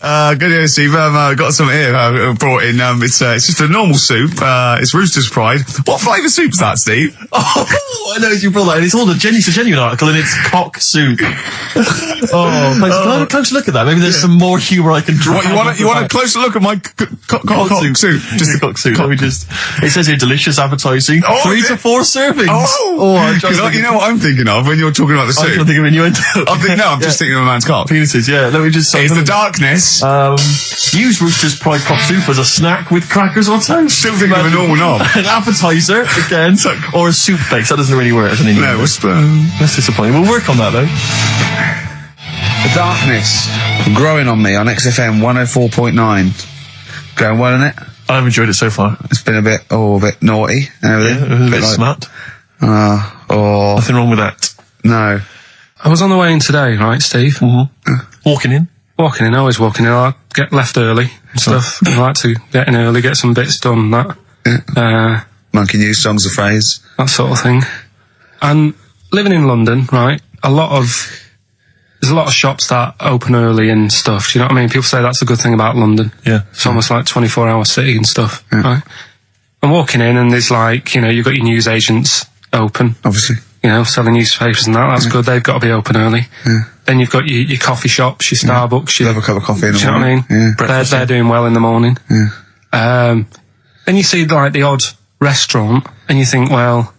Good day, Steve. Got some here. Brought in. It's just a normal soup. It's Rooster's Pride. What flavour soup's that, Steve? Oh, I know you brought that. And it's all a genuine article, and it's cock soup. Can I have a closer look at that? Maybe there's some more humour I can draw. What, you want a closer look at my cock soup? Just a cock soup. Let me just. It says here delicious, appetising. 3 to 4 servings. You know what I'm thinking of when you're talking about the soup. I'm thinking of innuendo. I'm just thinking of a man's cock. Penises. Yeah. Let me just. It's the darkness. Use Rooster's Pride cock soup as a snack with crackers or toast. Still thinking of a normal knob. An appetiser again, or a soup base. That doesn't really work as an innuendo. No, that's disappointing. We'll work on that though. The darkness growing on me on XFM 104.9. Going well, isn't it? I've enjoyed it so far. It's been a bit naughty and everything. Yeah, a bit smart. Nothing wrong with that. No. I was on the way in today, right, Steve? Mm-hmm. Walking in, always walking in. I get left early and stuff. I like to get in early, get some bits done, that. Yeah. Monkey News, songs of phrase. That sort of thing. And living in London, right, there's a lot of shops that open early and stuff. Do you know what I mean? People say that's a good thing about London. Yeah. It's almost like 24-hour city and stuff, right? I'm walking in and there's like, you've got your news agents open. Obviously. Selling newspapers and that. That's good. They've got to be open early. Yeah. Then you've got your coffee shops, your Starbucks. Have a cup of coffee in the morning. Do you know what I mean? They're doing well in the morning. Yeah. Then you see like the odd restaurant and you think, well,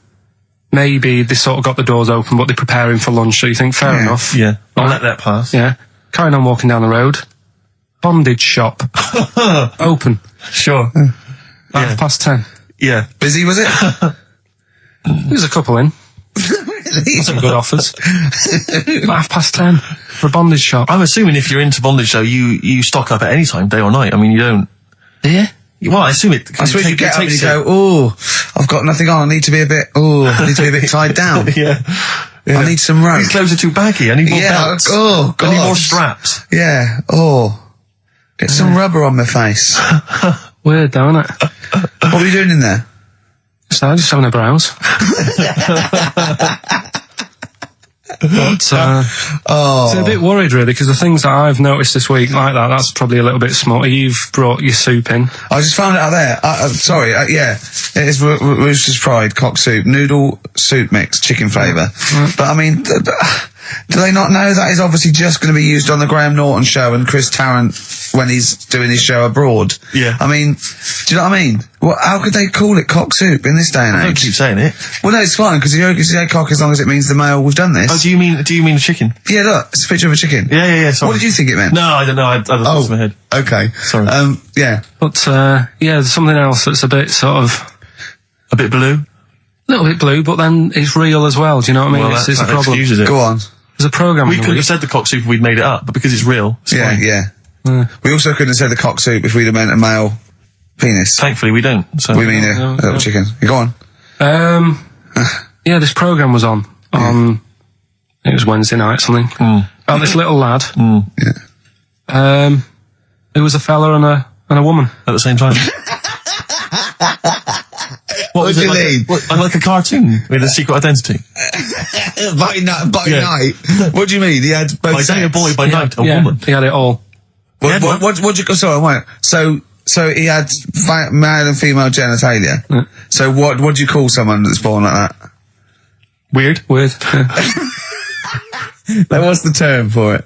maybe they sort of got the doors open but they're preparing for lunch, so you think, fair enough. Yeah, I'll let that pass. Yeah. Carrying on walking down the road. Bondage shop. Open. Sure. 10:30. Yeah. Busy, was it? There's a couple in. Really? Some good offers. 10:30 for a bondage shop. I'm assuming if you're into bondage though, you stock up at any time, day or night. I mean, you don't. Yeah. Well, I assume it. I suppose you get up and you go, I've got nothing on. I need to be a bit tied down. Yeah. I need some rope. These clothes are too baggy. I need more belts. Oh, God. I need more straps. Yeah. Get some rubber on my face. Weird, don't it? What were you doing in there? So just having a browse. But, so a bit worried really, because the things that I've noticed this week like that's probably a little bit small. You've brought your soup in. I just found it out there. Sorry, yeah. It is Rooster's Pride, cock soup, noodle soup mix, chicken flavour. But I mean, do they not know that is obviously just going to be used on the Graham Norton show and Chris Tarrant when he's doing his show abroad? Yeah. I mean, do you know what I mean? How could they call it cock soup in this day and age? I don't keep saying it. Well, no, it's fine, because you can say cock as long as it means the male, we've done this. Oh, do you mean a chicken? Yeah, look, it's a picture of a chicken. Yeah, sorry. What did you think it meant? No, I don't know, I had thoughts in my head. Okay. Sorry. Yeah. But, there's something else that's a bit sort of... A bit blue? A little bit blue, but then it's real as well, do you know what I mean? Well, it's a problem. Excuses it. Go on. There's a programme. We could have said the cock soup if we'd made it up, but because it's real, it's fine. Yeah. We also couldn't have said the cock soup if we'd have meant a male penis. Thankfully, we don't. So. We mean a little chicken. You go on. This programme was on. It was Wednesday night, something. About this little lad. Yeah. It was a fella and a woman. At the same time. What do you mean? Like a cartoon with a secret identity? By night? What do you mean? He had both by day a boy, by night a woman. He had it all. What'd you go? Sorry, wait. So he had male and female genitalia. Yeah. So what do you call someone that's born like that? Weird. Like, what's the term for it?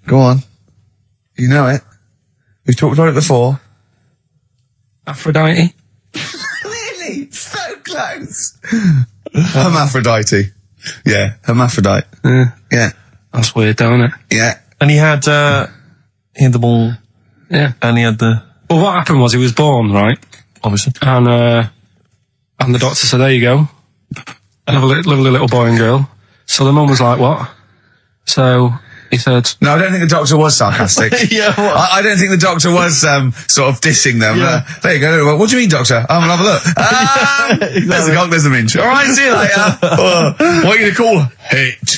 Go on. You know it. We've talked about it before. Aphrodite. Really? So close. Hermaphrodite. Yeah, hermaphrodite. Yeah. That's weird, don't it? Yeah. And he had the ball. Yeah. And he had the... Well, what happened was he was born, right? Obviously. And the doctor said, there you go. Lovely little boy and girl. So the mum was like, what? So he said... No, I don't think the doctor was sarcastic. Yeah, what? I don't think the doctor was sort of dissing them. Yeah. There you go. What do you mean, doctor? I'm going to have a look. Exactly. There's the cock, there's the minch. All right, see you later. What are you going to call her? Hit.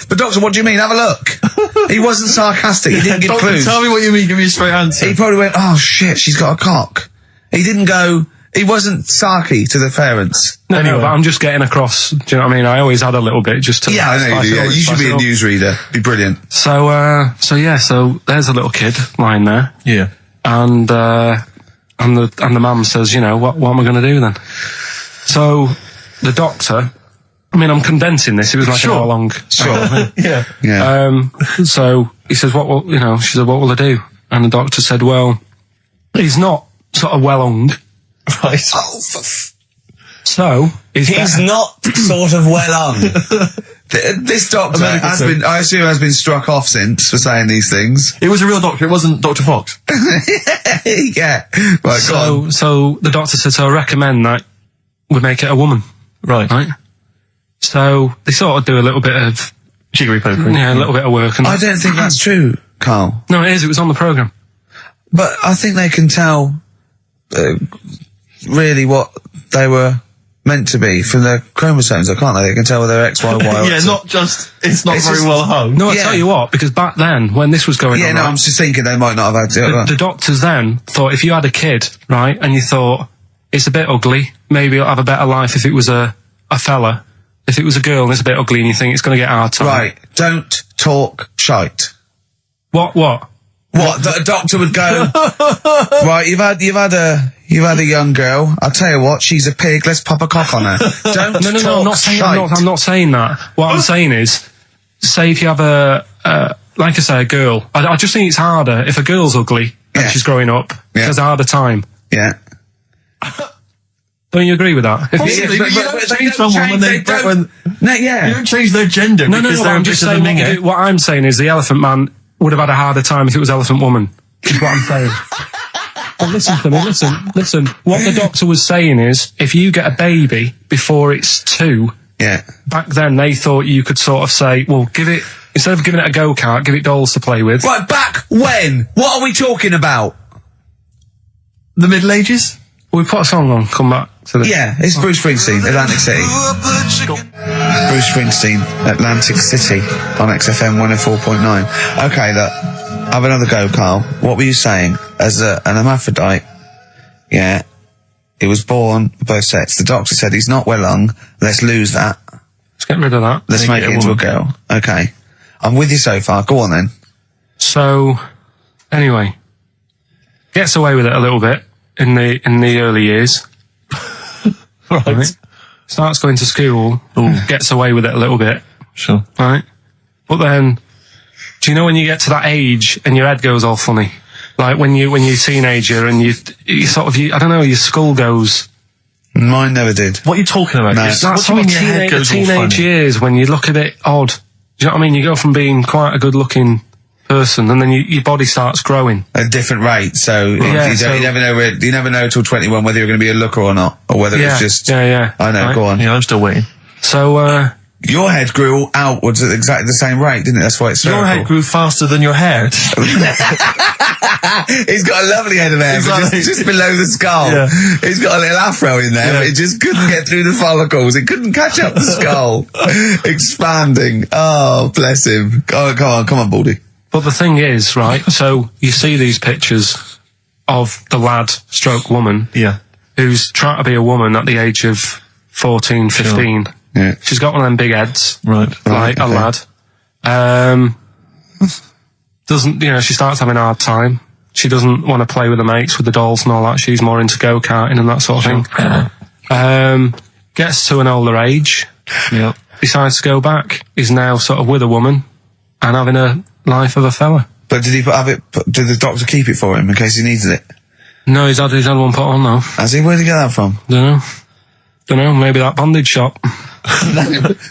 But doctor, what do you mean? Have a look. He wasn't sarcastic. He didn't give clues. Tell me what you mean. Give me a straight answer. He probably went, oh, shit, she's got a cock. He didn't go, He wasn't sarky to the parents. No, but I'm just getting across. Do you know what I mean? I always add a little bit just to. Yeah, I know you do. Yeah. You should be a newsreader. Be brilliant. So there's a little kid lying there. Yeah. And the mum says, you know, what am I going to do then? So the doctor, I mean, I'm condensing this. It was like an hour long. Sure. Yeah. So he says, she said, what will I do? And the doctor said, well, he's not sort of well hung. Right. So he's not sort of well hung. This doctor has been struck off since for saying these things. It was a real doctor. It wasn't Dr. Fox. Yeah. Right. So the doctor said, so I recommend that we make it a woman. Right. So they sort of do a little bit of jiggery pokery. Yeah, a little bit of work. And I don't think that's true, Carl. No, it is. It was on the programme. But I think they can tell really what they were meant to be from their chromosomes, can't they? They can tell whether they're X, Y, Y. Yeah, it's not very well hung. No, I tell you what, because back then, when this was going on... Yeah, no, I'm just thinking they might not have had it. The doctors then thought if you had a kid, right, and you thought, it's a bit ugly, maybe it'll have a better life if it was a fella. If it was a girl and it's a bit ugly and you think it's going to get hard time. Right, don't talk shite. What? What? That a doctor would go, right, you've had a young girl. I'll tell you what, she's a pig. Let's pop a cock on her. Don't No, I'm not saying shite. I'm not saying that. What I'm saying is, say if you have like I say, a girl. I just think it's harder if a girl's ugly and she's growing up. She has a harder time. Yeah. Don't you agree with that? Possibly, but you don't change someone you don't change their gender because they're I'm just saying what I'm saying is the Elephant Man would have had a harder time if it was Elephant Woman. Is what I'm saying. But listen to me, listen. What the doctor was saying is, if you get a baby before it's 2, back then they thought you could sort of say, well, instead of giving it a go-kart, give it dolls to play with. Right, back when? What are we talking about? The Middle Ages? We put a song on, come back to this. Yeah, it's Bruce Springsteen, Atlantic City. Bruce Springsteen, Atlantic City, on XFM 104.9. Okay, look, have another go, Carl. What were you saying? As an hermaphrodite, he was born both sets. The doctor said he's not well hung. Let's lose that. Let's get rid of that. Let's make it into a girl. Okay. I'm with you so far. Go on then. So, anyway, gets away with it a little bit in the early years. Right. Starts going to school, gets away with it a little bit. Sure. Right? But then, do you know when you get to that age and your head goes all funny? Like when you're a teenager and you sort of, I don't know, your skull goes... Mine never did. What are you talking about? No. That's what teenage years when you look a bit odd. Do you know what I mean? You go from being quite a good-looking person and then your body starts growing. At a different rate, so, you never know till 21 whether you're going to be a looker or not, or whether it's just... Yeah. I know, right. go on. Yeah, I'm still waiting. So, your head grew outwards at exactly the same rate, didn't it? That's why it's Your head grew faster than your hair. He's got a lovely head of hair, Exactly. but just below the skull. Yeah. He's got a little afro in there, but it just couldn't get through the follicles. It couldn't catch up the skull. Expanding. Oh, bless him. Oh, come on, Baldy. but the thing is, right, so you see these pictures of the lad stroke woman who's trying to be a woman at the age of 14, 15. Sure. Yeah. She's got one of them big heads. Right. Like a lad. She starts having a hard time. She doesn't want to play with the mates, with the dolls and all that. She's more into go-karting and that sort of thing. Gets to an older age. Yeah. Decides to go back. Is now sort of with a woman and having a life of a fella. But did did the doctor keep it for him in case he needed it? No, he's had one put on now. Has he? Where'd he get that from? Don't know, maybe that bondage shop.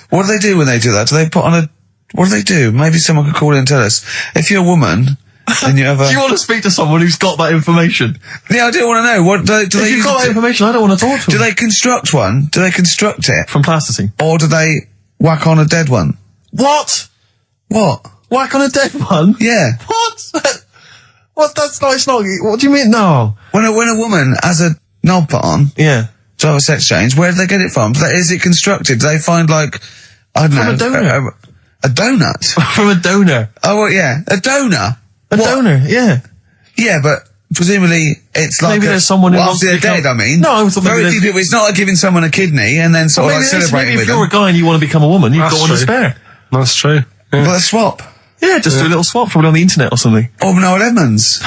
What do they do when they do that? Do they put on what do they do? Maybe someone could call in and tell us. If you're a woman and you have a... Do you want to speak to someone who's got that information? Yeah, I do want to know. What do they If you've got that information, I don't want to talk to them. Do they construct one? Do they construct it? From plasticine. Or do they whack on a dead one? What? What? Whack on a dead one? Yeah. What? What? That's not, it's not, what do you mean? No. When a woman has a knob put on... Yeah. To have a sex change, where do they get it from? Is it constructed? Do they find, like, I don't know... From a donor. A donut? From a donor. Oh, well, yeah. A donor? A donor, yeah. Yeah, but presumably it's like Maybe there's someone who wants after to they're become- dead. I mean, No, I thought maybe very there's- few people. It's not like giving someone a kidney and then sort of like celebrating maybe with if you're them. a guy and you want to become a woman, you've That's got one to true. spare. That's true. Yeah. Well, let's swap. Yeah, just do a little swap, probably on the internet or something. Or Noel Edmonds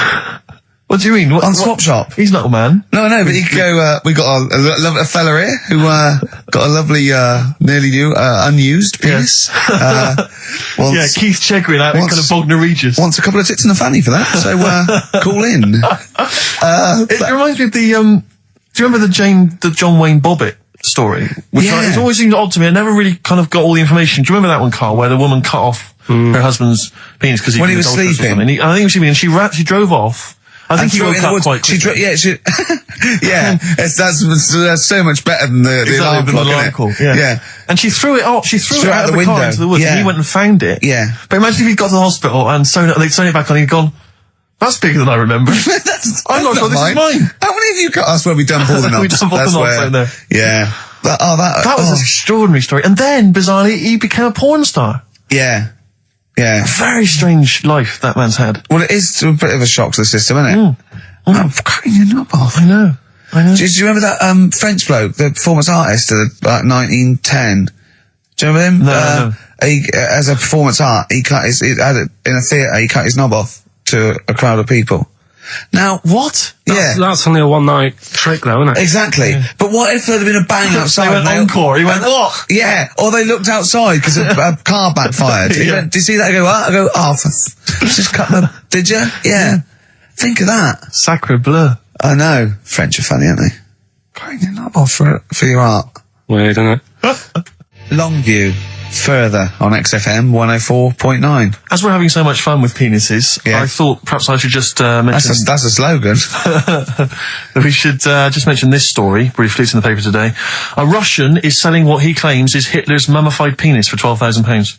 What do you mean? on Swap Shop. He's not a man. No, but you could go. We got a fella here who got a lovely, nearly new, unused penis. Wants, Yeah, Keith Chegwin out in Wants- kind of Bognor Regis. wants a couple of tits in the fanny for that. So call in. It reminds me of the, do you remember the John Wayne Bobbitt story? Which Yeah. it's always seemed odd to me. I never really kind of got all the information. Do you remember that one, Carl, where the woman cut off her husband's penis because When he was sleeping. I think he was sleeping, and she drove off. I think he threw it woke in the up woods. quite quickly. Yeah. That's so much better than the Exactly, alarm than the clock, alarm isn't it? call, yeah. And she threw it off. She threw it out of the car window. into the woods, Yeah. and he went and found it. Yeah. But imagine if he'd got to the hospital and they'd sewn it back on, and he'd gone, that's bigger than I remember. I'm not sure this is mine. How many of you got us where we dump all the knobs? We dump all the That's knobs where- out there. Yeah. That was an extraordinary story. And then, bizarrely, he became a porn star. Yeah. Yeah. Very strange life that man's had. Well, it is a bit of a shock to the system, isn't it? I'm cutting your knob off. I know. Do you remember that French bloke, the performance artist of like 1910? Do you remember him? No. He, as a performance art, he had it in a theatre. He cut his knob off to a crowd of people. Now, What? yeah, That's only a one-night trick, though, isn't it? exactly. But what if there had been a bang outside? They went and encore. He went, what? Yeah, or they looked outside because a car backfired. He Yeah. went, did you see that? I go, what? I go, just cut my. Did you? Yeah. Think of that. Sacre bleu. I know. French are funny, aren't they? Cutting your knob off for your art. Weird, isn't it? Longview, further on XFM 104.9. As we're having so much fun with penises, Yeah. I thought perhaps I should just mention... That's a slogan. we should just mention this story briefly. It's in the paper today. A Russian is selling what he claims is Hitler's mummified penis for £12,000.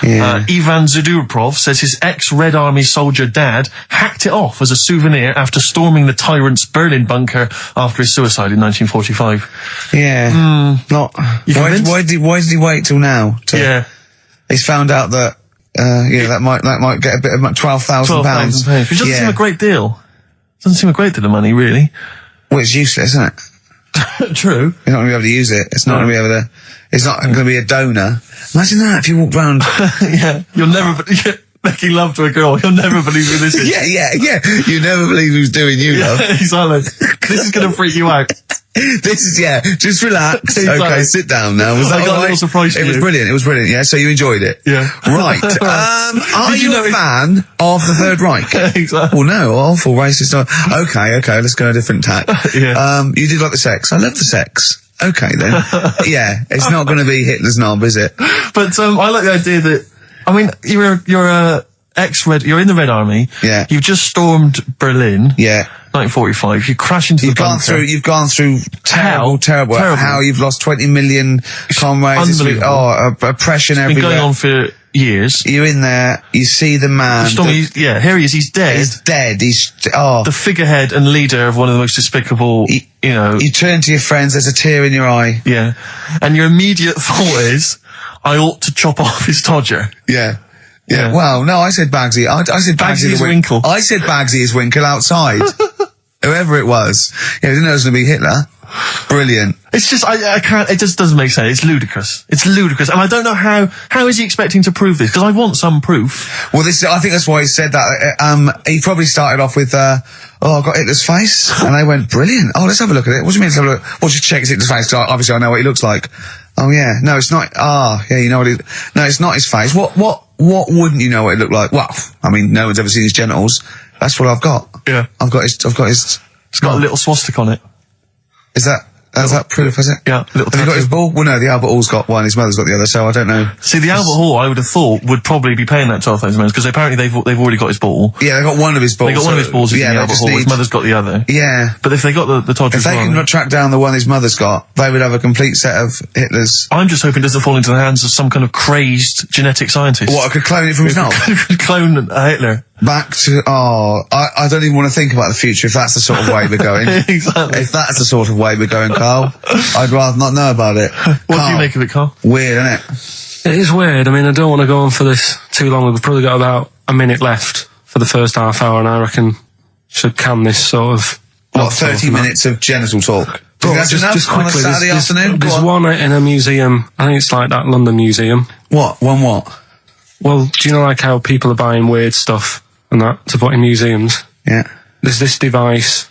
Yeah. Ivan Zadurprov says his ex-Red Army soldier dad hacked it off as a souvenir after storming the tyrant's Berlin bunker after his suicide in 1945. Yeah. Not. You convinced? Why did he wait till now? Yeah. He's found out that. That might get a bit of £12,000. £12,000. Which doesn't seem a great deal. Doesn't seem a great deal of money, really. Well, it's useless, isn't it? True. You're not going to be able to use it. It's not going to be able to. It's not going to be a donor. Imagine that if you walked round. Yeah. You'll never... making love to a girl. You'll never believe who this is. yeah. You never believe who's doing you, love. Exactly. This is going to freak you out. This is, just relax. Exactly. Okay, sit down now. Was that I got a all little right? surprise for It was you. brilliant, yeah? So you enjoyed it? Yeah. Right. Are Did you you know a fan of the Third Reich? Exactly. Well, no, awful racist. Okay, let's go a different tack. Yeah. You did like the sex. I love the sex. Okay, then. Yeah, it's not going to be Hitler's knob, is it? But I like the idea that, I mean, you're in the Red Army. Yeah. You've just stormed Berlin. Yeah. 1945. You crash into the bunker. You've gone through terrible Terrible. how you've lost 20 million comrades. Unbelievable. Oppression Been everywhere. going on for years. You're in there, you see the man. Here he is. He's dead. He's dead. The figurehead and leader of one of the most despicable, You turn to your friends, there's a tear in your eye. Yeah. And your immediate thought is, I ought to chop off his todger. Yeah. Yeah. Well, no, I said Bagsy. I said Bagsy is the Winkle. I said Bagsy is Winkle outside. Whoever it was. Yeah, I didn't know it was going to be Hitler. Brilliant. It's just, I can't, it just doesn't make sense. It's ludicrous. It's ludicrous. And I don't know how is he expecting to prove this? Because I want some proof. Well, I think that's why he said that. He probably started off with, I've got Hitler's face. And they went, brilliant. Oh, let's have a look at it. What do you mean let's have a look? Well, just check Hitler's face. 'Cause obviously I know what he looks like. Oh, yeah. No, it's not. Yeah, you know what no, it's not his face. What wouldn't you know what it looked like? Well, I mean, no one's ever seen his genitals. That's what I've got. Yeah. I've got his. It's got a little swastika on it. Is that proof, is it? Yeah, little Have you got tattoo. his ball? Well, no, the Albert Hall's got one, his mother's got the other, so I don't know. See, the Albert Hall, I would have thought, would probably be paying that £12,000 because apparently they've already got his ball. Yeah, they got one of his balls. They got one of his balls in the they Albert just Hall. His need- mother's got the other. Yeah. But if they got the Todger If they can track down the one his mother's got, they would have a complete set of Hitler's. I'm just hoping it doesn't fall into the hands of some kind of crazed genetic scientist. What, I could clone it from his knob? Clone Hitler. Back to, I don't even want to think about the future if that's the sort of way we're going. Exactly. If that's the sort of way we're going, Carl, I'd rather not know about it. What do you make of it, Carl? Weird, isn't it? It is weird. I mean, I don't want to go on for this too long. We've probably got about a minute left for the first half hour, and I reckon should can this sort of... What, 30 minutes of genital talk? Do you think that's enough just on a quickly, Saturday afternoon? There's one in a museum, I think it's like that London Museum. What? One what? Well, do you know like how people are buying weird stuff and that to put in museums? Yeah. There's this device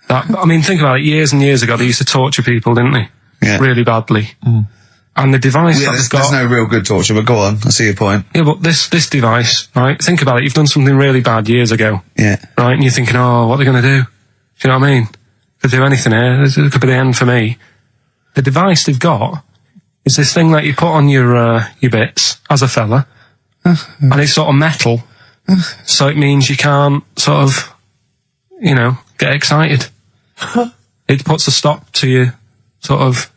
that, I mean, think about it, years and years ago they used to torture people, didn't they? Yeah. Really badly. Mm. And the device Yeah, that there's, they've got... there's no real good torture, but go on, I see your point. Yeah, but this device, right, think about it, you've done something really bad years ago. Yeah. Right, and you're thinking, oh, what are they going to do? Do you know what I mean? Could do anything here, it could be the end for me. The device they've got is this thing that you put on your bits, as a fella, and it's sort of metal, so it means you can't sort of, you know, get excited. It puts a stop to you, sort of...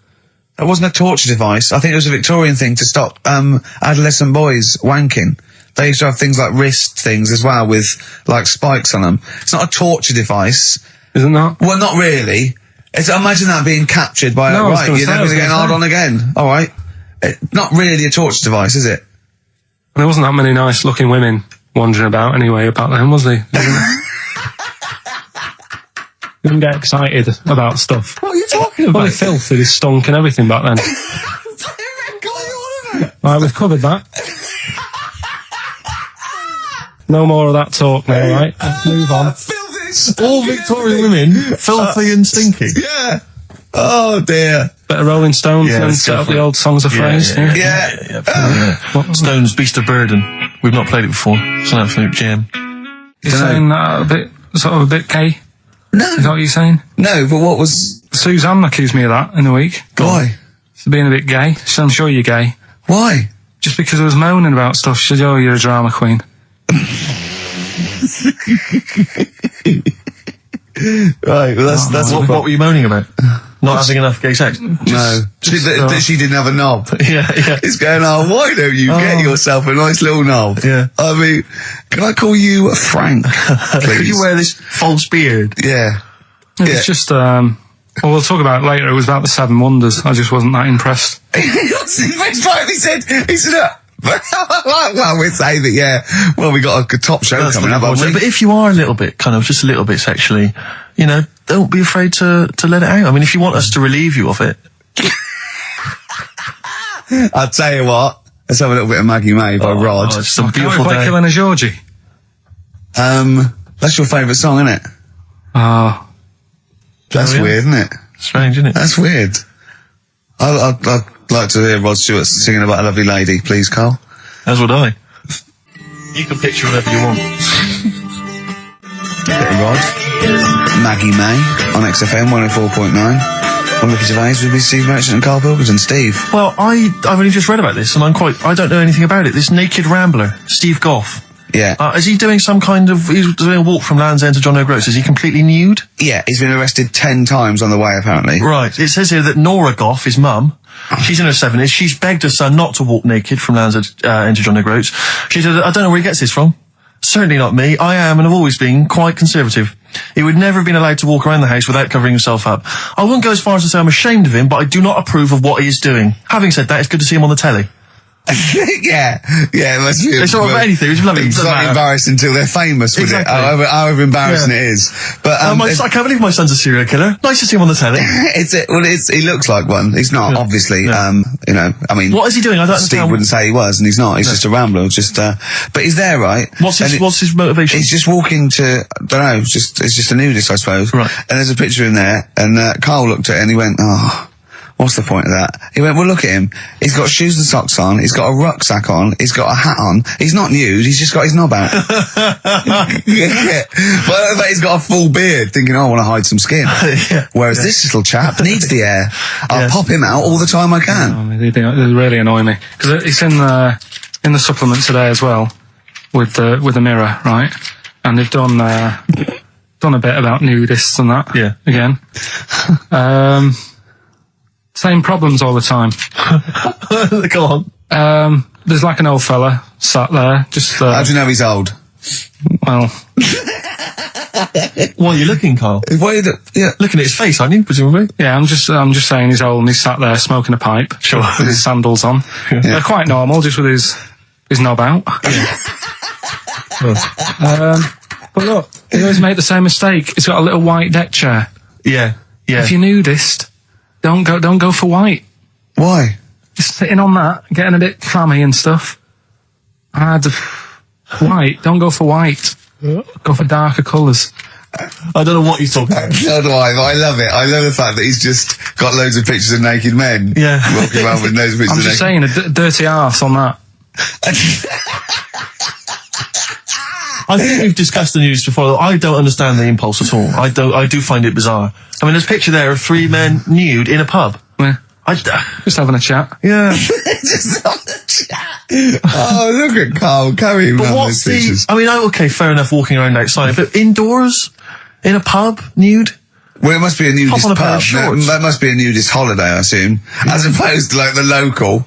That wasn't a torture device. I think it was a Victorian thing to stop adolescent boys wanking. They used to have things like wrist things as well with like spikes on them. It's not a torture device. Isn't that? Well, not really. Imagine that being captured by No, right, you're never going to get hard on again. All right. Not really a torture device, is it? There wasn't that many nice looking women wandering about anyway back then, was there? You didn't get excited about stuff. What are you talking about? Probably filth, it stunk and everything back then. Right, we've covered that. No more of that talk now, right? Let's move on. All Victorian women, filthy and stinky. Yeah. Oh dear. Better Rolling Stones Yeah, and let's set go up for the it. old songs of phrase. Yeah. Stones, Beast of Burden. We've not played it before. It's an absolute gem. You're saying that a bit, sort of a bit gay? No. Is that what you're saying? No, but what was... Suzanne accused me of that in the week. Why? For being a bit gay. She said, I'm sure you're gay. Why? Just because I was moaning about stuff. She said, oh, you're a drama queen. Right, well that's What were you moaning about? Not having enough gay sex? No. She didn't have a knob. Yeah. It's going, oh, why don't you get yourself a nice little knob? Yeah. I mean, can I call you Frank, please? Could you wear this false beard? Yeah. It's just, well, we'll talk about it later. It was about the Seven Wonders. I just wasn't that impressed. He said, well, we'd say that, yeah. Well, we got a top show coming up, haven't we? But if you are a little bit, kind of, just a little bit sexually, you know, don't be afraid to let it out. I mean, if you want us to relieve you of it. I'll tell you what. Let's have a little bit of Maggie May by Rod. It's some Can't we beautiful play day. Killing a Georgie? That's your favourite song, isn't it? Oh. That's yeah. weird, isn't it? Strange, isn't it? That's weird. I'd like to hear Rod Stewart singing about a lovely lady, please, Carl. As would I. You can picture whatever you want. Rod. Maggie May on XFM 104.9. On Ricky Gervais with me, Steve Merchant and Karl Pilkington. Steve. Well, I've only just read about this, and I don't know anything about it. This naked rambler, Steve Goff. Yeah. Is he doing some kind of, he's doing a walk from Land's End to John O'Groats? Is he completely nude? Yeah, he's been arrested 10 times on the way, apparently. Right. It says here that Nora Goff, his mum, she's in her 70s, she's begged her son not to walk naked from Land's End to John O'Groats. She said, I don't know where he gets this from. Certainly not me. I am and have always been quite conservative. He would never have been allowed to walk around the house without covering himself up. I wouldn't go as far as to say I'm ashamed of him, but I do not approve of what he is doing. Having said that, it's good to see him on the telly. yeah, it must be. It's not about anything, it's lovely. It's not embarrassing until they're famous with Exactly. it, however embarrassing it is. But I can't believe my son's a serial killer. Nice to see him on the telly. he looks like one. He's not, obviously. Yeah. You know, I mean, What is he doing? I don't Steve understand. wouldn't say he was, and he's not. He's just a rambler. But he's there, right? What's his motivation? He's just walking to, I don't know, it's just a nudist, I suppose. Right. And there's a picture in there, and Carl looked at it and he went, oh, what's the point of that? He went, well, look at him. He's got shoes and socks on. He's got a rucksack on. He's got a hat on. He's not nude. He's just got his knob out. Yeah. But he's got a full beard, thinking, oh, I want to hide some skin. Whereas this little chap needs the air. I'll pop him out all the time I can. Oh, they really annoy me. Because it's in the supplement today as well, with the Mirror, right? And they've done a bit about nudists and that. Yeah. Again. Same problems all the time. Go on. There's like an old fella sat there, just... How do you know he's old? well... Why are you looking, Carl? Yeah. Looking at his face, aren't you, presumably? Yeah, I'm just saying he's old and he's sat there smoking a pipe. Sure. With his sandals on. Yeah. They're quite normal, just with his knob out. But look, They always make the same mistake. It's got a little white deck chair. Yeah. If you're nudist, don't go for white. Why? Just sitting on that, getting a bit clammy and stuff. White, don't go for white. Go for darker colours. I don't know what he's talking about. So do I, but I love it. I love the fact that he's just got loads of pictures of naked men. Yeah. Walking around with loads of pictures I'm of just naked saying, a dirty arse on that. I think we've discussed the news before. I don't understand the impulse at all. I do find it bizarre. I mean, there's a picture there of 3 men nude in a pub. Yeah. Just having a chat. Yeah. Just on the chat. Oh, look at Carl. Carry him But around what's those pictures. I mean, okay, fair enough, walking around outside, but indoors? In a pub? Nude? Well, it must be a nudist Hop on a pair pub. of shorts. That must be a nudist holiday, I assume. As opposed to, like, the local.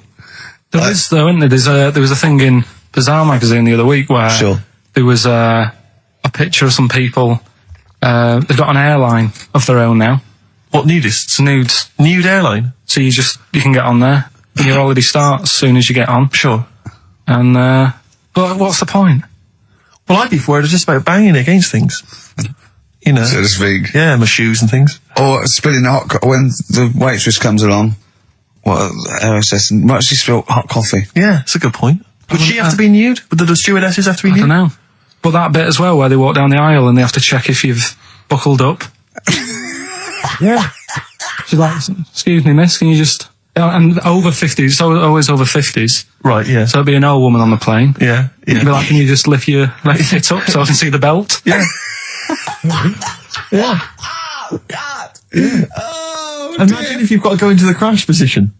There is, though, isn't there? There was a thing in Bazaar magazine the other week where there was a picture of some people. They've got an airline of their own now. What, nudists? Nudes. Nude airline? So you can get on there. And your holiday starts as soon as you get on. Sure. And, but what's the point? Well, I'd be worried just about banging against things. You know. So to speak. Yeah, my shoes and things. Or spilling when the waitress comes along. Might she spill hot coffee? Yeah, it's a good point. Would she have to be nude? Would the stewardesses have to be I nude? don't know. But that bit as well, where they walk down the aisle and they have to check if you've buckled up. Yeah. She's like, excuse me, miss, can you just... And over 50s, so always over 50s. Right, yeah. So it'd be an old woman on the plane. Yeah, yeah. You'd be like, can you just lift your feet up so I can see the belt? Yeah. Yeah. Oh, God. Oh, Imagine if you've got to go into the crash position.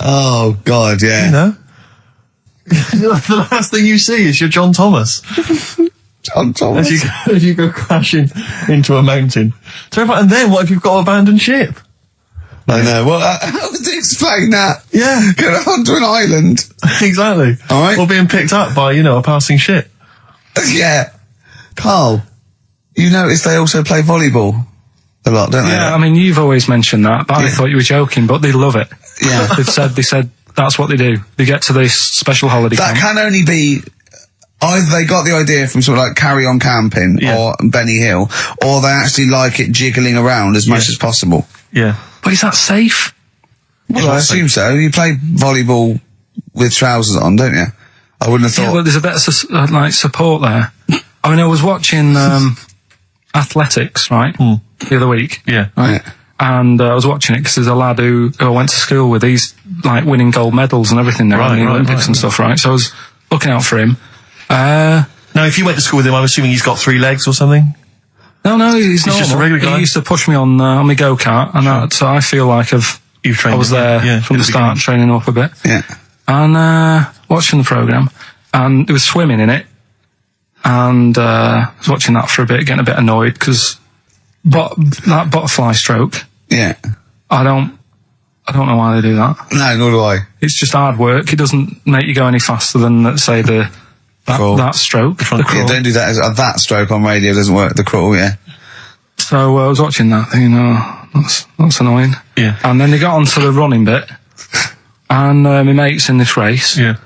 Oh, God, yeah. You know? The last thing you see is your John Thomas. John Thomas. As you go crashing into a mountain. Terrifying. And then what if you've got to abandon ship? I know. Well, how would you explain that? Yeah. Get onto an island. Exactly. All right. Or being picked up by, a passing ship. Yeah. Carl, you notice they also play volleyball a lot, don't they? Yeah, I mean, you've always mentioned that, but I Yeah. thought you were joking, but they love it. Yeah. They said that's what they do. They get to this special holiday That camp. can only be either they got the idea from sort of like Carry On Camping or Benny Hill, or they actually like it jiggling around as much as possible. Yeah. But is that safe? Well, I assume so. You play volleyball with trousers on, don't you? I wouldn't have Yeah, thought. but there's a bit of support there. I mean, I was watching athletics, right, the other week. Yeah. Right? Yeah. And I was watching it because there's a lad who I went to school with. He's like winning gold medals and everything now in the Olympics and stuff, right? So I was looking out for him. Now, if you went to school with him, I'm assuming he's got 3 legs or something? No, he's normal. just a regular guy? He used to push me on my go-kart, and so I feel like You've trained I was him, there from the start, training up a bit. Yeah. And watching the programme, and there was swimming in it, and I was watching that for a bit, getting a bit annoyed, because that butterfly stroke, Yeah. I don't know why they do that. No, nor do I. It's just hard work. It doesn't make you go any faster than, let's say, that stroke. The Yeah, crawl. don't do that. That stroke on radio doesn't work. The crawl, yeah. So I was watching that, thinking, that's annoying. Yeah. And then they got onto the running bit, and my mate's in this race. Yeah.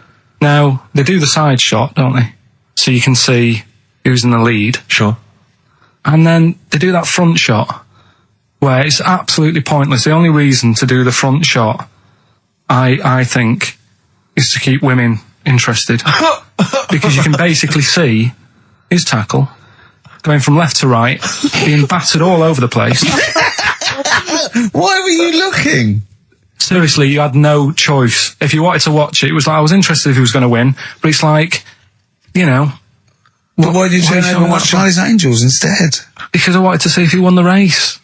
Now, they do the side shot, don't they? So you can see who's in the lead. Sure. And then they do that front shot, where it's absolutely pointless. The only reason to do the front shot, I think, is to keep women interested. Because you can basically see his tackle going from left to right, being battered all over the place. Why were you looking? Seriously, you had no choice. If you wanted to watch it, it was like, I was interested if he was going to win, but it's like, But why did you turn over and watch Charlie's Angels instead? because I wanted to see if he won the race.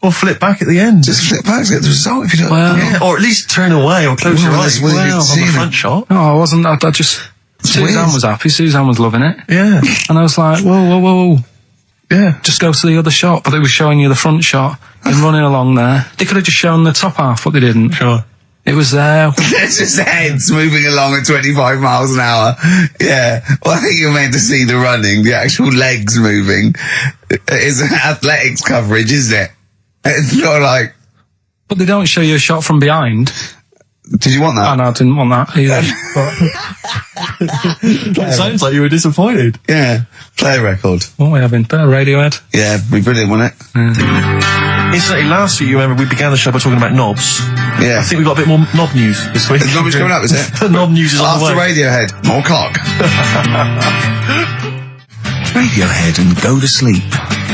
Or flip back at the end. Just flip back to get the result if you don't. Well, Yeah, or at least turn away or close your Well, eyes that's what you on see the then. front shot. No, I wasn't. I just... Suzanne weird. was happy. Suzanne was loving it. Yeah. And I was like, whoa. Yeah. Just go to the other shot. But they were showing you the front shot and running along there. They could have just shown the top half, but they didn't. Sure. It was there. It's just heads moving along at 25 miles an hour. Yeah. Well, I think you're meant to see the running, the actual legs moving. It's athletics coverage, isn't it? It's not like... But they don't show you a shot from behind. Did you want that? And I didn't want that either. It sounds like you were disappointed. Yeah. Play a record. What are we having? Bit of Radiohead? Yeah, be brilliant, wouldn't it? Incidentally, last week, you remember, we began the show by talking about knobs. Yeah. I think we've got a bit more knob news this week. There's not much coming up, is it? The knob news is on the After way. Radiohead, more cock. Radiohead and go to sleep.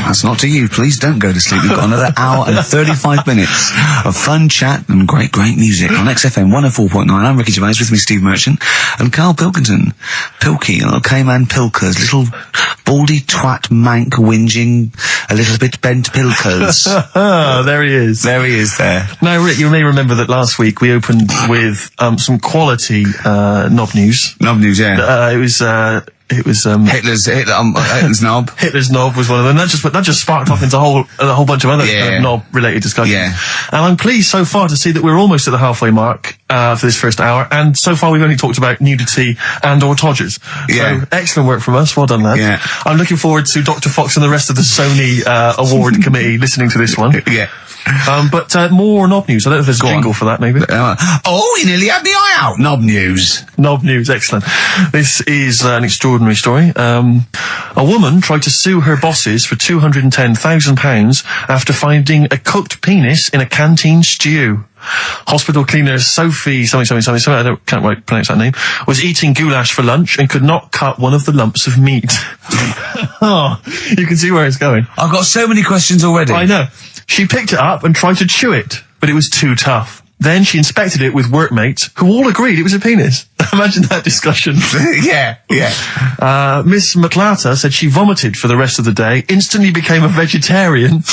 That's not to you. Please don't go to sleep. We've got another hour and 35 minutes of fun chat and great music on XFM 104.9. I'm Ricky Gervais, with me Steve Merchant and Karl Pilkington. Pilky, little Cayman Pilkers, little baldy twat mank whinging, a little bit bent Pilkers. There he is. There he is there. Now, Rick, you may remember that last week we opened with some quality knob news. Knob news, yeah. It was Hitler's knob. Hitler's knob was one of them. That just sparked off into a whole bunch of other kind of knob-related discussions. Yeah. And I'm pleased so far to see that we're almost at the halfway mark for this first hour, and so far we've only talked about nudity and/or todgers. Yeah. So excellent work from us. Well done, lads. Yeah. I'm looking forward to Dr. Fox and the rest of the Sony award committee listening to this one. Yeah. But more knob news. I don't know if there's a jingle for that, maybe. We nearly had the eye out. Knob news. Knob news, excellent. This is an extraordinary story. A woman tried to sue her bosses for £210,000 after finding a cooked penis in a canteen stew. Hospital cleaner Sophie, can't pronounce that name, was eating goulash for lunch and could not cut one of the lumps of meat. Oh, you can see where it's going. I've got so many questions already. I know. She picked it up and tried to chew it, but it was too tough. Then she inspected it with workmates, who all agreed it was a penis. Imagine that discussion. Yeah. Miss McClarter said she vomited for the rest of the day, instantly became a vegetarian,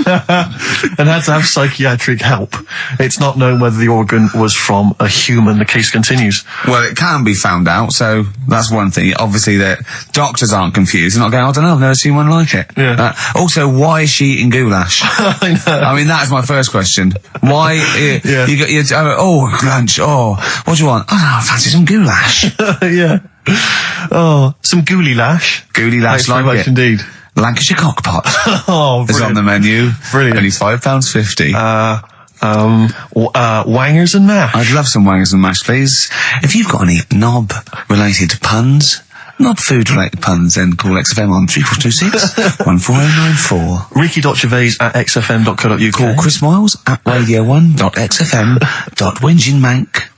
and had to have psychiatric help. It's not known whether the organ was from a human. The case continues. Well, it can be found out, so that's one thing. Obviously, that doctors aren't confused. They're not going, I don't know, I've never seen one like it. Yeah. Also, why is she eating goulash? I know. I mean, that is my first question. Why? Yeah. Lunch. Oh, what do you want? Oh, I fancy some goulash. Yeah. Oh, some gooly lash. Gooly lash, Thanks very like much it. indeed. Lancashire cockpot Oh, is on the menu. Brilliant. Only £5.50. Wangers and mash. I'd love some wangers and mash, please. If you've got any knob-related puns, knob-food-related puns, then call XFM on 3426 14094. Ricky.gervais@xfm.co.uk. Call Chris Miles at radio1.xfm.winginmank.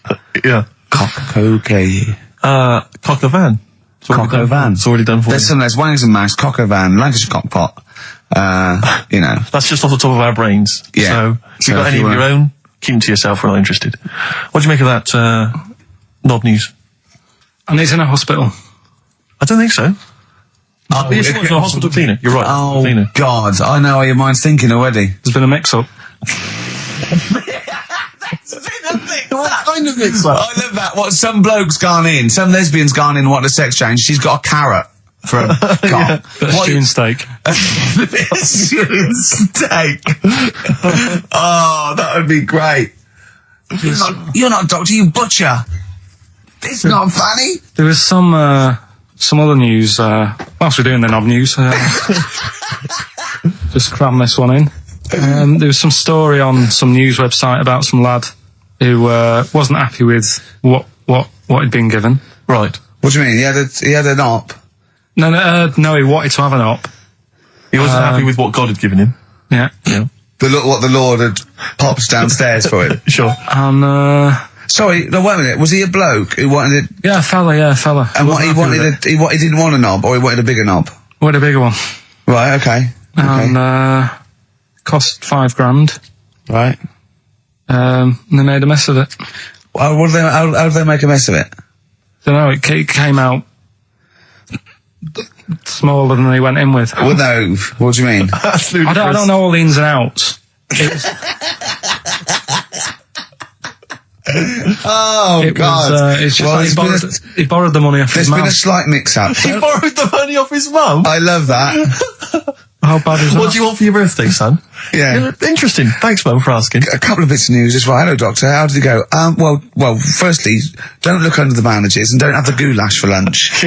Yeah. Cock-o-van. Cock a van. Cock-o-van. It's already done for There's you. some, there's wangers and mash, cock-o-van, Lancashire cockpot. That's just off the top of our brains. Yeah. So, if So you've got if any you of your wanna- own, keep them to yourself. We're not interested. What do you make of that, knob news? And he's in a hospital. I don't think so. It's a hospital cleaner. You're right. Oh, Cleaner. God. I know how your mind's thinking already. There's been a mix-up. What kind of mix up? I love that. What, some bloke's gone in, some lesbian's gone in and wanted a sex change. She's got a carrot for a cock. Bit of stewing steak. Stewing steak. Oh, that would be great. You're not a doctor, you butcher. It's not funny. There was some other news, whilst we're doing the knob news, just cram this one in. There was some story on some news website about some lad who wasn't happy with what had been given. Right. What do you mean? He had an op? No, he wanted to have an op. He wasn't happy with what God had given him. Yeah. Yeah. What the Lord had popped downstairs for him. Sure. And, Sorry, no, wait a minute. Was he a bloke who wanted it? yeah, fella. And what he wanted, he didn't want a knob, or he wanted a bigger knob? Wanted a bigger one. Right, okay. And, cost £5,000. Right. And they made a mess of it. How did they make a mess of it? Don't know, it came out smaller than they went in with. Well, no. What do you mean? Absolutely. I don't know all the ins and outs. Oh, God. It's just Well, like he borrowed the money off his There's been mum. a slight mix-up. He borrowed the money off his mum. I love that. How bad is that? What do you want for your birthday, son? Yeah. Interesting. Thanks, Mum, for asking. A couple of bits of news as well. Hello, Doctor. How did it go? Well, firstly, don't look under the bandages and don't have the goulash for lunch.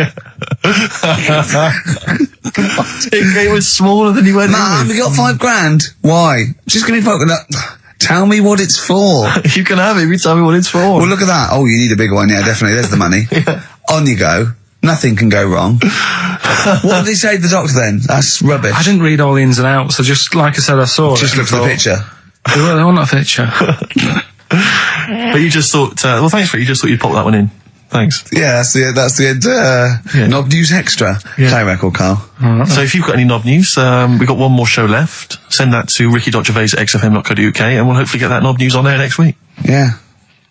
It was smaller than he went in Mum, with. we got £5,000. Why? She's going to be fucking up. Tell me what it's for. You can have it if you tell me what it's for. Well, look at that. Oh, you need a bigger one. Yeah, definitely. There's the money. On you go. Nothing can go wrong. What did he say to the doctor then? That's rubbish. I didn't read all the ins and outs. So just like I said, I saw Just it. look for the picture. They want a picture. But you just thought, well, thanks for it. You just thought you'd pop that one in. Thanks. Yeah, that's the end. Knob News Extra. Yeah. Play record, Carl. So if you've got any knob news, we've got one more show left. Send that to ricky.gervais@xfm.co.uk and we'll hopefully get that knob news on air next week. Yeah.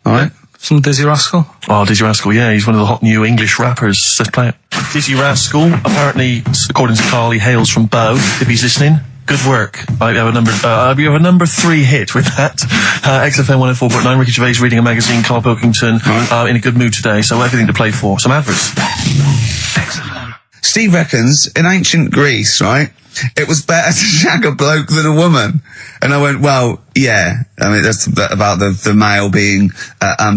All right. Some Dizzy Rascal. Oh, Dizzy Rascal, yeah, he's one of the hot new English rappers. Let's play it. Dizzy Rascal, apparently, according to Carl, he hails from Bow, if he's listening. Good work. You have a number 3 hit with that. XFM 104.9, Ricky Gervais reading a magazine, Karl Pilkington, in a good mood today, so everything to play for. Some adverts. Steve reckons, in ancient Greece, right, it was better to shag a bloke than a woman. And I went, well, yeah. I mean, that's about the male being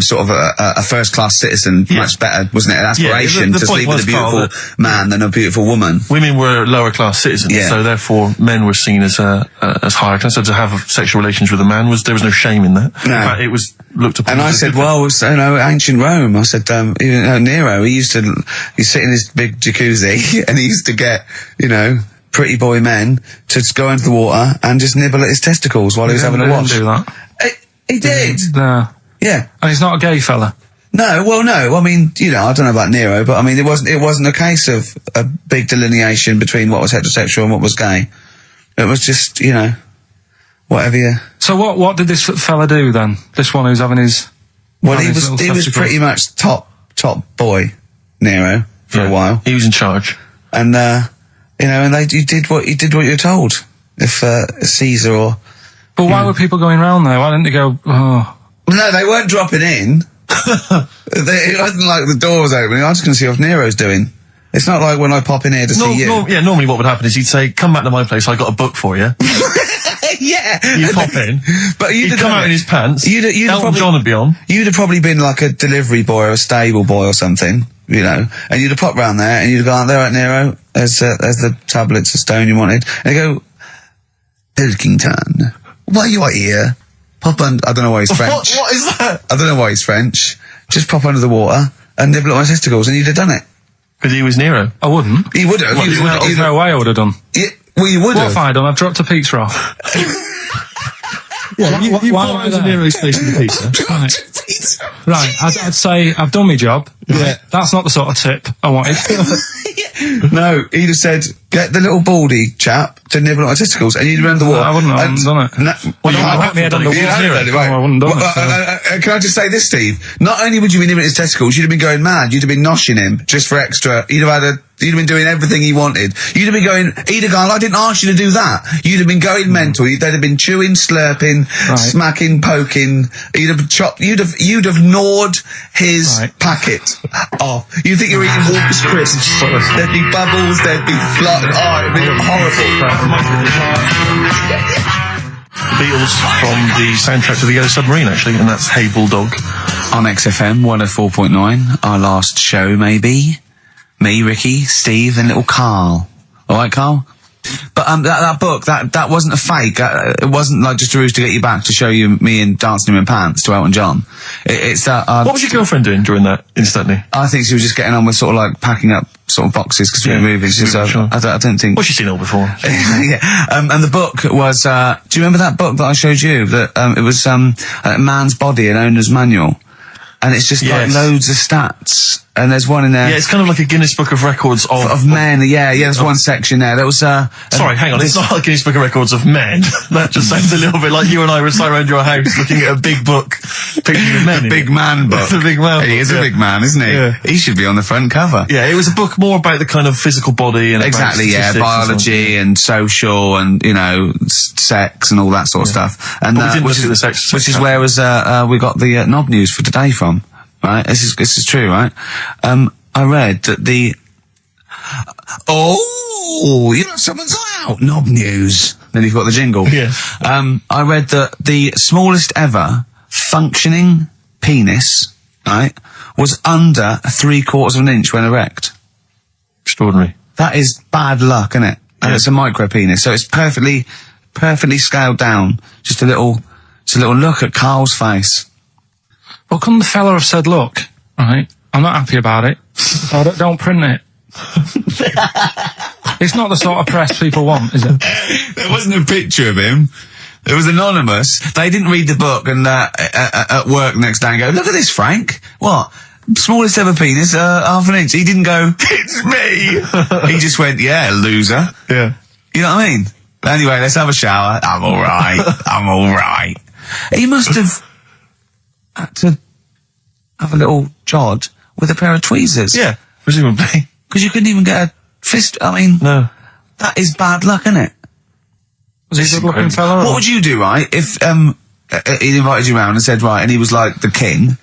sort of a first-class citizen. Much better, wasn't it? An aspiration the to sleep with a beautiful man than a beautiful woman. Women were lower-class citizens, so therefore men were seen as higher class. So to have sexual relations with a man, there was no shame in that. No. In fact, it was looked upon. And I said, well, ancient Rome. I said, Nero, he'd sit in his big jacuzzi and he used to get, pretty boy men to just go into the water and just nibble at his testicles while he was having a wash. He didn't do that. He did. No. Yeah. And he's not a gay fella. No, well, no. I mean, I don't know about Nero, but I mean, it wasn't a case of a big delineation between what was heterosexual and what was gay. It was just, whatever you... So what did this fella do then? This one who's having his... Well, he was pretty much top boy, Nero, for a while. He was in charge. And, and you did what you're told. If Caesar or... But why were people going round there? Why didn't they go, oh... No, they weren't dropping in. It wasn't like the door was opening. I was going to see what Nero's doing. It's not like when I pop in here to see you. Normally what would happen is he'd say, come back to my place, I got a book for you. Yeah. You pop in. But he'd come out in his pants. Elton John would be on. You'd have probably been like a delivery boy or a stable boy or something, and you'd have popped round there and you'd have gone, there, right, Nero, there's the tablets of stone you wanted. And they go, Pilkington, why you are here? Pop under, I don't know why he's French. What is that? I don't know why he's French. Just pop under the water and nibble at my testicles and you'd have done it. Because he was Nero. I wouldn't. He would have. There's no way I would have done. Yeah, well, you would have. What have I done? I've dropped a pizza off. Yeah, you thought I was a Nero's face in the pizza. Right, I'd say I've done my job. Yeah. That's not the sort of tip I wanted. No, he'd have said, get the little baldy chap to nibble at my testicles, and you'd remember the water. I wouldn't have done it. No, I wouldn't have done it. I wouldn't have done it. Can I just say this, Steve? Not only would you be nibbling at his testicles, you'd have been going mad. You'd have been noshing him just for extra. You'd have been doing everything he wanted. You'd have been going, he'd have gone, I didn't ask you to do that. You'd have been going mental. They'd have been chewing, slurping, smacking, poking. You'd have chopped, you'd have gnawed his packet off. You think you're eating Walker's crisps. There'd be bubbles, there'd be blood. Oh, it'd be horrible. Beatles from the soundtrack to The Yellow Submarine, actually, and that's Hey Bulldog. On XFM 104.9, our last show, maybe. Me, Ricky, Steve, and little Carl. Alright, Carl? But that book, that wasn't a fake. It wasn't like just a ruse to get you back to show you me and dancing in my pants to Elton John. It's that... what was your girlfriend doing during that, instantly? I think she was just getting on with sort of like packing up sort of boxes because we were moving. So sure. I don't think... Well, she's seen it all before. Yeah. And the book was... do you remember that book that I showed you? That it was a Man's Body, an Owner's Manual. And it's just like loads of stats. And there's one in there... Yeah, it's kind of like a Guinness Book of Records of men. Yeah, there's one section there. That was... sorry, hang on. It's not a Guinness Book of Records of men. That just sounds a little bit like you and I were sat around your house looking at a big book. Pictures of men. A big man book. It's a big man book. He is a big man, isn't he? Yeah. He should be on the front cover. Yeah, it was a book more about the kind of physical body and exactly, biology and social and, sex and all that sort of stuff. And we didn't look at the sex. Which is where we got the knob news for today from. Right? This is true, right? I read that someone's out. Knob news. Then you've got the jingle. Yeah. I read that the smallest ever functioning penis, right, was under 3/4 of an inch when erect. Extraordinary. That is bad luck, isn't it? And it's a micro penis, so it's perfectly scaled down. Just a little It's a little look at Carl's face. Well, couldn't the fella have said, look, right, I'm not happy about it, so don't print it. It's not the sort of press people want, is it? There wasn't a picture of him. It was anonymous. They didn't read the book and at work next day and go, look at this, Frank. What? Smallest ever penis, half an inch. He didn't go, it's me. He just went, yeah, loser. Yeah. You know what I mean? Anyway, let's have a shower. I'm alright. I'm alright. He must have had to have a little jod with a pair of tweezers. Yeah, presumably. Because you couldn't even get a fist. I mean, No. that is bad luck, isn't it? Was he a good-looking fella? What would you do, right, if he invited you round and said, right, and he was like the king,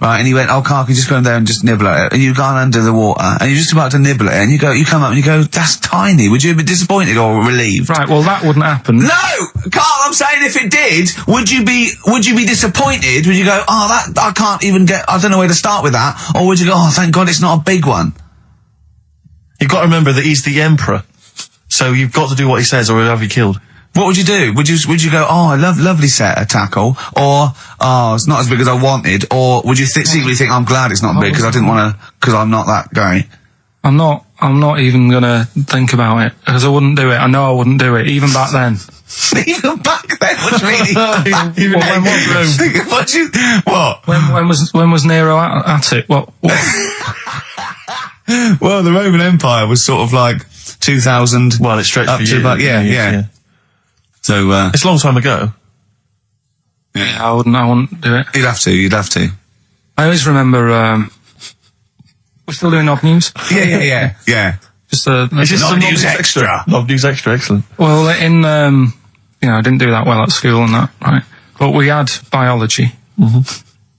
right, and he went, oh, Carl, can you just go in there and just nibble at it? And you've gone under the water, and you're just about to nibble at it, and you come up and you go, that's tiny. Would you be disappointed or relieved? Right, well, that wouldn't happen. No! Carl, I'm saying if it did, would you be disappointed? Would you go, oh, that, I can't even get, I don't know where to start with that? Or would you go, oh, thank God it's not a big one? You've got to remember that he's the emperor. So you've got to do what he says or he'll have you killed. What would you do? Would you go, oh, I lovely set of tackle, or, oh, it's not as big as I wanted, or would you secretly think, I'm glad it's not big because I didn't want to, because I'm not that guy? I'm not even gonna think about it, because I wouldn't do it. I know I wouldn't do it, even back then. Even back then? What do you mean? Even then, what? When was Nero at it? What? Well, the Roman Empire was sort of like 2000. Well, it stretched up for to years. about, yeah. So, It's a long time ago. Yeah, I wouldn't do it. You'd have to. I always remember, we're still doing Knob News? Yeah. Just, Is this Knob some News Extra? Knob News Extra, excellent. well, I didn't do that well at school and that, right? But we had biology. Mm-hmm.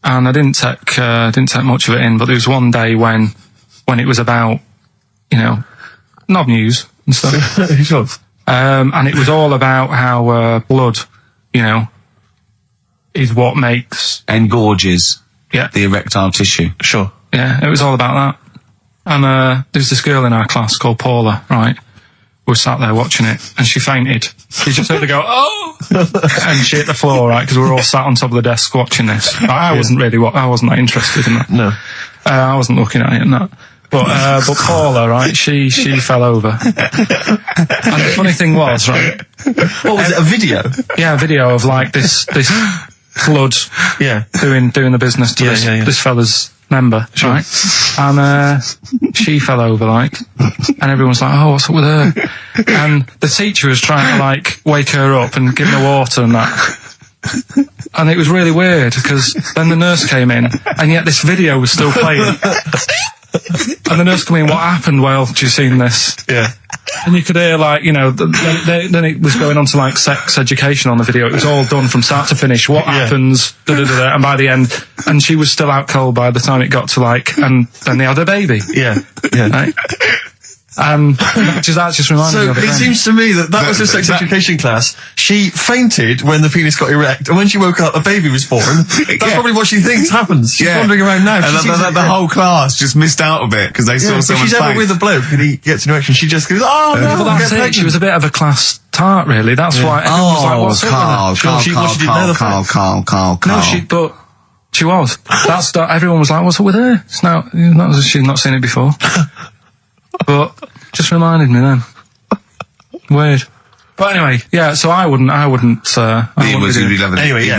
And I didn't take much of it in, but there was one day when it was about, Knob News and stuff. Sure. And it was all about how, blood, is what makes... Engorges. Yeah. The erectile tissue. Sure. Yeah, it was all about that. And, there's this girl in our class called Paula, right? We were sat there watching it, and she fainted. She just heard her go, oh! And she hit the floor, right? Because we were all sat on top of the desk watching this. I wasn't that interested in that. No. I wasn't looking at it and that. But Paula, right, she fell over. And the funny thing was, right... What was it, a video? Yeah, a video of like this blood Yeah. doing the business to this fella's member, right? And she fell over, like, and everyone's like, oh, what's up with her? And the teacher was trying to like wake her up and give her water and that. And it was really weird because then the nurse came in and yet this video was still playing. And the nurse came in, what happened? Well, have you seen this? Yeah. And you could hear, like, then it was going on to, like, sex education on the video. It was all done from start to finish. What happens? And by the end, and she was still out cold by the time it got to, like, and then they had a baby. Yeah. Right? And that just reminded me of it. It seems to me that was her sex education class. She fainted when the penis got erect, and when she woke up, a baby was born. That's probably what she thinks happens. She's wandering around now. And the whole class just missed out a bit because they saw someone. If she's ever with a bloke and he gets an erection, she just goes, oh, no, Well, that's it. She was a bit of a class tart, really. That's why everyone was like, what's up with her? Carl. But she was. Everyone was like, what's up with her? She's not seen it before. But just reminded me then. Weird. But anyway, yeah. So I wouldn't. Anyway,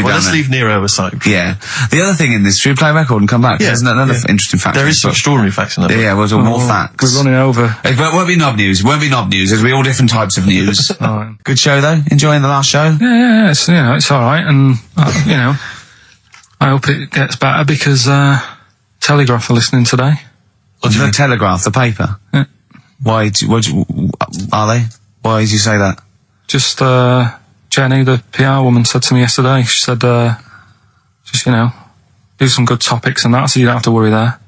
let's leave Nero aside. Yeah. The other thing in this, should we play a record and come back? Yeah. There's another interesting fact. There is some extraordinary facts in that. Yeah, well, more facts. We're running over. But it won't be knob news. There's be all different types of news. Right. Good show though. Enjoying the last show. Yeah. It's all right, and I hope it gets better because Telegraph are listening today. The Telegraph, the paper. Yeah. Why? Are they? Why did you say that? Just Jenny, the PR woman, said to me yesterday. She said, just do some good topics and that, so you don't have to worry there.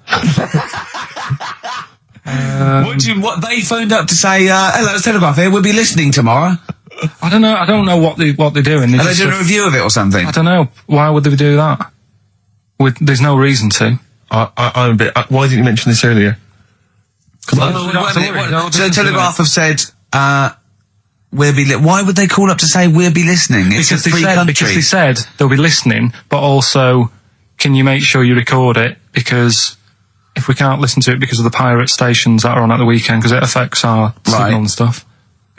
What they phoned up to say? Hello, it's Telegraph here. We'll be listening tomorrow. I don't know what they're doing. Are they doing a review of it or something? I don't know. Why would they do that? There's no reason to. I'm a bit. Why didn't you mention this earlier? So Telegraph have said why would they call up to say we'll be listening? It's a free country. Because they said they'll be listening, but also, can you make sure you record it? Because if we can't listen to it because of the pirate stations that are on at the weekend, because it affects our signal and stuff.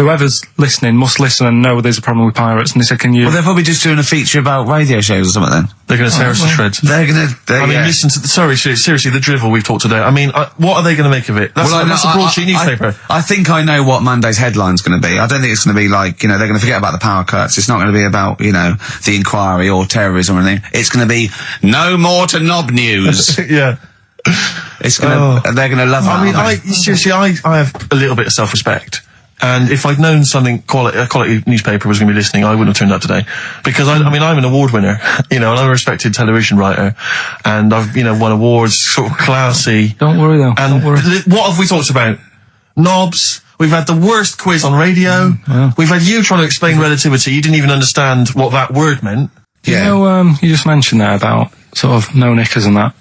Whoever's listening must listen and know there's a problem with pirates. And they said, can you... Well, they're probably just doing a feature about radio shows or something then. They're going to tear us to shreds. Listen to seriously, the drivel we've talked today. I mean, what are they going to make of it? That's a broadsheet newspaper. I think I know what Monday's headline's going to be. I don't think it's going to be like, they're going to forget about the power cuts. It's not going to be about, the inquiry or terrorism or anything. It's going to be no more to knob news. Yeah. It's going to, they're going to love that. I mean, I have a little bit of self-respect. And if I'd known a quality newspaper was going to be listening, I wouldn't have turned up today. Because I'm an award winner, and I'm a respected television writer, and I've, won awards, sort of classy. Don't worry though. And what have we talked about? Knobs. We've had the worst quiz on radio. We've had you trying to explain relativity. You didn't even understand what that word meant. Yeah. You just mentioned there about sort of no knickers and that.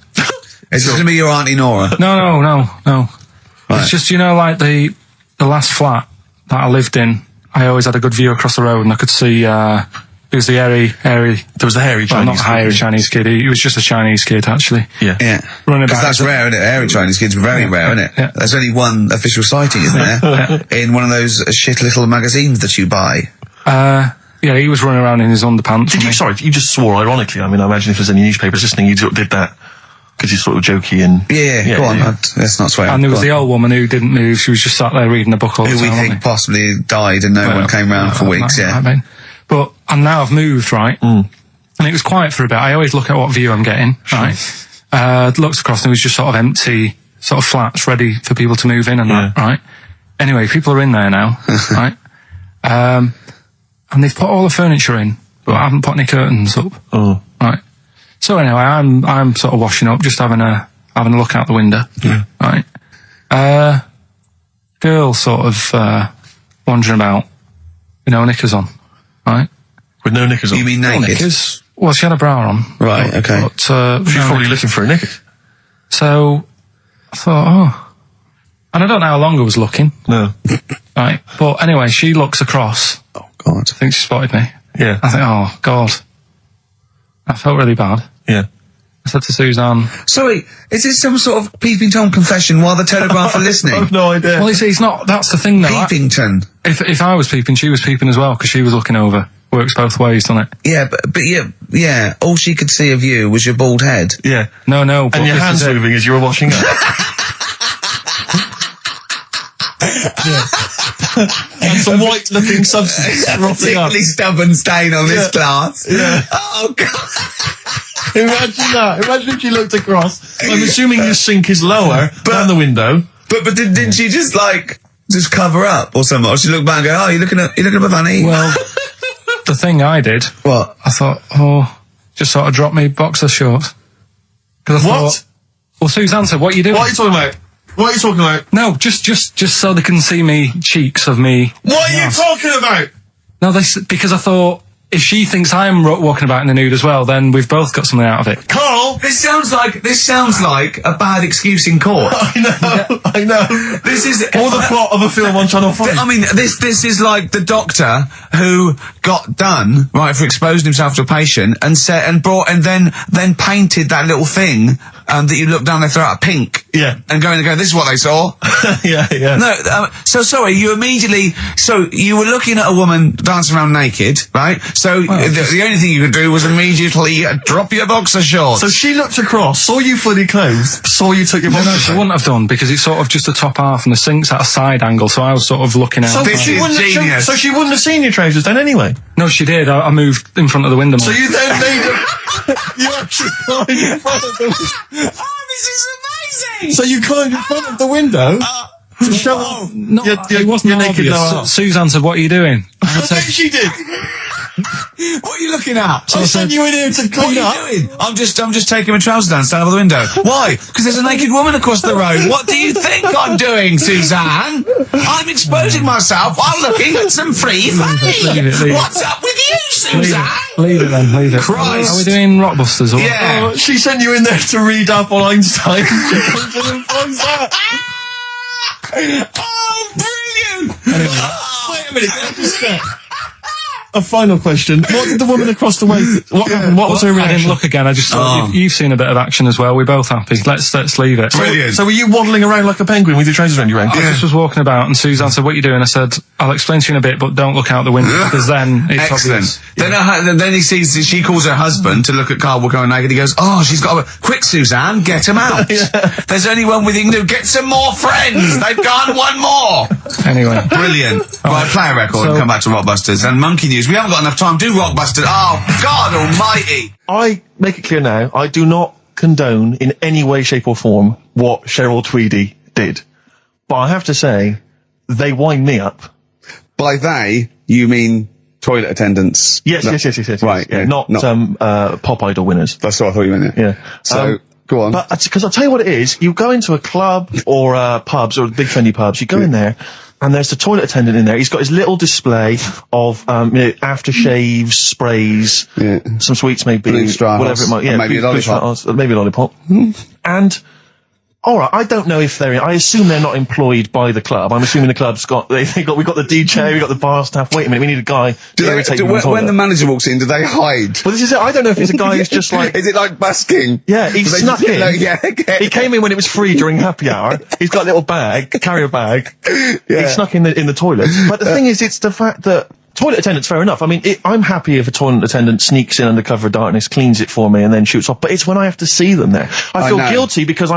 Is this going to be your Auntie Nora? No. Right. It's just, like the last flat that I lived in, I always had a good view across the road and I could see, it was the hairy... There was the hairy Chinese kid. Not hairy Chinese kid, he was just a Chinese kid, actually. Yeah. Because that's rare, isn't it? Hairy Chinese kids, very rare, isn't it? Yeah. There's only one official sighting, isn't there? In one of those shit little magazines that you buy. He was running around in his underpants. You just swore ironically. I mean, I imagine if there's any newspapers listening, you did that. Because you're sort of jokey and... Go on, let's not swear. And there was the old woman who didn't move, she was just sat there reading a book all the time. Who we think possibly died and no one came round for weeks, But now I've moved, right? And it was quiet for a bit. I always look at what view I'm getting, right? Looked across and it was just sort of empty, sort of flats ready for people to move in and that, right? Anyway, people are in there now, right? And they've put all the furniture in, but I haven't put any curtains up. Right? So anyway, I'm sort of washing up, just having a look out the window. Right. Girl sort of wandering about with no knickers on. Right. With no knickers on? You mean naked? No knickers. Well, she had a bra on. Right. Okay. But she's probably looking for a knickers. So I thought, and I don't know how long I was looking. No. Right. But anyway, she looks across. Oh God. I think she spotted me. Yeah. I think, oh God. I felt really bad. Yeah. I said to Suzanne... Sorry, is this some sort of Peeping Tom confession while the Telegraph are listening? I've no idea. Well, it's not... That's the thing, though. Peepington. If I was peeping, she was peeping as well, because she was looking over. Works both ways, doesn't it? Yeah, but yeah, all she could see of you was your bald head. Yeah. No, but and your hands moving as you were washing up. And some white-looking substance. Particularly stubborn stain on this glass. Yeah. Oh, God. Imagine that. Imagine if she looked across. I'm assuming your sink is lower than the window. But didn't she just cover up or something? Or she looked back and go, oh, you're looking at funny? Well, the thing I did... What? I thought, just sort of drop me boxer shorts. What? Well, Suzanne said, what are you doing? What are you talking about? What are you talking about? No, just so they can see me cheeks of me. What are you talking about? No, because I thought if she thinks I'm walking about in the nude as well, then we've both got something out of it. Carl, this sounds like a bad excuse in court. I know. This is or the plot of a film on Channel 5. I mean, this is like the doctor who got done for exposing himself to a patient and then painted that little thing. That you look down their throat at pink. Yeah. And go, this is what they saw. Yeah. No, so sorry, you were looking at a woman dancing around naked, right? So the only thing you could do was immediately drop your boxer shorts. So she looked across, saw you fully clothed, saw you took your boxer shorts. No, she wouldn't have done, because it's sort of just the top half and the sink's at a side angle, so I was sort of looking out. So she wouldn't have seen your trousers then anyway? No, she did. I moved in front of the window. So you then made you actually climbed in front of the... Oh, this is amazing! So you climbed in front of the window to show off it wasn't your naked obvious. Suzanne said, what are you doing? I said, she did. What are you looking at? So I sent you in here to clean up. What are you doing? I'm just taking my trousers down, stand over the window. Why? Because there's a naked woman across the road. What do you think I'm doing, Suzanne? I'm exposing myself while looking at some free funny. Leave it. What's up with you, Suzanne? Leave it then, leave it. Christ. Are we doing Rockbusters or Yeah. She sent you in there to read up on Einstein. Oh, brilliant! Anyway. Wait a minute. A final question. What did the woman across the way... What happened? What was her I reaction? didn't look again. I just thought you've seen a bit of action as well. We're both happy. Let's leave it. Brilliant. So were you waddling around like a penguin with your trousers around your ankles? I just was walking about, and Suzanne said, "What are you doing?" I said, "I'll explain to you in a bit, but don't look out the window because then it's obvious." Excellent. Then he sees, she calls her husband to look at Carl going naked. He goes, "Oh, she's got a... Quick, Suzanne, get him out. There's only one with you can do. Get some more friends. They've gone one more." Anyway. Brilliant. Right, play a record and come back to Rockbusters. And Monkey News. We haven't got enough time. Do Rockbusters. Oh, God almighty. I make it clear now, I do not condone in any way, shape or form what Cheryl Tweedy did. But I have to say, they wind me up. By they, you mean toilet attendants? Yes. Right. Yeah, not Pop Idol winners. That's what I thought you meant. Yeah. So, go on. But, because I'll tell you what it is, you go into a club or pubs or big trendy pubs, you go in there, and there's the toilet attendant in there. He's got his little display of aftershaves, sprays, some sweets maybe, Blue straws, whatever it might. Yeah, maybe a lollipop. Maybe a lollipop. And all right, I don't know if I assume they're not employed by the club. I'm assuming the club's we got the DJ, we got the bar staff. Wait a minute, we need a guy to irritate people. When the manager walks in, do they hide? Well, this is it. I don't know if it's a guy who's just like. Is it like busking? Yeah, he snuck in. Okay. He came in when it was free during happy hour. He's got a little carrier bag. He snuck in the toilet. But the thing is, it's the fact that toilet attendants, fair enough. I mean, I'm happy if a toilet attendant sneaks in under cover of darkness, cleans it for me, and then shoots off. But it's when I have to see them there. I feel guilty because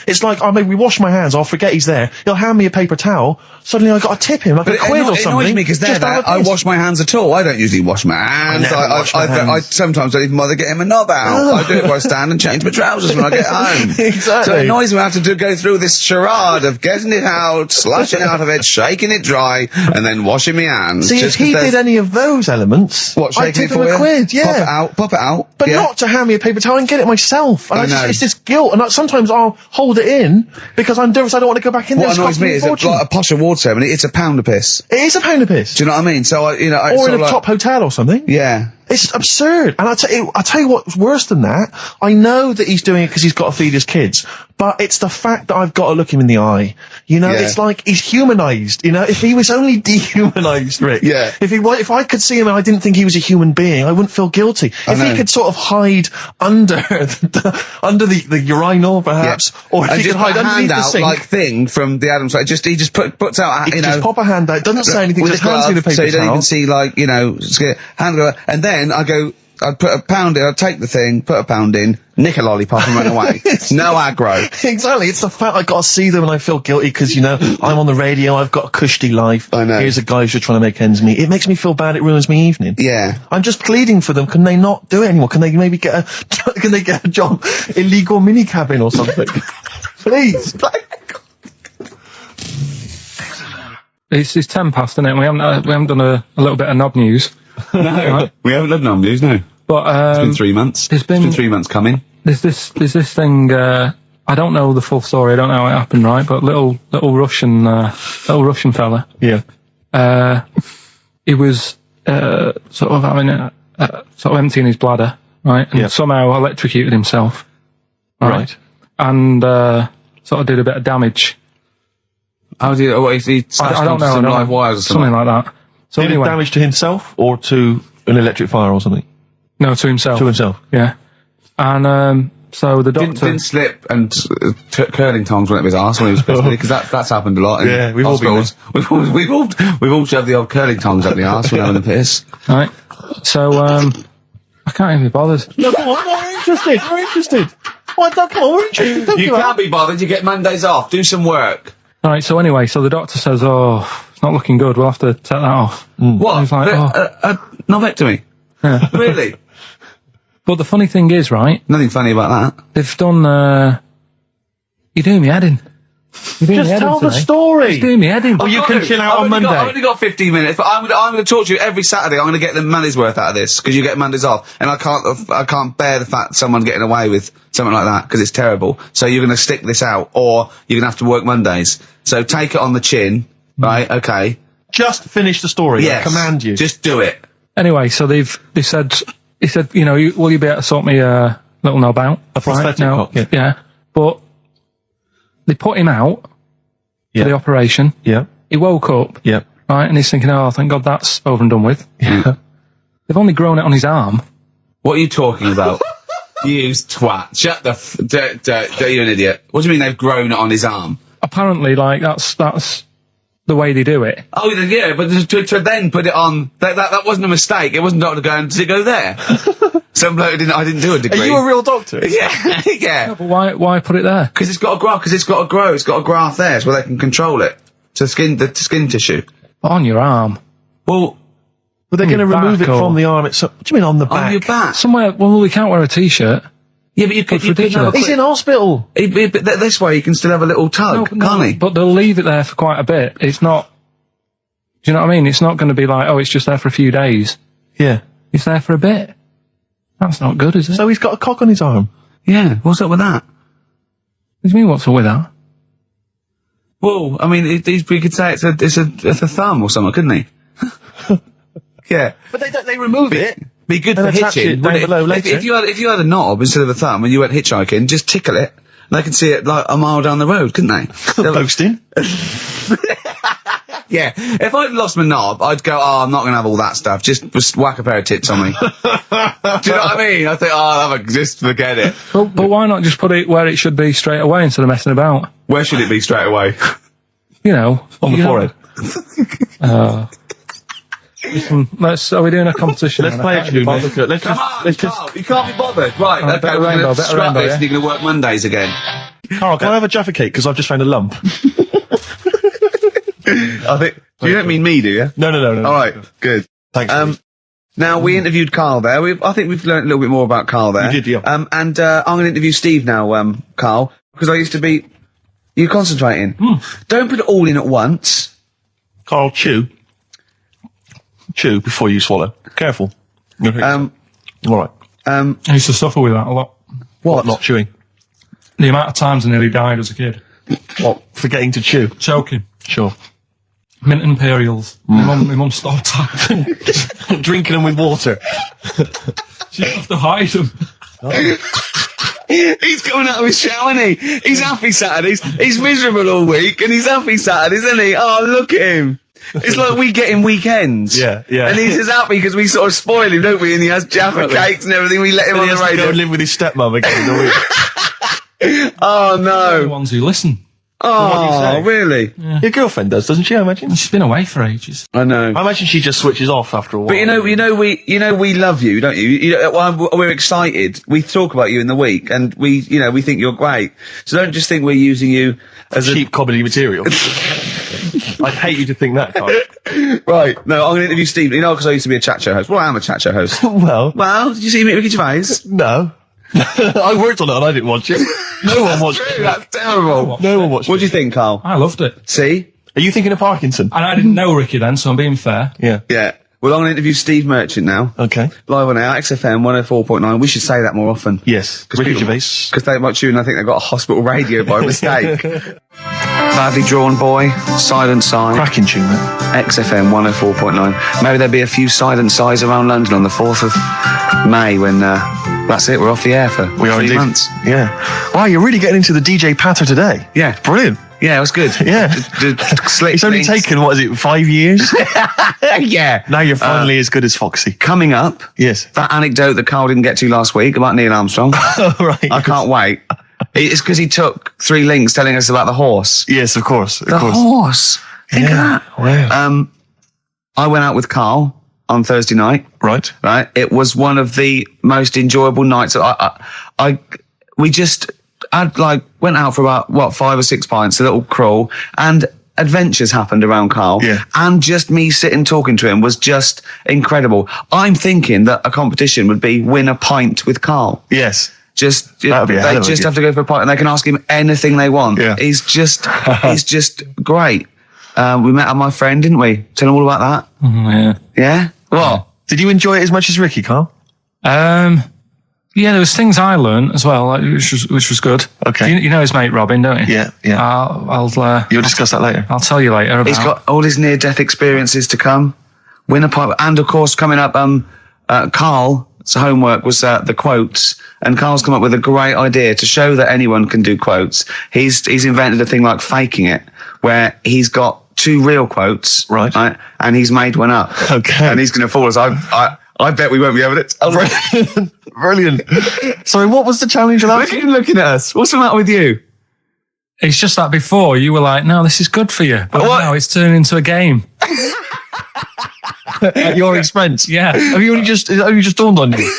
it's like, I maybe wash my hands, I'll forget he's there. He'll hand me a paper towel. Suddenly I've got to tip him like a quid or something. It annoys me because they're there. I wash my hands at all. I don't usually wash my hands. I sometimes don't even bother getting my knob out. I do it where I stand and change my trousers when I get home. Exactly. So it annoys me I have to go through this charade of getting it out, slushing out of it, shaking it dry, and then washing my hands. See, if he did any of those elements, I'd tip him a quid, Pop it out. But not to hand me a paper towel and get it myself. And I know. It's this guilt, and sometimes I'll hold it in because I'm nervous. I don't want to go back in there. What annoys me is like a posh award ceremony. It's a pound of piss. It is a pound of piss. Do you know what I mean? So or in a top hotel or something. Yeah. It's absurd. And I'll tell you what's worse than that. I know that he's doing it because he's got to feed his kids, but it's the fact that I've got to look him in the eye. You know, it's like he's humanized. You know, if he was only dehumanized, Rick. Yeah. If I could see him and I didn't think he was a human being, I wouldn't feel guilty. If he could sort of hide under the urinal, perhaps, or if he could hide underneath the sink. Like thing from the Adams. He just puts out, just pop a hand out, doesn't say anything, just hands me the paper so you don't towel. even see, hand over, and then I'd put a pound in, I'd take the thing, put a pound in, nick a lollipop and run away. No aggro. Exactly. It's the fact I got to see them and I feel guilty because, I'm on the radio, I've got a cushy life. I know. Here's a guy who's just trying to make ends meet. It makes me feel bad, it ruins my evening. Yeah. I'm just pleading for them. Can they not do it anymore? Can they maybe get a job in legal mini cabin or something? Please. It's 10 past, isn't it? We haven't done a little bit of knob news. No, we haven't done knob news, no. But it's been 3 months. It's been 3 months coming. There's this thing. I don't know the full story. I don't know how it happened, right? But little Russian fella. Yeah. He was sort of having sort of emptying his bladder, right? And somehow electrocuted himself. Right. And sort of did a bit of damage. How do you? If he I don't know. Some live wires or something like that. So did anyway, damage to himself or to an electric fire or something? No, to himself. To himself. Yeah. And so the doctor didn't slip and curling tongs went up his arse when he was pissed, because that's happened a lot. Yeah, we've all been there. We've all shoved the old curling tongs up the arse when having a piss. Right. So I can't even be bothered. No, come on, we're interested. Why don't come on, we're interested. You can't be bothered. You get Mondays off. Do some work. All right. So anyway, the doctor says, it's not looking good. We'll have to take that off. What? He's like, Novectomy? Yeah. Really? But the funny thing is, right? Nothing funny about that. They've done. You're doing me head in. Just tell the story. You're doing me head in. Oh, you can chill out on Monday. I've only got 15 minutes, but I'm going to talk to you every Saturday. I'm going to get the money's worth out of this, because you get Mondays off, and I can't bear the fact someone getting away with something like that, because it's terrible. So you're going to stick this out, or you're going to have to work Mondays. So take it on the chin, right? Okay. Just finish the story. Yes. I command you. Just do it. Anyway, so he said, will you be able to sort me a little knob out? A prosthetic cock. Yeah. But they put him out for the operation. Yeah. He woke up. Yeah. right? And he's thinking, oh, thank God that's over and done with. Yeah. They've only grown it on his arm. What are you talking about? You twat. Shut the you're an idiot. What do you mean they've grown it on his arm? Apparently, like, that's the way they do it. Oh, yeah, but to then put it on, that wasn't a mistake. It wasn't doctor going, did it go there? Some bloke I didn't do a degree. Are you a real doctor? Yeah, yeah. No, but why put it there? Because it's got to grow, It's got a graft there, so they can control it. To the skin tissue. On your arm. Well, But they're going to your remove it back or- from the arm itself. What do you mean on the back? on your back. Somewhere, well, we can't wear a t-shirt. Yeah, but you could ridiculous. have a He's in hospital. but this way you can still have a little tug, can't he? But they'll leave it there for quite a bit. It's not, do you know what I mean? It's not going to be like, oh, it's just there for a few days. Yeah. It's there for a bit. That's not good, is it? So he's got a cock on his arm. Yeah, what's up with that? What do you mean, what's up with that? Well, I mean, we could say it's a thumb or something, couldn't he? Yeah. But they remove it. Be good And for attach hitching. it down wouldn't below If later. if you had a knob instead of a thumb and you went hitchhiking, just tickle it, and they could see it like a mile down the road, couldn't they? Posting. Yeah. If I'd lost my knob, I'd go, oh, I'm not going to have all that stuff. Just whack a pair of tits on me. Do you know what I mean? I think, oh, just forget it. But why not just put it where it should be straight away instead of messing about? Where should it be straight away? You know. On the forehead. Listen, are we doing a competition? Let's play a tune. Let's Come on, Carl, you can't be bothered. Right, Oh, okay, better we're going rainbow, to better scrap rainbow, this yeah? and you're going to work Mondays again. Carl, can I have a Jaffa cake? Because I've just found a lump. I think, you don't mean me, do you? No. All right, good. Thanks. Now, we interviewed Carl there. I think we've learned a little bit more about Carl there. We did, yeah. And I'm going to interview Steve now, Carl, because I used to be... You concentrating. Don't put it all in at once. Carl, chew. Chew before you swallow. Careful. All right. I used to suffer with that a lot. What? Not chewing. The amount of times I nearly died as a kid. What? Forgetting to chew. Choking. Sure. Mint Imperials. My mum stopped time. Drinking them with water. She have to hide them. He's coming out of his shower, isn't he? He's happy Saturdays. He's miserable all week, and he's happy Saturdays, isn't he? Oh, look at him. It's like we get him weekends. Yeah. And he's just happy because we sort of spoil him, don't we? And he has Jaffa cakes and everything. We let him And on he the has to go radio. and live with his stepmom again in the week. Oh, The no. ones who listen. Oh, say? really? Your girlfriend does, doesn't she, I imagine? She's been away for ages. I know. I imagine she just switches off after a while. But you know, we love you, don't you? We're excited. We talk about you in the week, and we think you're great. So don't just think we're using you as cheap comedy material. I'd hate you to think that, Carl. Right. No, I'm going to interview Steve. You know, because I used to be a chat show host. Well, I am a chat show host. Well, Well, did you see me at Ricky Gervais? no. I worked on it and I didn't watch it. No one watched it. That's terrible. No one watched What it. do you think, Carl? I loved it. See? Are you thinking of Parkinson? And I didn't know Ricky then, so I'm being fair. Yeah. Yeah. Well, I'm going to interview Steve Merchant now. Okay. Live on air, XFM 104.9. We should say that more often. Yes. Ricky Gervais. Because they might tune, I think they've got a hospital radio by mistake. Badly drawn boy, silent sigh. Cracking tune, mate. XFM 104.9. Maybe there'll be a few silent sighs around London on the 4th of May when, that's it, we're off the air for We are 3 indeed. months. Yeah. Wow, you're really getting into the DJ patter today. Yeah. Brilliant. Yeah, it was good. Yeah. Slick It's only things. taken, 5 years? Yeah. Now you're finally as good as Foxy. Coming up, Yes. that anecdote that Carl didn't get to last week about Neil Armstrong. Right. I can't wait. It's because he took 3 links telling us about the horse. Yes, of course. Of The course. horse. Think of Yeah. that. Wow. I went out with Carl on Thursday night. Right. Right. It was one of the most enjoyable nights. We just went out for about 5 or 6 pints, a little crawl, and adventures happened around Carl. Yeah. And just me sitting talking to him was just incredible. I'm thinking that a competition would be win a pint with Carl. Yes. Just That'd be a hell they of a just gift. have to go for a pint and they can ask him anything they want. Yeah. He's just great. We met my friend, didn't we? Tell him all about that. Yeah. Yeah. What? Did you enjoy it as much as Ricky, Carl? Yeah, there was things I learned as well, which was good. Okay. You know his mate Robin, don't you? Yeah, yeah. You'll discuss that later. I'll tell you later about. He's got all his near-death experiences to come. Win a pint, and of course, coming up, Carl's homework was the quotes, and Carl's come up with a great idea to show that anyone can do quotes. He's invented a thing like faking it, where he's got 2 real quotes. Right. And he's made one up. Okay. And he's going to fool us. I bet we won't be able to. Brilliant. Sorry, what was the challenge of that? Look at him looking at us. What's the matter with you? It's just that before you were like, no, this is good for you. But now it's turned into a game. At your expense? Yeah. Have you just dawned on you?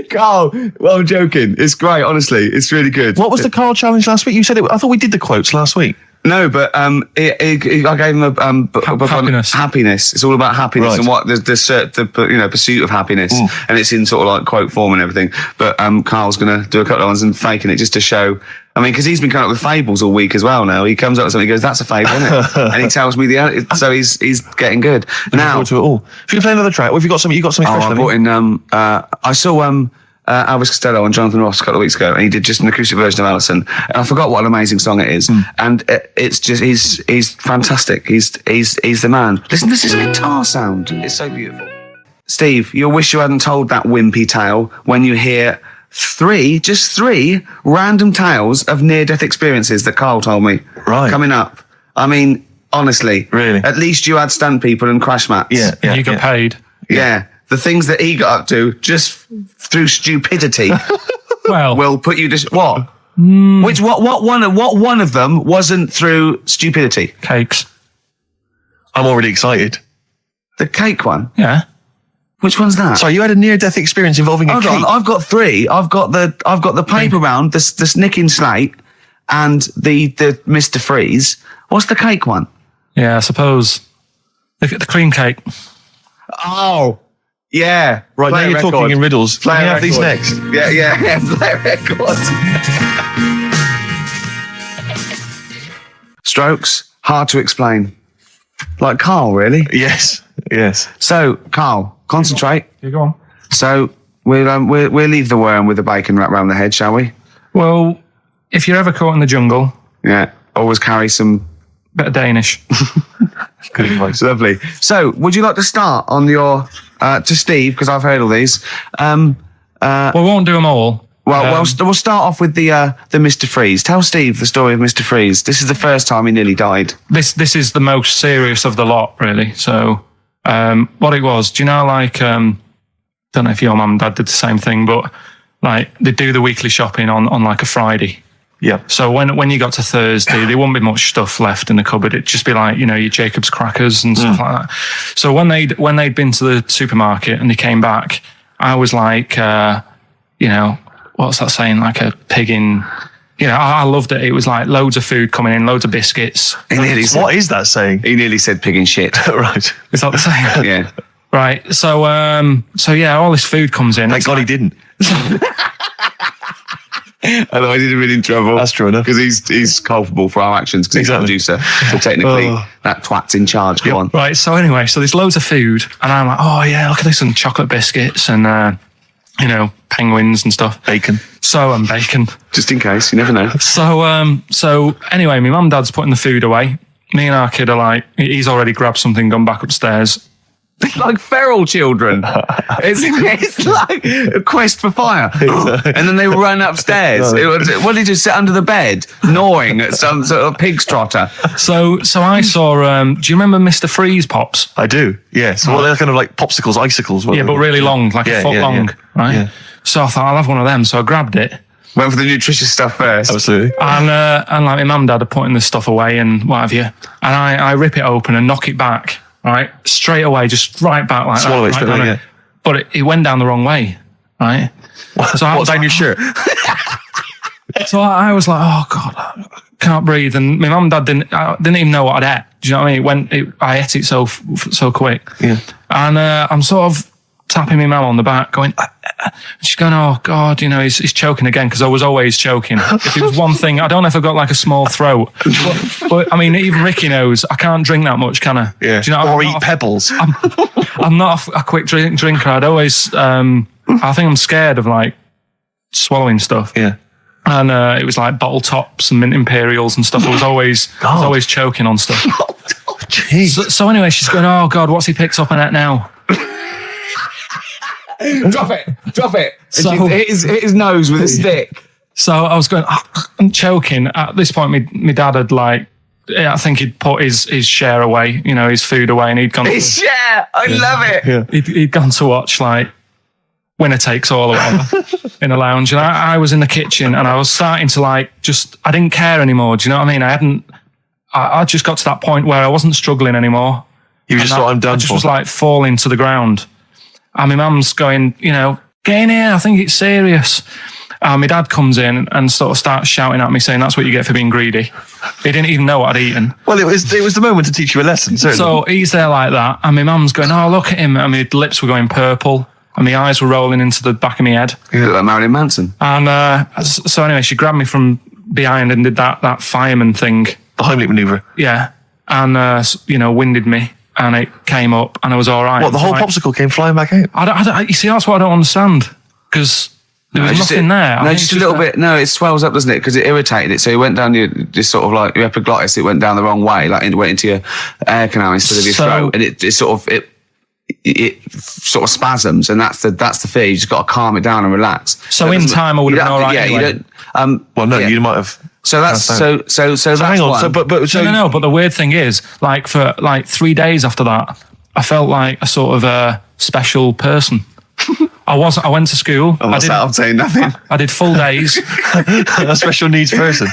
Carl, well, I'm joking. It's great, honestly. It's really good. What was the Carl challenge last week? You said it. I thought we did the quotes last week. No, but I gave him a book on Happiness. happiness. It's all about happiness Right. and what the pursuit of happiness, and it's in sort of like quote form and everything. But Carl's gonna do a couple of ones and faking it just to show. I mean, because he's been coming up with fables all week as well. Now he comes up with something, he goes, "That's a fable, isn't it?" And he tells me so he's getting good now. To it all. If you play another track, have you got something? You got something special? I brought in. I saw Elvis Costello and Jonathan Ross a couple of weeks ago, and he did just an acoustic version of Alison. And I forgot what an amazing song it is. And it's just he's fantastic. He's the man. Listen to this guitar sound. It's so beautiful. Steve, you'll wish you hadn't told that wimpy tale when you hear just three random tales of near-death experiences that Carl told me. Right. Coming up. I mean, honestly. Really? At least you had stunt people and crash mats. Yeah. You got paid. Yeah. The things that he got up to just through stupidity Well, will put you to what? What one of them wasn't through stupidity? cakes. I'm already excited. The cake one. Yeah. Which one's that? Sorry, you had a near-death experience involving a Hold cake. on, I've got 3. I've got the paper round, the snicking slate, and the Mr. Freeze. What's the cake one? Yeah, I suppose. Look at the cream cake. Oh, yeah. Right, now you're talking in riddles. Play Can a we have these record. next? Yeah. Play a record. Strokes, hard to explain. Like Carl, really. Yes. So, Carl, concentrate. You go on. So we'll leave the worm with the bacon wrapped around the head, shall we? Well, if you're ever caught in the jungle, Yeah. Always carry some. bit of Danish. Good advice. Lovely. So, would you like to start on your to Steve, because I've heard all these. We won't do them all. We'll start off with the Mr. Freeze. Tell Steve the story of Mr. Freeze. This is the first time he nearly died. This is the most serious of the lot, really. So, what it was, do you know, like, don't know if your mum and dad did the same thing, but like they do the weekly shopping on like a Friday. Yeah. So when you got to Thursday, there wouldn't be much stuff left in the cupboard. It'd just be like, you know, your Jacob's crackers and stuff like that. So when they'd been to the supermarket and they came back, I was like, you know, what's that saying? Like a pig in, you know, I loved it. It was like loads of food coming in, loads of biscuits. What is that saying? He nearly said pig and shit. Right. Is that the saying? Yeah. Right. So yeah, all this food comes in. Thank God he didn't. Otherwise he'd have been in trouble. That's true enough. Because he's culpable for our actions because Exactly. he's the producer. So technically, that twat's in charge. Go on. Right. So anyway, so there's loads of food, and I'm like, oh yeah, look at this, and chocolate biscuits, and you know, penguins and stuff. Bacon. And bacon. Just in case, you never know. So anyway, my mum and dad's putting the food away. Me and our kid are like, he's already grabbed something, gone back upstairs. Like feral children. It's like a quest for fire. And then they run upstairs. What did he just sit under the bed, gnawing at some sort of pig's trotter? So I saw, do you remember Mr. Freeze Pops? I do, yes. Well, they're kind of like popsicles, icicles. Yeah, but really long, like a foot long, right? Yeah. So I thought, I'll have one of them. So I grabbed it. Went for the nutritious stuff first. Absolutely. And like my mum and dad are putting this stuff away and what have you. And I rip it open and knock it back, right? Straight away, just right back like Swallow that. it straight right away, down yeah. But it went down the wrong way, right? So I What, was down like, your shirt? So I was like, oh God, I can't breathe. And my mum and dad didn't even know what I'd ate. Do you know what I mean? I ate it so quick. Yeah. And I'm sort of tapping my mum on the back going, she's going, oh God, you know, he's choking again, because I was always choking. If it was one thing, I don't know if I've got like a small throat, but I mean, even Ricky knows I can't drink that much, can I? Yeah. Do you know, Or eat pebbles. I'm not a quick drinker. I'd always, I think I'm scared of like swallowing stuff. Yeah. And it was like bottle tops and mint imperials and stuff. I was always choking on stuff. Jeez. So anyway, she's going, oh God, what's he picked up on it now? Drop it. So- Hit his nose with a stick. So I was going, I'm choking. At this point, my dad had like I think he'd put his share away, his food away, and he'd gone. Yeah, I love it. Yeah. He'd gone to watch like Winner Takes All or whatever in a lounge, and I was in the kitchen, and I was starting to I didn't care anymore. Do you know what I mean? I just got to that point where I wasn't struggling anymore. You just thought, I'm done I just for. was like falling to the ground. And my mum's going, get in here, I think it's serious. And my dad comes in and sort of starts shouting at me saying, that's what you get for being greedy. He didn't even know what I'd eaten. Well, it was the moment to teach you a lesson, certainly. So he's there like that, and my mum's going, oh, look at him. And my lips were going purple, and my eyes were rolling into the back of my head. You look like Marilyn Manson. And so anyway, she grabbed me from behind and did that fireman thing. The Heimlich manoeuvre. Yeah. And, winded me. And it came up, and I was all right. What, the whole popsicle came flying back out? You see, that's what I don't understand. Because there was nothing there. No, just a little bit. No, it swells up, doesn't it? Because it irritated it. So it went down your epiglottis. It went down the wrong way, it went into your air canal instead of your throat, and it sort of spasms, and that's the fear. You just got to calm it down and relax. So in time, I would have been all right. Yeah, anyway. you don't. You might have. So that's so that's hang on. one. But No. But the weird thing is, for 3 days after that, I felt like a sort of a special person. I went to school. I'm saying nothing. I did full days. A special needs person.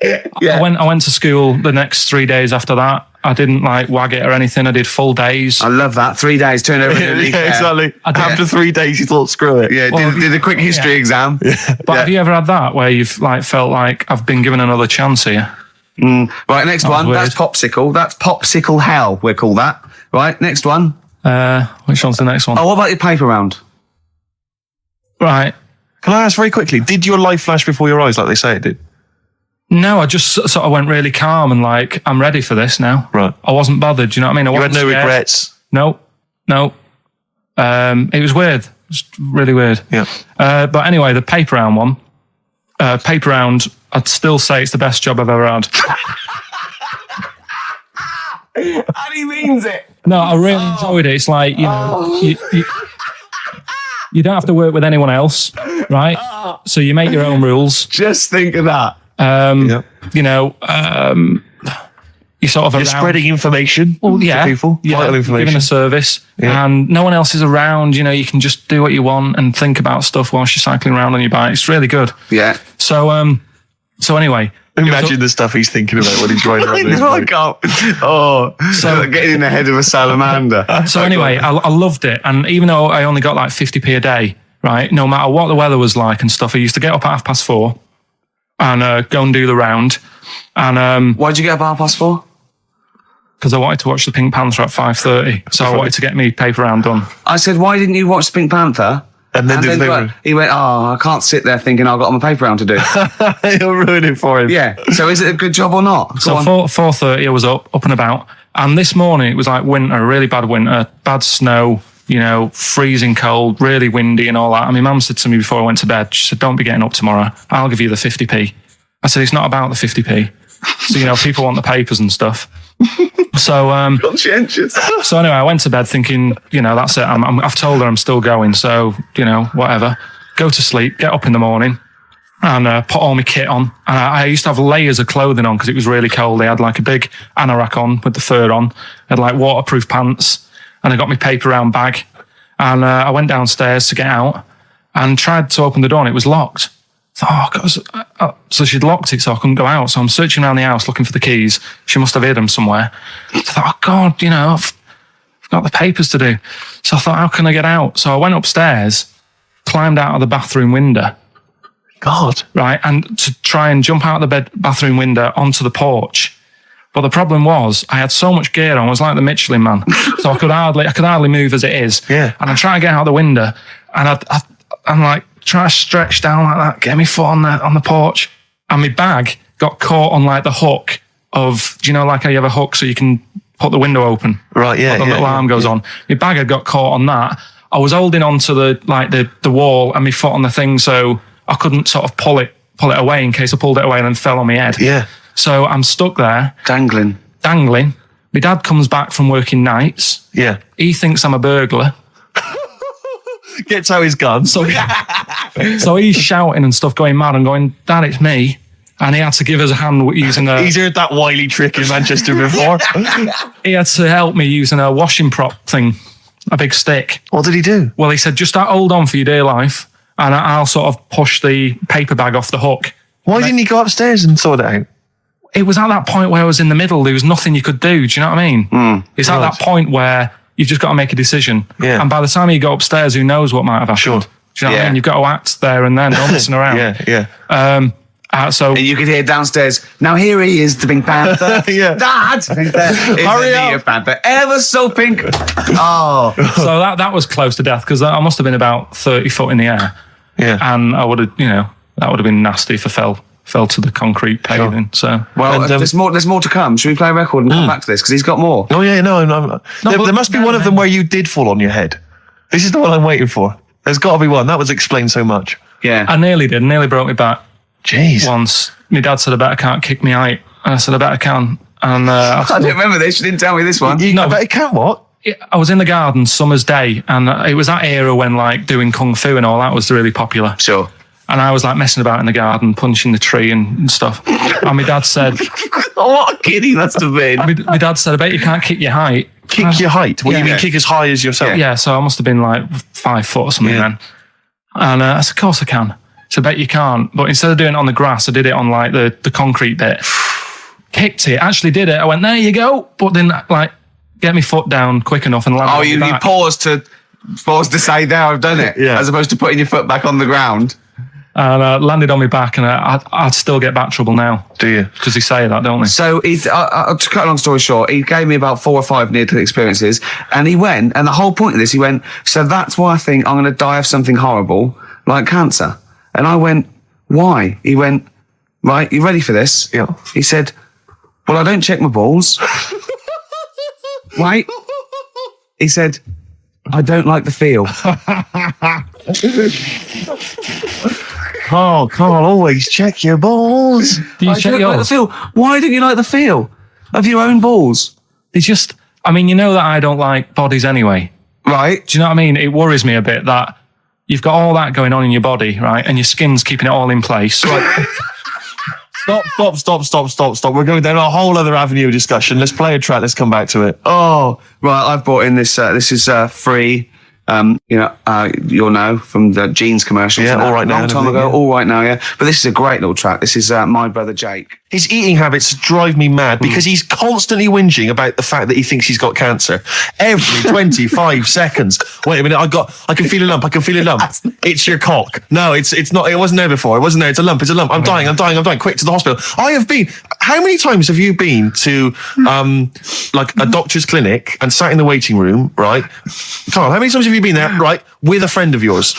Yeah. I went to school the next 3 days after that. I didn't wag it or anything. I did full days. I love that. 3 days, turned over into a leaf. Yeah, exactly. After 3 days, you thought, screw it. Yeah, Well, did a quick history exam. But have you ever had that where you've felt like I've been given another chance here? Right, next one. weird. That's popsicle. That's popsicle hell, we'll call that. Right, next one. Which one's the next one? Oh, what about your paper round? Right. Can I ask very quickly, did your life flash before your eyes like they say it did? No, I just sort of went really calm and I'm ready for this now. Right. I wasn't bothered, do you know what I mean? You had no regrets? No. It was weird. It was really weird. Yeah. But anyway, the paper round one. Paper round, I'd still say it's the best job I've ever had. And he means it. No, I really enjoyed it. It's like, you don't have to work with anyone else, right? So you make your own rules. Just think of that. You sort of You're spreading information to people, vital information. Giving a service, and no one else is around. You can just do what you want and think about stuff whilst you're cycling around on your bike. It's really good. Yeah. So anyway. Imagine the stuff he's thinking about when he's driving around. I can't. Oh, so getting in the head of a salamander. So anyway, I loved it, and even though I only got 50p a day, right? No matter what the weather was like and stuff, I used to get up at 4:30 and go and do the round. And why'd you get up at 4:30? Because I wanted to watch the Pink Panther at 5:30, so I wanted to get me paper round done. I said, why didn't you watch Pink Panther? And then he went, I can't sit there thinking I've got my paper round to do. You'll ruin it for him. Yeah. So is it a good job or not? So 4:30 I was up and about. And this morning it was winter, really bad winter, bad snow, freezing cold, really windy and all that. And my mum said to me before I went to bed, she said, don't be getting up tomorrow. I'll give you the 50p. I said, it's not about the 50p. So, people want the papers and stuff. So, conscientious. So anyway, I went to bed thinking, that's it. I've told her I'm still going. So, whatever. Go to sleep, get up in the morning and put all my kit on. And I used to have layers of clothing on because it was really cold. I had a big anorak on with the fur on. I had waterproof pants and I got my paper round bag. And I went downstairs to get out and tried to open the door and it was locked. So she'd locked it so I couldn't go out. So I'm searching around the house looking for the keys. She must have hid them somewhere. So I thought, God, I've got the papers to do. So I thought, how can I get out? So I went upstairs, climbed out of the bathroom window. God. Right. And to try and jump out of the bathroom window onto the porch. But the problem was I had so much gear on. I was like the Michelin Man. So I could hardly move as it is. Yeah. And I try to get out the window and I'm try to stretch down like that, get my foot on the porch. And my bag got caught on the hook of, do you know how you have a hook so you can put the window open? Right, yeah. The little arm goes on. My bag had got caught on that. I was holding on to the wall and my foot on the thing so I couldn't sort of pull it away in case I pulled it away and then fell on my head. Yeah. So I'm stuck there. Dangling. My dad comes back from working nights. Yeah. He thinks I'm a burglar. Gets out his gun. So he's shouting and stuff, going mad and going, Dad, it's me. And he had to give us a hand using a... He's heard that wily trick in Manchester before. He had to help me using a washing prop thing, a big stick. What did he do? Well, he said, just hold on for your dear life, and I'll sort of push the paper bag off the hook. Why didn't he go upstairs and sort it out? It was at that point where I was in the middle. There was nothing you could do. Do you know what I mean? It's at that point where you've just got to make a decision. Yeah. And by the time you go upstairs, who knows what might have happened? Sure. Do you know what I mean? You've got to act there and then, not messing around. Yeah. So And you could hear downstairs, now here he is, the Pink Panther. Yeah. Dad! Hurry up. Pink Panther. Ever so pink. Oh. so that was close to death because I must have been about 30 foot in the air. Yeah. And I would have, that would have been nasty if I fell to the concrete paving. So Well, And, there's more to come. Should we play a record and come back to this? Because he's got more. Oh, yeah, no. There but- must be one of them where you did fall on your head. This is the one I'm waiting for. There's got to be one. That was explained so much. Yeah. I nearly broke my back Jeez. once. My dad said, I bet I can't kick me height. And I said, I bet I can. And I don't remember this. You didn't tell me this one. I bet it can what? I was in the garden summer's day, and it was that era when like doing kung fu and all that was really popular. Sure. And I was like messing about in the garden, punching the tree and stuff. And my dad said, What a kid he must have been. my dad said, I bet you can't kick your height. Kick your height? What do you Yeah. mean kick as high as yourself? Yeah, so I must have been like 5 foot or something then. And I said, of course I can. So I bet you can't. But instead of doing it on the grass, I did it on like the concrete bit. Kicked it, actually did it. I went, there you go. But then like get my foot down quick enough and land Oh, on you my back. paused to say, there, I've done it. Yeah. As opposed to putting your foot back on the ground. And landed on my back, and I'd still get back trouble now. Do you? Because they say that, don't they? So to cut a long story short, he gave me about 4 or 5 near-death experiences, and he went, and the whole point of this, he went, so that's why I think I'm going to die of something horrible, like cancer. And I went, why? He went, right, you ready for this? Yeah. He said, well, I don't check my balls. Wait. He said, I don't like the feel. Oh, Carl, always check your balls. Do you I check don't like the yours? feel. Why don't you like the feel of your own balls? It's just, I mean, you know that I don't like bodies anyway. Right. Do you know what I mean? It worries me a bit that you've got all that going on in your body, right? And your skin's keeping it all in place. Stop. We're going down a whole other avenue of discussion. Let's play a track. Let's come back to it. Oh, right. I've brought in this. This is free. You'll know from the jeans commercials. Yeah, and that. All Right Now Long and time everything, ago. yeah. All Right Now, yeah. But this is a great little track. This is My Brother Jake. His eating habits drive me mad because he's constantly whinging about the fact that he thinks he's got cancer. Every 25 seconds. Wait a minute, I can feel a lump. It's your cock. No, it's not. It wasn't there before. It wasn't there. It's a lump. I'm dying. Quick to the hospital. How many times have you been to, like a doctor's clinic and sat in the waiting room, right? Carl, how many times have you been there, right, with a friend of yours?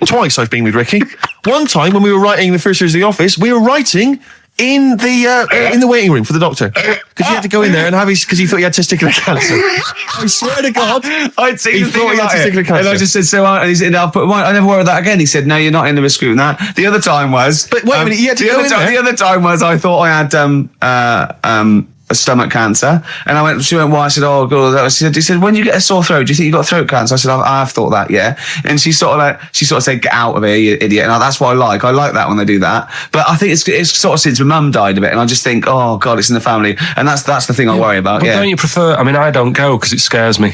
Twice I've been with Ricky. One time when we were writing the first series of The Office, we were writing in the waiting room for the doctor because he had to go in there and have because he thought he had testicular cancer. I swear to God, I'd seen he the thing thought he had about it. testicular cancer. And I just said, and he said, I never worried that again. He said, no, you're not in the risk group. And that the other time was, But wait a minute, you had to the go other in time, there. The other time was I thought I had a stomach cancer, and she went, why? I said, oh God. He said, when you get a sore throat, do you think you got throat cancer? I said, I've thought that, yeah. And she sort of said, get out of here, you idiot. And that's what I like that when they do that. But I think it's sort of since my mum died of it, and I just think, oh God, it's in the family, and that's the thing I worry about. But Yeah. don't you prefer, I mean, I don't go because it scares me.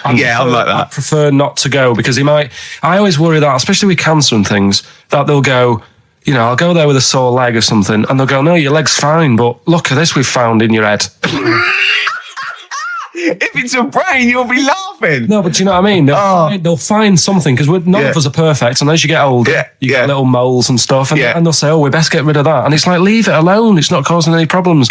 I'm like that. I prefer not to go because I always worry that, especially with cancer and things, that they'll go, I'll go there with a sore leg or something, and they'll go, no, your leg's fine, but look at this we've found in your head. If it's your brain, you'll be laughing. No, but do you know what I mean? They'll find something, because none of us are perfect, and as you get older, you get little moles and stuff, and, and they'll say, oh, we best get rid of that. And it's like, leave it alone, it's not causing any problems.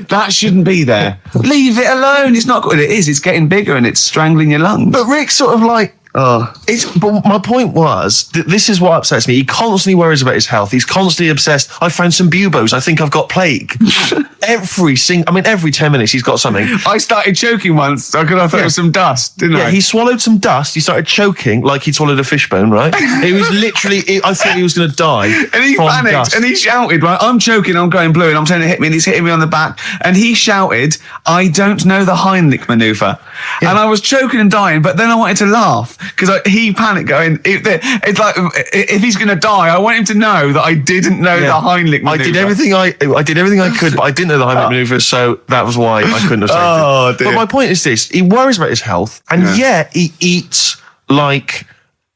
That shouldn't be there. Leave it alone. It's not good. It is. It's getting bigger and it's strangling your lungs. But Rick's sort of like, but my point was, this is what upsets me. He constantly worries about his health. He's constantly obsessed. I found some buboes. I think I've got plague. Every 10 minutes he's got something. I started choking once. I thought it was some dust, didn't I? He swallowed some dust. He started choking like he'd swallowed a fishbone, right? It was literally, I thought he was going to die. And he from panicked dust. and he shouted, right, I'm choking, I'm going blue, and I'm saying to hit me, and he's hitting me on the back. And he shouted, I don't know the Heimlich maneuver. And I was choking and dying, but then I wanted to laugh. because he panicked going, it's like, if he's going to die, I want him to know that I didn't know the Heimlich maneuver. I did everything I could, but I didn't know the Heimlich maneuver, so that was why I couldn't have saved him. Dear. But my point is this, he worries about his health, and yet he eats like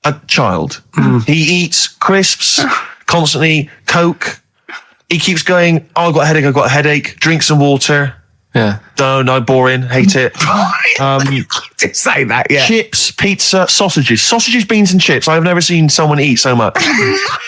a child. He eats crisps, constantly, Coke. He keeps going, I've got a headache, drink some water. Yeah. No, boring, hate it. Just say that, yeah. Chips, pizza, sausages, beans and chips. I've never seen someone eat so much.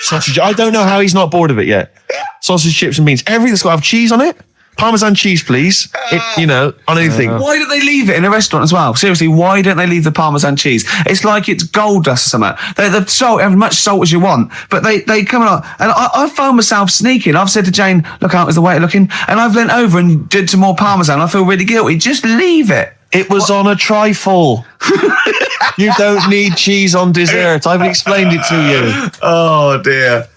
Sausage. I don't know how he's not bored of it yet. Sausage, chips and beans. Everything that's got to have cheese on it. Parmesan cheese, please. On anything. Why don't they leave it in a restaurant as well? Seriously, why don't they leave the Parmesan cheese? It's like it's gold dust or something. The salt, have as much salt as you want, but they come on. And I found myself sneaking. I've said to Jane, look out, is the waiter looking? And I've leant over and did some more Parmesan. I feel really guilty. Just leave it. It was on a trifle. You don't need cheese on dessert. I've explained it to you. Oh dear.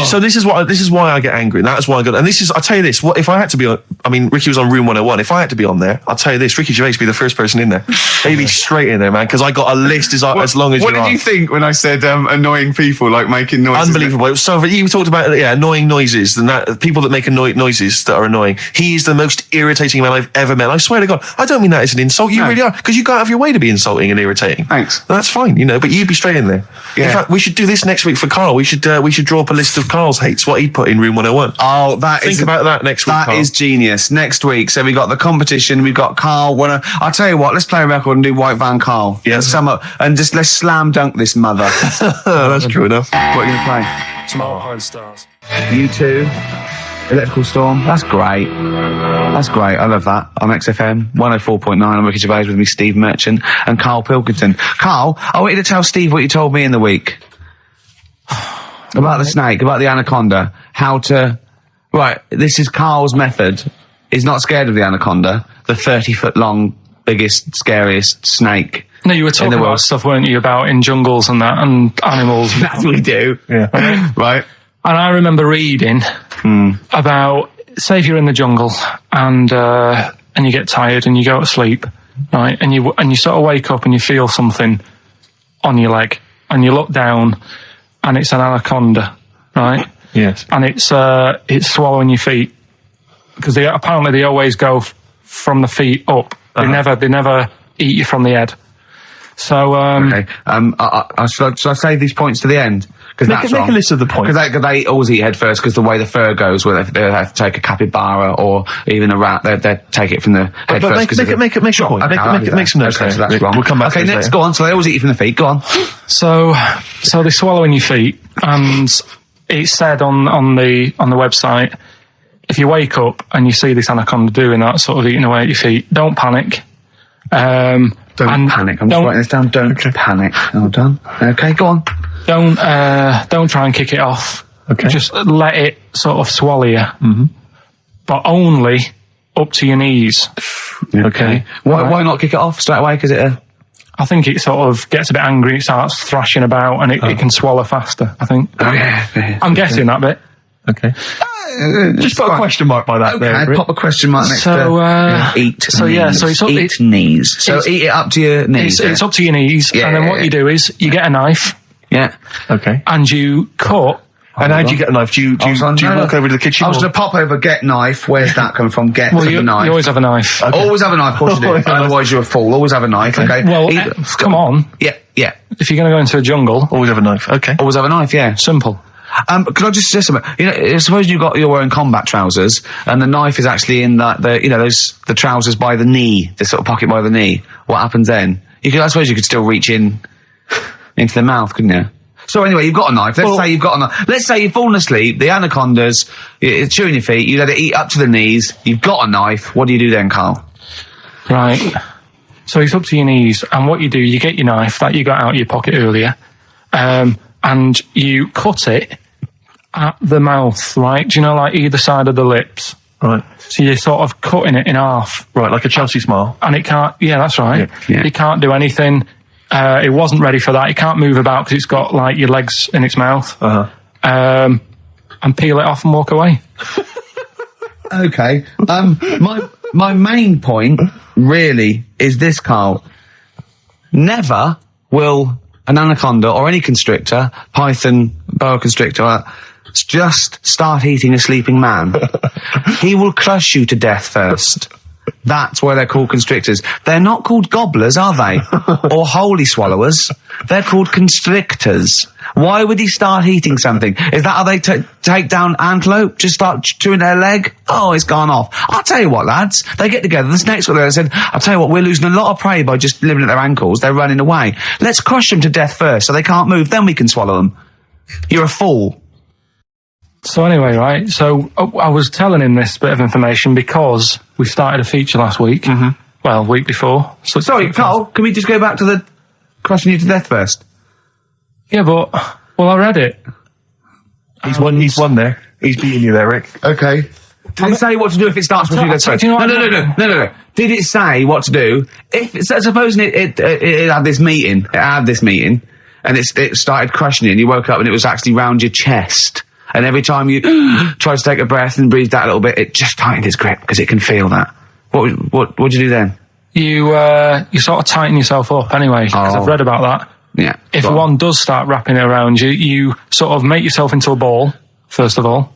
So this is why I get angry. And that's why I got. And I'll tell you this. What if I had to be on? I mean, Ricky was on Room 101. If I had to be on there, I'll tell you this. Ricky Gervais would be the first person in there. They'd be straight in there, man. Because I got a list as long as you are. What did you think when I said annoying people like making noises? Unbelievable. It was so. You talked about annoying noises and that people that make noises that are annoying. He is the most irritating man I've ever met. I swear to God, I don't mean that as an insult. You really are, because you go out of your way to be insulting and irritating. Thanks. That's fine, but you'd be straight in there. Yeah. In fact, we should do this next week for Karl. We should draw up a list of Karl's hates. What he put in Room 101. Oh, Think about that next week. That Karl. is genius. Next week, so we got the competition. We've got Karl. I'll tell you what. Let's play a record and do White Van Karl. Yeah. Let's sum up and let's slam dunk this mother. That's true enough. What are you going to play? Some Alpine Stars. U2, Electrical Storm. That's great. That's great. I love that. On XFM 104.9. I'm Ricky Gervais, with me, Steve Merchant and Karl Pilkington. Karl, I want you to tell Steve what you told me in the week. About the snake, about the anaconda, right, this is Karl's method. He's not scared of the anaconda, the 30-foot long, biggest, scariest snake. No, you were talking about stuff, weren't you, about in jungles and that, and animals. That's what we do. Yeah. Right. And I remember reading about, say if you're in the jungle and you get tired and you go to sleep, right, and you sort of wake up and you feel something on your leg, and you look down, and it's an anaconda, right? Yes. And it's swallowing your feet, because apparently they always go from the feet up. They never eat you from the head. So okay. Should I save these points to the end? Because that's make a list of the points. Because they always eat head first, because the way the fur goes, where they have to take a capybara or even a rat, they take it from the head first. Make a point. Make some notes. Okay, so that's wrong. We'll come back. Okay, next, go on. So they always eat you from the feet. Go on. So they're swallowing your feet, and it said on the website, if you wake up and you see this anaconda doing that, sort of eating away at your feet, don't panic. Don't panic. I'm just writing this down. Don't panic. Well done. Okay, go on. Don't try and kick it off. Okay. Just let it sort of swallow you. Mm-hmm. But only up to your knees. Okay. Why not kick it off straight away? Because I think it sort of gets a bit angry. It starts thrashing about, and it can swallow faster, I think. Okay. I'm guessing that bit. Okay. Just put a question mark by that. Okay, there. Pop a question mark next to eat. So knees. Yeah, so it's knees. So eat it up to your knees. It's up to your knees, and then what you do is you get a knife. Yeah. Okay. And you cut. And how do you get a knife? Do you walk over to the kitchen? I was going to pop over, get knife. Where's that coming from? Get the knife. You always have a knife. Okay. Always have a knife, of course you do. Otherwise you're a fool. Always have a knife, okay? Well, come on. Yeah. If you're going to go into a jungle... Always have a knife, okay. Always have a knife, yeah. Simple. Could I just say something? Suppose you're wearing combat trousers, and the knife is actually in the trousers by the knee, the sort of pocket by the knee. What happens then? I suppose you could still reach in into the mouth, couldn't you? So anyway, you've got a knife. Let's say you've got a knife. Let's say you've fallen asleep. The anaconda's it's chewing your feet. You let it eat up to the knees. You've got a knife. What do you do then, Karl? Right. So it's up to your knees, and what you do, you get your knife that you got out of your pocket earlier, and you cut it at the mouth, right? Do you know, like either side of the lips? Right. So you're sort of cutting it in half. Right, like a Chelsea smile. And it can't, yeah, that's right. Yeah. It can't do anything. It wasn't ready for that. It can't move about because it's got like your legs in its mouth. And peel it off and walk away. Okay. My main point really is this, Karl. Never will an anaconda or any constrictor, python, boa constrictor, just start eating a sleeping man, he will crush you to death first. That's why they're called constrictors. They're not called gobblers, are they? Or holy swallowers. They're called constrictors. Why would he start eating something? Is that how they take down antelope? Just start chewing their leg? Oh, it's gone off. I'll tell you what, lads. They get together. This next one, they said, I'll tell you what, we're losing a lot of prey by just living at their ankles. They're running away. Let's crush them to death first so they can't move. Then we can swallow them. You're a fool. So anyway, right, so I was telling him this bit of information because we started a feature last week. Mm-hmm. Well, week before. So sorry, Carl, can we just go back to the crushing you to death first? Yeah, but, well, I read it. He's won there. He's beating you there, Rick. Okay. Did it say what to do if it starts with you death first? No. Did it say what to do? Supposing it had this meeting, and it started crushing you, and you woke up and it was actually round your chest. And every time you tried to take a breath and breathed out a little bit, it just tightened its grip because it can feel that. What'd you do then? You sort of tighten yourself up anyway, because I've read about that. Yeah. If one does start wrapping it around you, you sort of make yourself into a ball, first of all,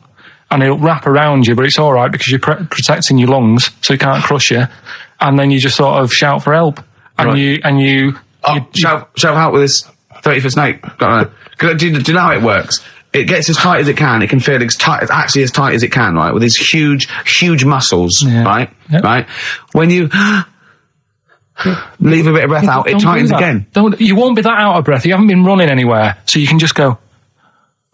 and it'll wrap around you, but it's alright because you're protecting your lungs, so it can't crush you. And then you just sort of shout for help. And you shout out with this 30-foot snake. Do you know how it works? It gets as tight as it can. It can feel as tight as it can, right? With these huge muscles, right? Yep. Right? When you leave a bit of breath out, it tightens again. You won't be that out of breath. You haven't been running anywhere, so you can just go.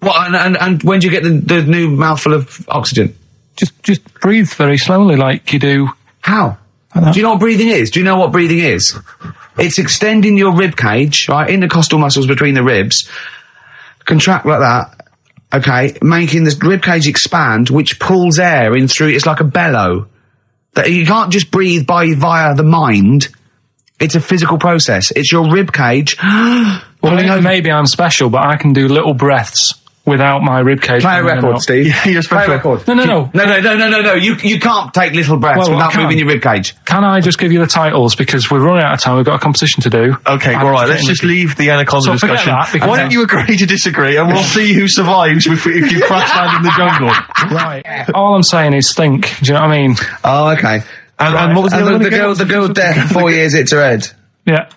What? And when do you get the new mouthful of oxygen? Just breathe very slowly, like you do. How? Do you know what breathing is? Do you know what breathing is? It's extending your rib cage, right? Intercostal muscles between the ribs. Contract like that. Okay, making the rib cage expand, which pulls air in through. It's like a bellow. That you can't just breathe via the mind. It's a physical process. It's your rib cage. Well, maybe I'm special, but I can do little breaths without my rib cage. Play a record, Steve. Yeah, you're special. Play a record. No. You can't take little breaths without moving your rib cage. Can I just give you the titles because we're running out of time? We've got a competition to do. Okay, all right. Let's just leave the anaconda discussion. Why don't you agree to disagree, and we'll see who survives if you crash land in the jungle. Right. All I'm saying is think. Do you know what I mean? Oh, okay. And what was the girl deaf 4 years hit her head. Yeah.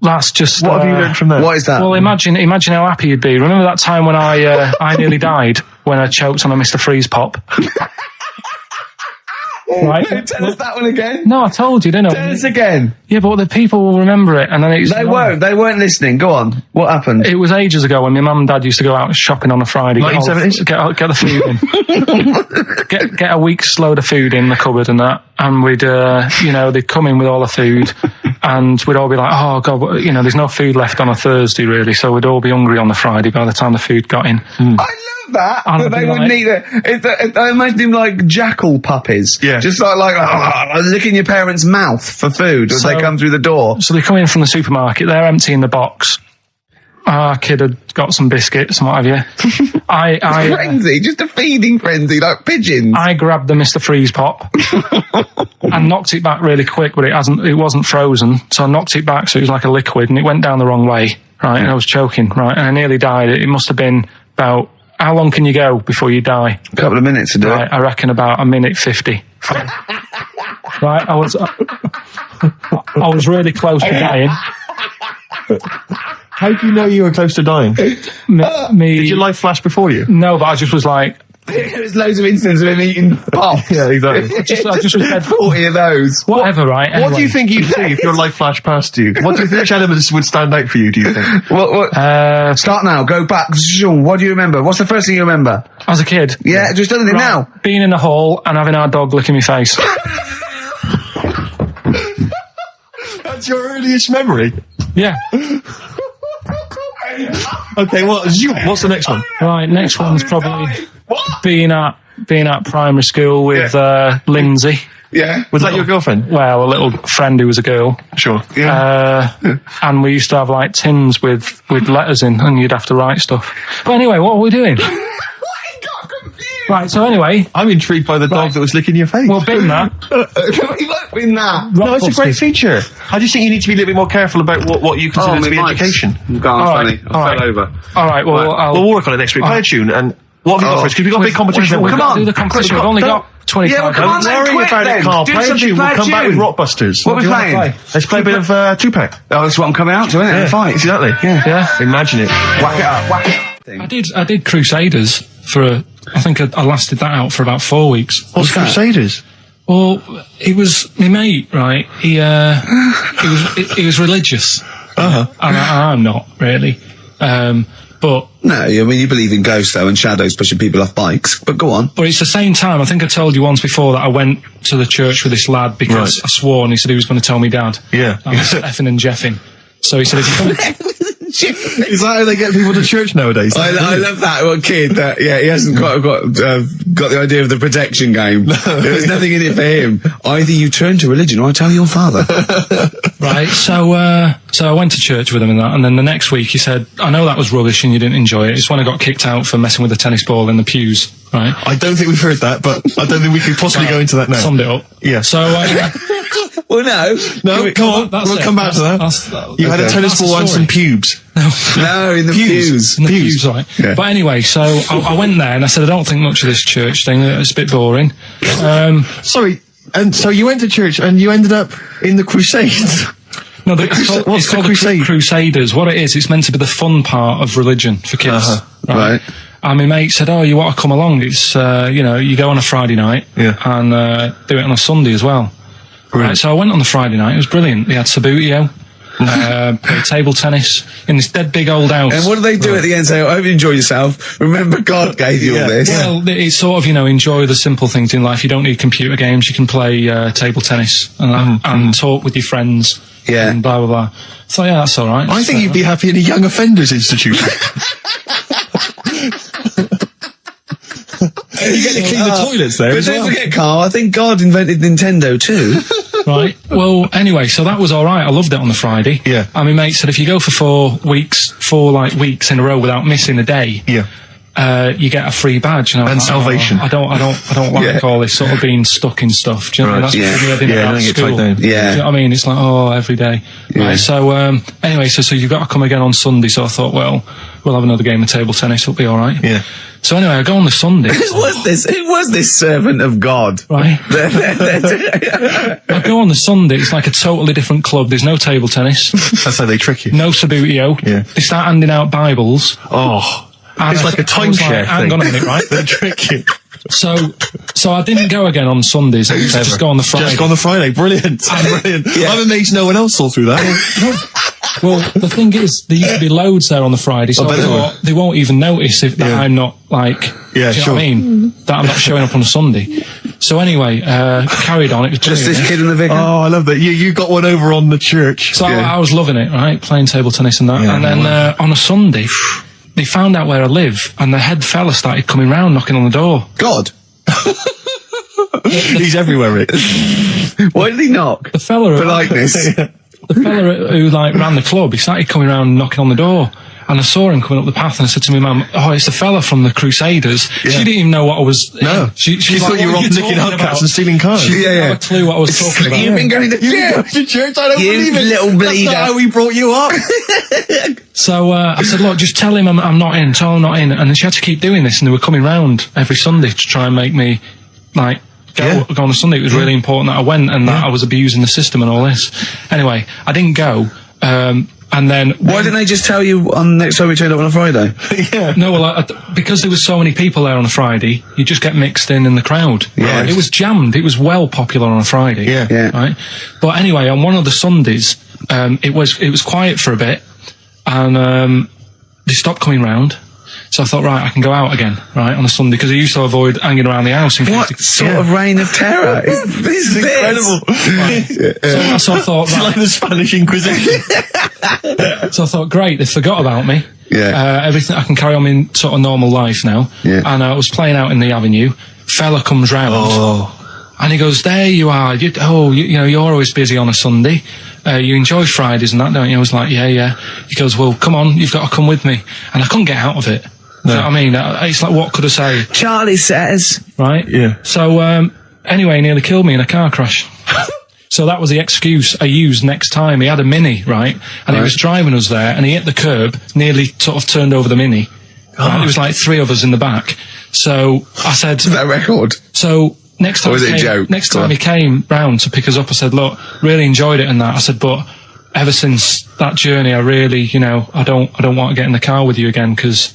That's just. What have you learned from that? What is that? Well, imagine how happy you'd be. Remember that time when I nearly died when I choked on a Mr. Freeze pop? Right? Tell us that one again. No, I told you, didn't I? Tell us again. Yeah, but the people will remember it, and then it's. They won't. They weren't listening. Go on. What happened? It was ages ago when my mum and dad used to go out shopping on a Friday. 1970s? Get the food in. get a week's load of food in the cupboard and that, and we'd they'd come in with all the food, and we'd all be like, oh god, there's no food left on a Thursday really, so we'd all be hungry on the Friday by the time the food got in. I love that they wouldn't eat it. I imagine him like jackal puppies. Yeah. Just like licking your parents' mouth for food as they come through the door. So they come in from the supermarket, they're emptying the box. Our kid had got some biscuits and what have you. Frenzy, just a feeding frenzy, like pigeons. I grabbed the Mr. Freeze pop and knocked it back really quick, but it wasn't frozen, so I knocked it back so it was like a liquid, and it went down the wrong way, right? And I was choking, right? And I nearly died. It must have been about, how long can you go before you die? A couple of minutes to do it. I reckon about a minute 50. Right, I was really close to dying. How do you know you were close to dying? Did your life flash before you? No, but I just was like... There's loads of instances of him eating pop. Yeah, exactly. I just was dead. 40 of those. Whatever, right? Anyway. What do you think you'd see if your life flashed past you? Which elements would stand out for you, do you think? Start now, go back. What do you remember? What's the first thing you remember? As a kid? Yeah, just tell me now. Being in the hall and having our dog licking my face. That's your earliest memory? Yeah. Okay, what's the next one? Right, next one's probably being at primary school with Lindsay. Yeah. Was that your girlfriend? Well, a little friend who was a girl. Sure. Yeah. And we used to have like tins with letters in, and you'd have to write stuff. But anyway, what are we doing? I got confused. Right, so anyway, I'm intrigued by the dog that was licking your face. well, bin that. in that. No, it's a great feature. I just think you need to be a little bit more careful about what you consider to be education. Go on, All right, Sonny. all I right. fell over. All right, well, We'll work on it next week. Play a tune, and what have you got for us? Because we've got a big competition. We've Come got to on. do the competition. We've only got 25 Yeah, well, come on minutes. then, Don't worry quick about then. it, Carl. Do Play a something, tune. play We'll a come back with tune. Rockbusters. What are we do you wanna playing? play? Let's play a bit of Tupac. Oh, that's what I'm coming out to, isn't it? Yeah, Fight. exactly. Yeah. Imagine it. Whack it up, whack it up. I did Crusaders for I think I lasted that out for about 4 weeks. What's Crusaders? Well, he was my mate, right? He was religious, and I'm not really. But No, I mean, you believe in ghosts, though, and shadows pushing people off bikes. But go on. it's the same time. I think I told you once before that I went to the church with this lad because Right. I swore, and he said he was going to tell me dad. Yeah. I was effing and jeffing. So he said, if you come, Is that how they get people to church nowadays? I love that little kid that, yeah, he hasn't quite got the idea of the protection game. There's nothing in it for him. Either you turn to religion or I tell your father. right? So I went to church with him and that, and then the next week he said, I know that was rubbish and you didn't enjoy it. It's when I got kicked out for messing with a tennis ball in the pews, right? I don't think we've heard that, but I don't think we could possibly go into that now. Summed it up. Yeah. So, Well, no. Come on. that's We'll it. come back to that. You had a tennis That's the ball and some story. pubes. No, in the pews. In the pews, right. Yeah. But anyway, so I went there and I said, I don't think much of this church thing. It's a bit boring. Sorry, and so you went to church and you ended up in the Crusades. No, it's called the the crusade? Crusaders. What it is, it's meant to be the fun part of religion for kids. Right. And my mate said, oh, you want to come along? It's, you go on a Friday night and do it on a Sunday as well. Right, so I went on the Friday night. It was brilliant. They had Sabutio, played table tennis in this dead big old house. And what do they do at the end? Say, I hope you enjoy yourself. Remember, God gave you all this. Well, it's sort of, enjoy the simple things in life. You don't need computer games. You can play table tennis and talk with your friends. Yeah. And blah, blah, blah. So, yeah, that's all right. I think you'd be happy in a young offenders institution. You get to clean the toilets there But as don't well. forget, Carl, I think God invented Nintendo too. Right. Well, anyway, so that was all right. I loved it on the Friday. Yeah. And my mate said if you go for 4 weeks in a row without missing a day, Yeah. you get a free badge. And, I was And like, salvation. I don't like Yeah. all this sort of being stuck in stuff. Do you know what I mean? Right. That's Yeah. what I didn't Yeah, about don't get school. tied down. Do you know what I mean? It's like, every day. Yeah. Right. So, anyway, so you've got to come again on Sunday. So I thought, well, we'll have another game of table tennis. It'll be all right. Yeah. So anyway, I go on the Sunday. Who was this servant of God? Right. I go on the Sunday. It's like a totally different club. There's no table tennis. That's how they trick you. No Sabutio. Yeah. They start handing out Bibles. Oh. And It's like a I was timeshare Hang thing. on a minute, right? They trick you. So I didn't go again on Sundays. I used to just go on the Friday. Just go on the Friday. Brilliant. Brilliant. I'm amazed no one else saw through that. Well, the thing is, there used to be loads there on the Friday, so I bet I there thought they won't even notice that Yeah. I'm not like, Yeah, do you know sure. what I mean? That I'm not showing up on a Sunday. So anyway, carried on. It was Just brilliant. this kid in the vicar? Oh, I love that. You got one over on the church. So I was loving it, right? Playing table tennis and that. Yeah, and then on a Sunday, they found out where I live, and the head fella started coming round, knocking on the door. God. He's everywhere, Rick. Why did he knock? The fella, Politeness. the fella who ran the club, he started coming around knocking on the door. And I saw him coming up the path, and I said to my mum, "Oh, it's the fella from the Crusaders." She didn't even know what I was. No. she She was thought like, you were "What off are nicking talking hubcaps about?" and stealing cars. She didn't have a clue what I was talking about. You've been going to church. To church? I don't You believe it. little That's bleeder. not how we brought you up. So I said, "Look, just tell him I'm not in. Tell him I'm not in." And then she had to keep doing this, and they were coming round every Sunday to try and make me like go on a Sunday. It was really important that I went and that I was abusing the system and all this. Anyway, I didn't go. And then Why didn't they just tell you on next time we turned up on a Friday? Yeah. No, well, because there was so many people there on a Friday, you just get mixed in the crowd. Yes. It was jammed. It was well popular on a Friday. Yeah. Yeah. Right. But anyway, on one of the Sundays, it was quiet for a bit, and they stopped coming round. So I thought, right, I can go out again, right, on a Sunday, because I used to avoid hanging around the house. In What case sort of reign of terror is this? Incredible. So I thought, It's like the Spanish Inquisition. So I thought, great, they forgot about me. Yeah. Everything, I can carry on in sort of normal life now. Yeah. And I was playing out in the avenue. Fella comes round. And he goes, there you are. You know, you're always busy on a Sunday. You enjoy Fridays and that, don't you? I was like, yeah. He goes, well, come on, you've got to come with me. And I couldn't get out of it. Do you know what I mean? It's like, what could I say? Charlie says. Right? Yeah. So, anyway, he nearly killed me in a car crash. So that was the excuse I used next time. He had a Mini, right? And he was driving us there, and he hit the curb, nearly sort of turned over the Mini. Right? There was like 3 of us in the back. So I said... Is that a record? So next time, Or was it a joke? Next time he came round to pick us up, I said, look, really enjoyed it and that. I said, but ever since that journey, I really, you know, I don't want to get in the car with you again because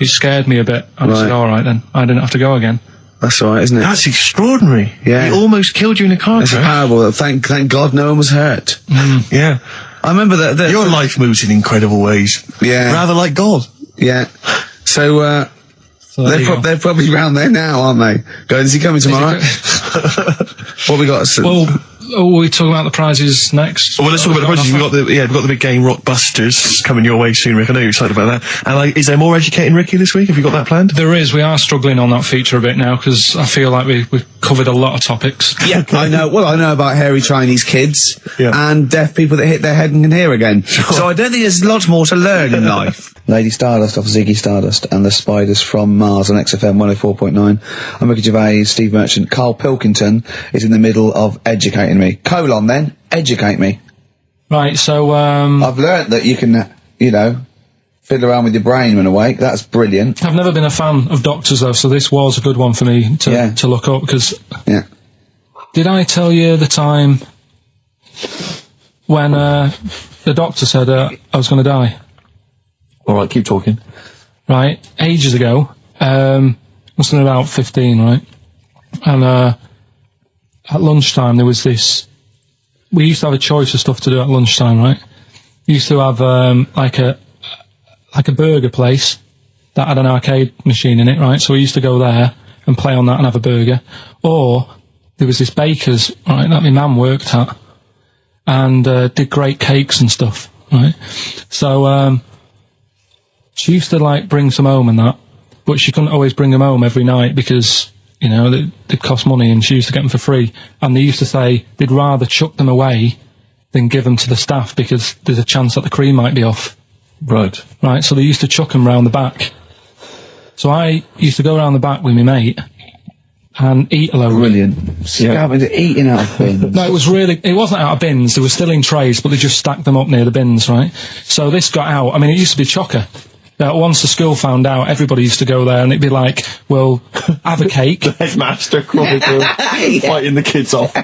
it scared me a bit. And I said, all right then, I didn't have to go again. That's all right, isn't it? That's extraordinary. Yeah. He almost killed you in a car It's crash. horrible. Thank God no one was hurt. Yeah. I remember that... Your life moves in incredible ways. Yeah. Rather like God. Yeah. So, there you go. they're probably round there now, aren't they? Going, is he coming tomorrow? What we got? Well, we're talking about the prizes next. Well, let's talk about the prizes. We've got the big game Rockbusters coming your way soon, Rick. I know you're excited about that. And like, is there more Educating Ricky this week? Have you got that planned? There is. We are struggling on that feature a bit now because I feel like we've covered a lot of topics. Yeah, I know. Well, I know about hairy Chinese kids Yeah. and deaf people that hit their head and can hear again. So I don't think there's lots more to learn in life. Lady Stardust off Ziggy Stardust and the Spiders from Mars on XFM 104.9. I'm Ricky Gervais, Steve Merchant. Karl Pilkington is in the middle of educating me. Then, educate me. Right, so, I've learnt that you can, you know, fiddle around with your brain when awake. That's brilliant. I've never been a fan of doctors though, so this was a good one for me to look up because... Yeah. Did I tell you the time when the doctor said I was going to die? All right, keep talking. Right, ages ago, must have been about 15, right? And at lunchtime there was this... We used to have a choice of stuff to do at lunchtime, right? We used to have like a burger place that had an arcade machine in it, right? So we used to go there and play on that and have a burger. Or there was this baker's, right, that my mum worked at and did great cakes and stuff, right? So she used to like bring some home and that, but she couldn't always bring them home every night because, you know, they'd cost money and she used to get them for free. And they used to say they'd rather chuck them away than give them to the staff because there's a chance that the cream might be off. Right. Right, so they used to chuck them round the back. So I used to go round the back with my mate and eat a load. Brilliant. Eating out of bins. No, it wasn't out of bins, they were still in trays, but they just stacked them up near the bins, right? So this got out, I mean, it used to be chocker. Once the school found out, everybody used to go there and it'd be like, well, have a cake. The headmaster fighting the kids off.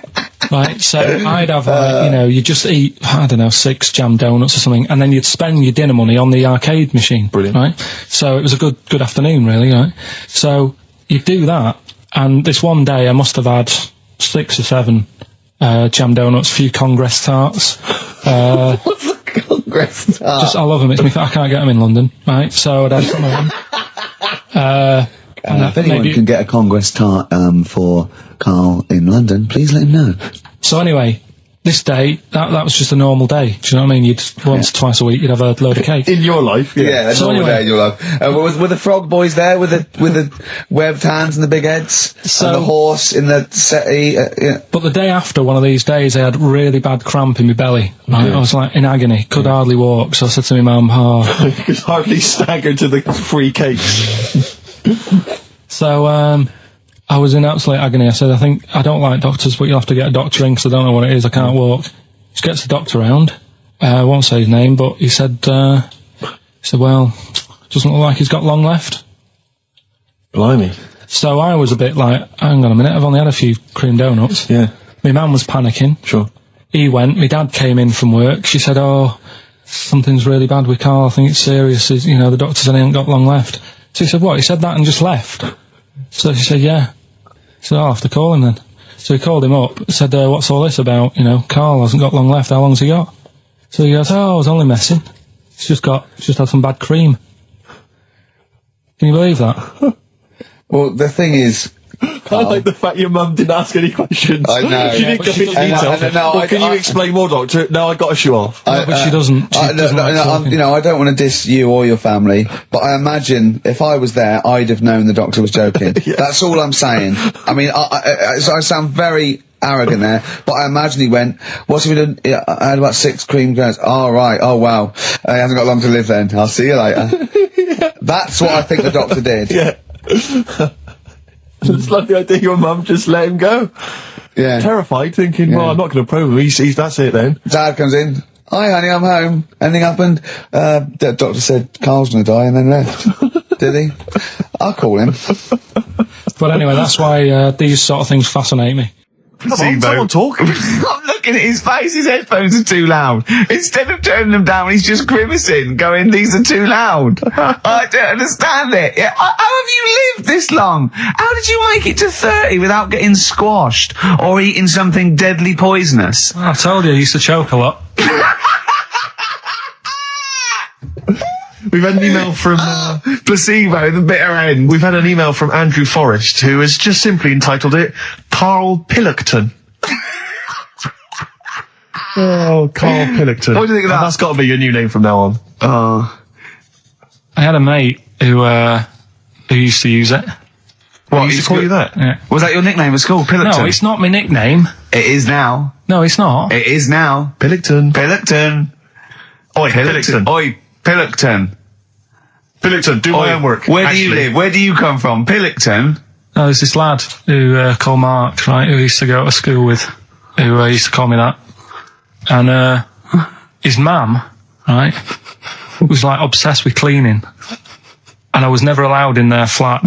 Right, so I'd have, you know, you just eat, I don't know, 6 jam donuts or something, and then you'd spend your dinner money on the arcade machine. Brilliant. Right? So it was a good afternoon, really, right? So you'd do that, and this one day I must have had 6 or 7 jam donuts, a few Congress tarts. What's a Congress tart? I love them. I can't get them in London, right? So I'd have some of them. If anyone can get a Congress tart for Karl in London, please let him know. So anyway, this day, that was just a normal day. Do you know what I mean? You'd once, twice a week, you'd have a load of cake. In your life, Yeah, that's So normal anyway- day in your life. Were the frog boys there with the webbed hands and the big heads? So- and the horse in the settee? Yeah. But the day after one of these days, I had really bad cramp in my belly. Right? I was like in agony, could hardly walk. So I said to my mum, You could hardly stagger to the free cakes. So, I was in absolute agony. I said, I don't like doctors, but you'll have to get a doctor in because I don't know what it is. I can't walk. Just gets the doctor round. I won't say his name, but he said, well, doesn't look like he's got long left. Blimey. So I was a bit like, hang on a minute, I've only had a few cream donuts. Yeah. My mum was panicking. Sure. He went, my dad came in from work. She said, oh, something's really bad with Karl. I think it's serious. You know, the doctor said he ain't got long left. So he said, what? He said that and just left? So she said, yeah. He said, I'll have to call him then. So he called him up, said, what's all this about? You know, Karl hasn't got long left. How long's he got? So he goes, I was only messing. He's just had some bad cream. Can you believe that? Well, the thing is, I like the fact your mum didn't ask any questions. I know. She didn't go into detail. Can you explain more, doctor? No, I got a shoe off. No, but she doesn't. She doesn't like talking. You know, I don't want to diss you or your family, but I imagine if I was there, I'd have known the doctor was joking. Yeah. That's all I'm saying. I mean, I sound very arrogant there, but I imagine he went, what's he been doing? I had about 6 cream donuts. Oh, right. Oh, wow. He hasn't got long to live then. I'll see you later. That's what I think the doctor did. Yeah. It's like the idea your mum just let him go. Yeah. Terrified, thinking, well, I'm not going to probe him. He's that's it then. Dad comes in. Hi, honey, I'm home. Anything happened? The doctor said Carl's going to die and then left. Did he? I'll call him. But anyway, that's why these sort of things fascinate me. Come on, someone talk. I'm looking at his face, his headphones are too loud. Instead of turning them down, he's just grimacing, going, these are too loud. I don't understand it. Yeah, how have you lived this long? How did you make it to 30 without getting squashed or eating something deadly poisonous? I told you, I used to choke a lot. We've had an email from... Placebo, the bitter end. We've had an email from Andrew Forrest, who has just simply entitled it, Karl Pilkington. Oh, Karl Pilkington. What do you think of that? That's got to be your new name from now on. Oh. I had a mate who used to use it. What, he used to call you that? Yeah. Was that your nickname at school, Pilkington? No, it's not my nickname. It is now. No, it's not. It is now. Pilkington. Pilkington. Oi, Pilkington. Oi, Pilkington. Pilkington, do my homework. Where do you live? Where do you come from? Pilkington? No, there's this lad who called Mark, right, who used to go to school with, who used to call me that. And his mum, right, was like obsessed with cleaning. And I was never allowed in their flat.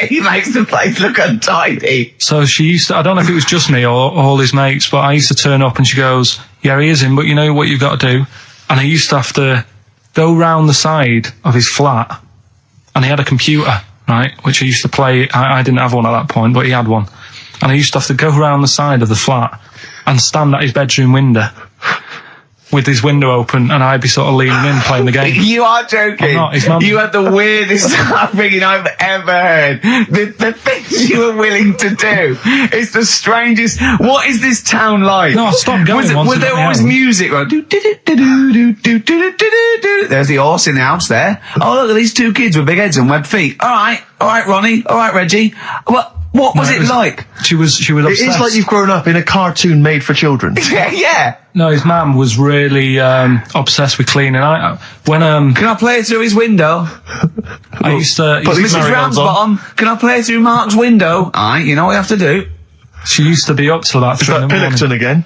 He makes the place look untidy. So she used to, I don't know if it was just me or all his mates, but I used to turn up and she goes, yeah, he is in, but you know what you've got to do? And I used to have to go round the side of his flat, and he had a computer, right, which I used to play. I didn't have one at that point, but he had one. And I used to have to go round the side of the flat and stand at his bedroom window with his window open, and I'd be sort of leaning in playing the game. You are joking. I'm not, his mum- You had the weirdest upbringing I've ever heard. The things you were willing to do. It's the strangest. What is this town like? No, I stopped going once Was I there got my always own. music? Right? There's the horse in the house there. Oh, look at these two kids with big heads and webbed feet. All right, Ronnie. All right, Reggie. What was it like? She was obsessed. It is like you've grown up in a cartoon made for children. Yeah. No, his mum was really obsessed with cleaning. When Can I play through his window? I used to, Mrs. Ramsbottom, can I play through Mark's window? Aye, you know what you have to do. she used to be up till about Is 3 in that the morning. Pilkington again?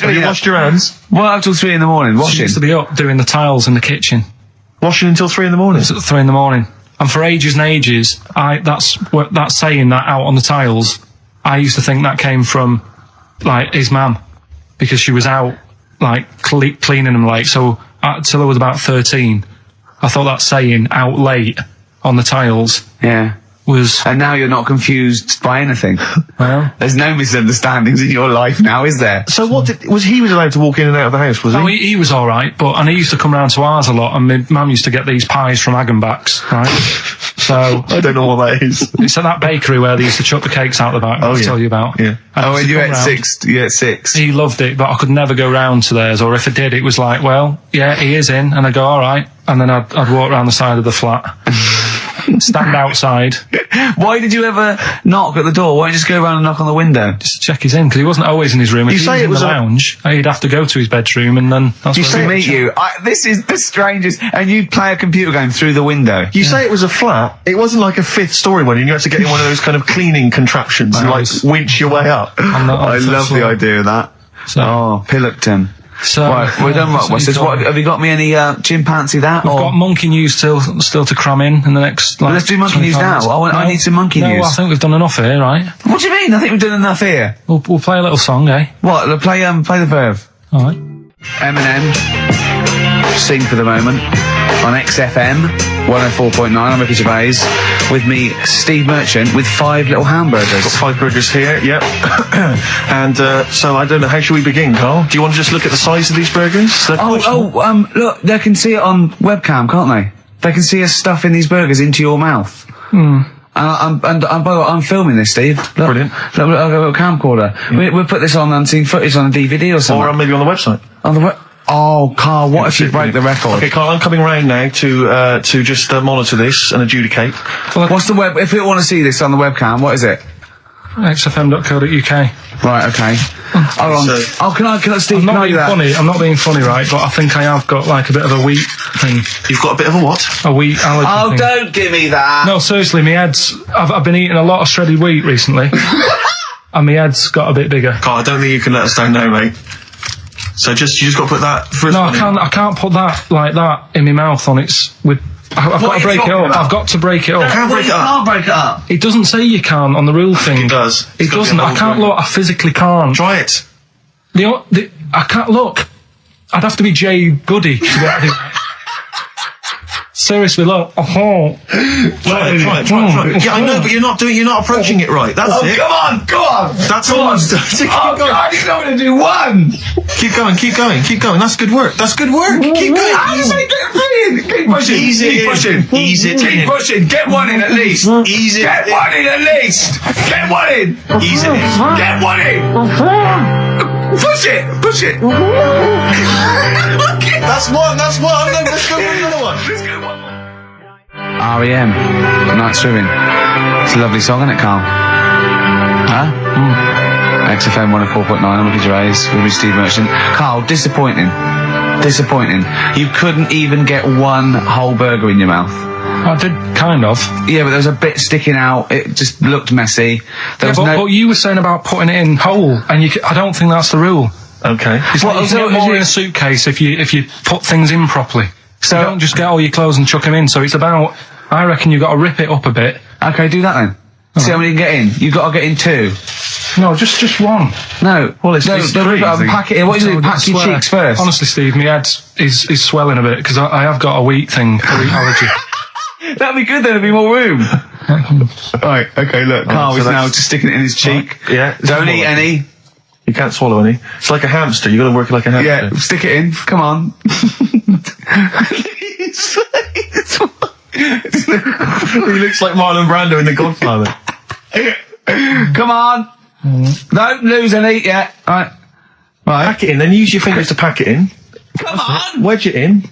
Have you washed your hands? What up till 3 in the morning? She Washing. used to be up doing the tiles in the kitchen. Washing until 3 in the morning? It's at 3 in the morning. And for ages and ages, that saying that out on the tiles, I used to think that came from, like, his mum. Because she was out, like, cleaning them late. So, till I was about 13, I thought that saying, out late, on the tiles, Yeah. was, And now you're not confused by anything. well... There's no misunderstandings in your life now, is there? So he was allowed to walk in and out of the house, was he? No, he was alright, and he used to come round to ours a lot, and my mum used to get these pies from Hagenbach's, right? So, I don't know what that is. it's at that bakery where they used to chuck the cakes out the back, I'll tell you about. Yeah. And he And used to you come at round. 6, you at 6. He loved it, but I could never go round to theirs, or if I did, it was like, well, yeah, he is in, and I'd go, alright, and then I'd walk round the side of the flat, stand outside, Why did you ever knock at the door? Why don't you just go around and knock on the window? just to check he's in, because he wasn't always in his room. If You he say was it in was the a- lounge, he'd have to go to his bedroom, and then that's You where say To he meet you. This is the strangest. And you'd play a computer game through the window. You say it was a flat. It wasn't like a 5th story one, and you had to get in one of those kind of cleaning contraptions and, like, Nice. winch your way up. I love the idea. idea of that. So, Oh, Pilkington. so Right, we're done. so What's this? you've got- What, have you got me any chimpanzee that? We've or? got monkey news still to cram in the next. Like, Let's do monkey news 25 now. minutes. I need some monkey no, news. I think we've done enough here, right? What do you mean? I think we've done enough here. We'll play a little song, eh? What? Play the verve. All right. Eminem. Sing for the moment on XFM 104.9. I'm Ricky Gervais. With me, Steve Merchant, with 5 little hamburgers. Got 5 burgers here, yep. And so I don't know, how should we begin, Carl? Do you want to just look at the size of these burgers? They're quite small. Look, they can see it on webcam, can't they? They can see us stuffing these burgers into your mouth. And by the way, I'm filming this, Steve. Look, Brilliant. Look, I've got a little camcorder. We'll put this on unseen footage on a DVD or something. Or maybe on the website. On the Oh, Carl, what if you break the record? Okay, Carl, I'm coming round now to just monitor this and adjudicate. What's the web? If people want to see this on the webcam, what is it? XFM.co.uk. Right, okay. Hold on. So- Can I, Steve, I'm can not I do being that? funny. I'm not being funny, right? But I think I have got like a bit of a wheat thing. You've got a bit of a what? A wheat allergy Oh, thing. don't give me that. No, seriously, my head's... I've been eating a lot of shredded wheat recently. And my head's got a bit bigger. Carl, I don't think you can let us down now, mate. So you just got to put that for No, I can't put that like that in my mouth on its... I've got to break it up. I've got to break it up. Can't break it up. Can't break it up. It doesn't say you can on the rule thing. It does. It It's got to be doesn't. a I whole can't thing. look. I physically can't. Try it. I can't look. I'd have to be Jay Goody to be able to do that. Seriously, look. Try it. Yeah, I know, but you're not approaching it right. That's it. Come on. That's all I'm doing. Oh, God, I just want to do one. Keep going. That's good work. Keep going. Keep pushing. Ease it Keep in. pushing. Ease it Keep in. pushing. Get one in at least. Ease it Get in. one in at least. Get one in. Ease it in. Get one in. Push it. That's one. Let's go for another one. R.E.M. Night Swimming. It's a lovely song, isn't it, Carl? Huh? XFM 104.9. I'm with Gervais. With me, Steve Merchant. Carl, disappointing. You couldn't even get one whole burger in your mouth. I did kind of. Yeah, but there was a bit sticking out. It just looked messy. There was But you were saying about putting it in whole, and I don't think that's the rule. Okay. It's like you so can get is more it- in a suitcase if you put things in properly. So- you don't just get all your clothes and chuck them in. So it's about. I reckon you've got to rip it up a bit. Okay, do that then. See how many you get in. You've got to get in two. No, just one. No. Well, it's don't pack it in. What do you do? Pack your cheeks first. Honestly, Steve, my head is swelling a bit because I have got a wheat thing, a wheat allergy. That'd be good. There'd be more room. Right. Okay. Look, Carl so is now that's- just sticking it in his cheek. Yeah. Don't eat any. You can't swallow any. It's like a hamster. You got to work it like a hamster. Yeah. Stick it in. Come on. He looks like Marlon Brando in The Godfather. Come on. Don't lose any yet. Right. Pack it in, then use your fingers to pack it in. Come on. Wedge it in.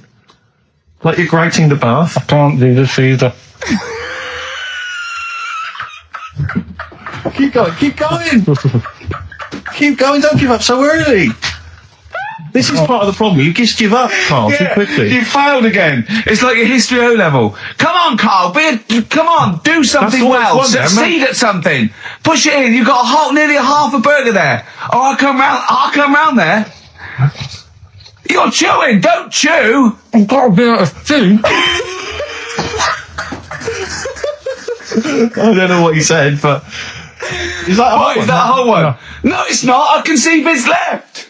Like you're grouting the bath. Can't do this either. Keep going. Keep going, don't give up so early. This is part of the problem. You just give up, Carl, too quickly. You failed again. It's like your history O level. Come on, Carl. Come on. Do something all well. it's one there, Succeed at something. Push it in. You've got nearly a half a burger there. Oh, I'll come round there. You're chewing. Don't chew. I've got a bit of food. I don't know what you said, but... Is that a What whole is one? that whole one? No, it's not. I can see bits left.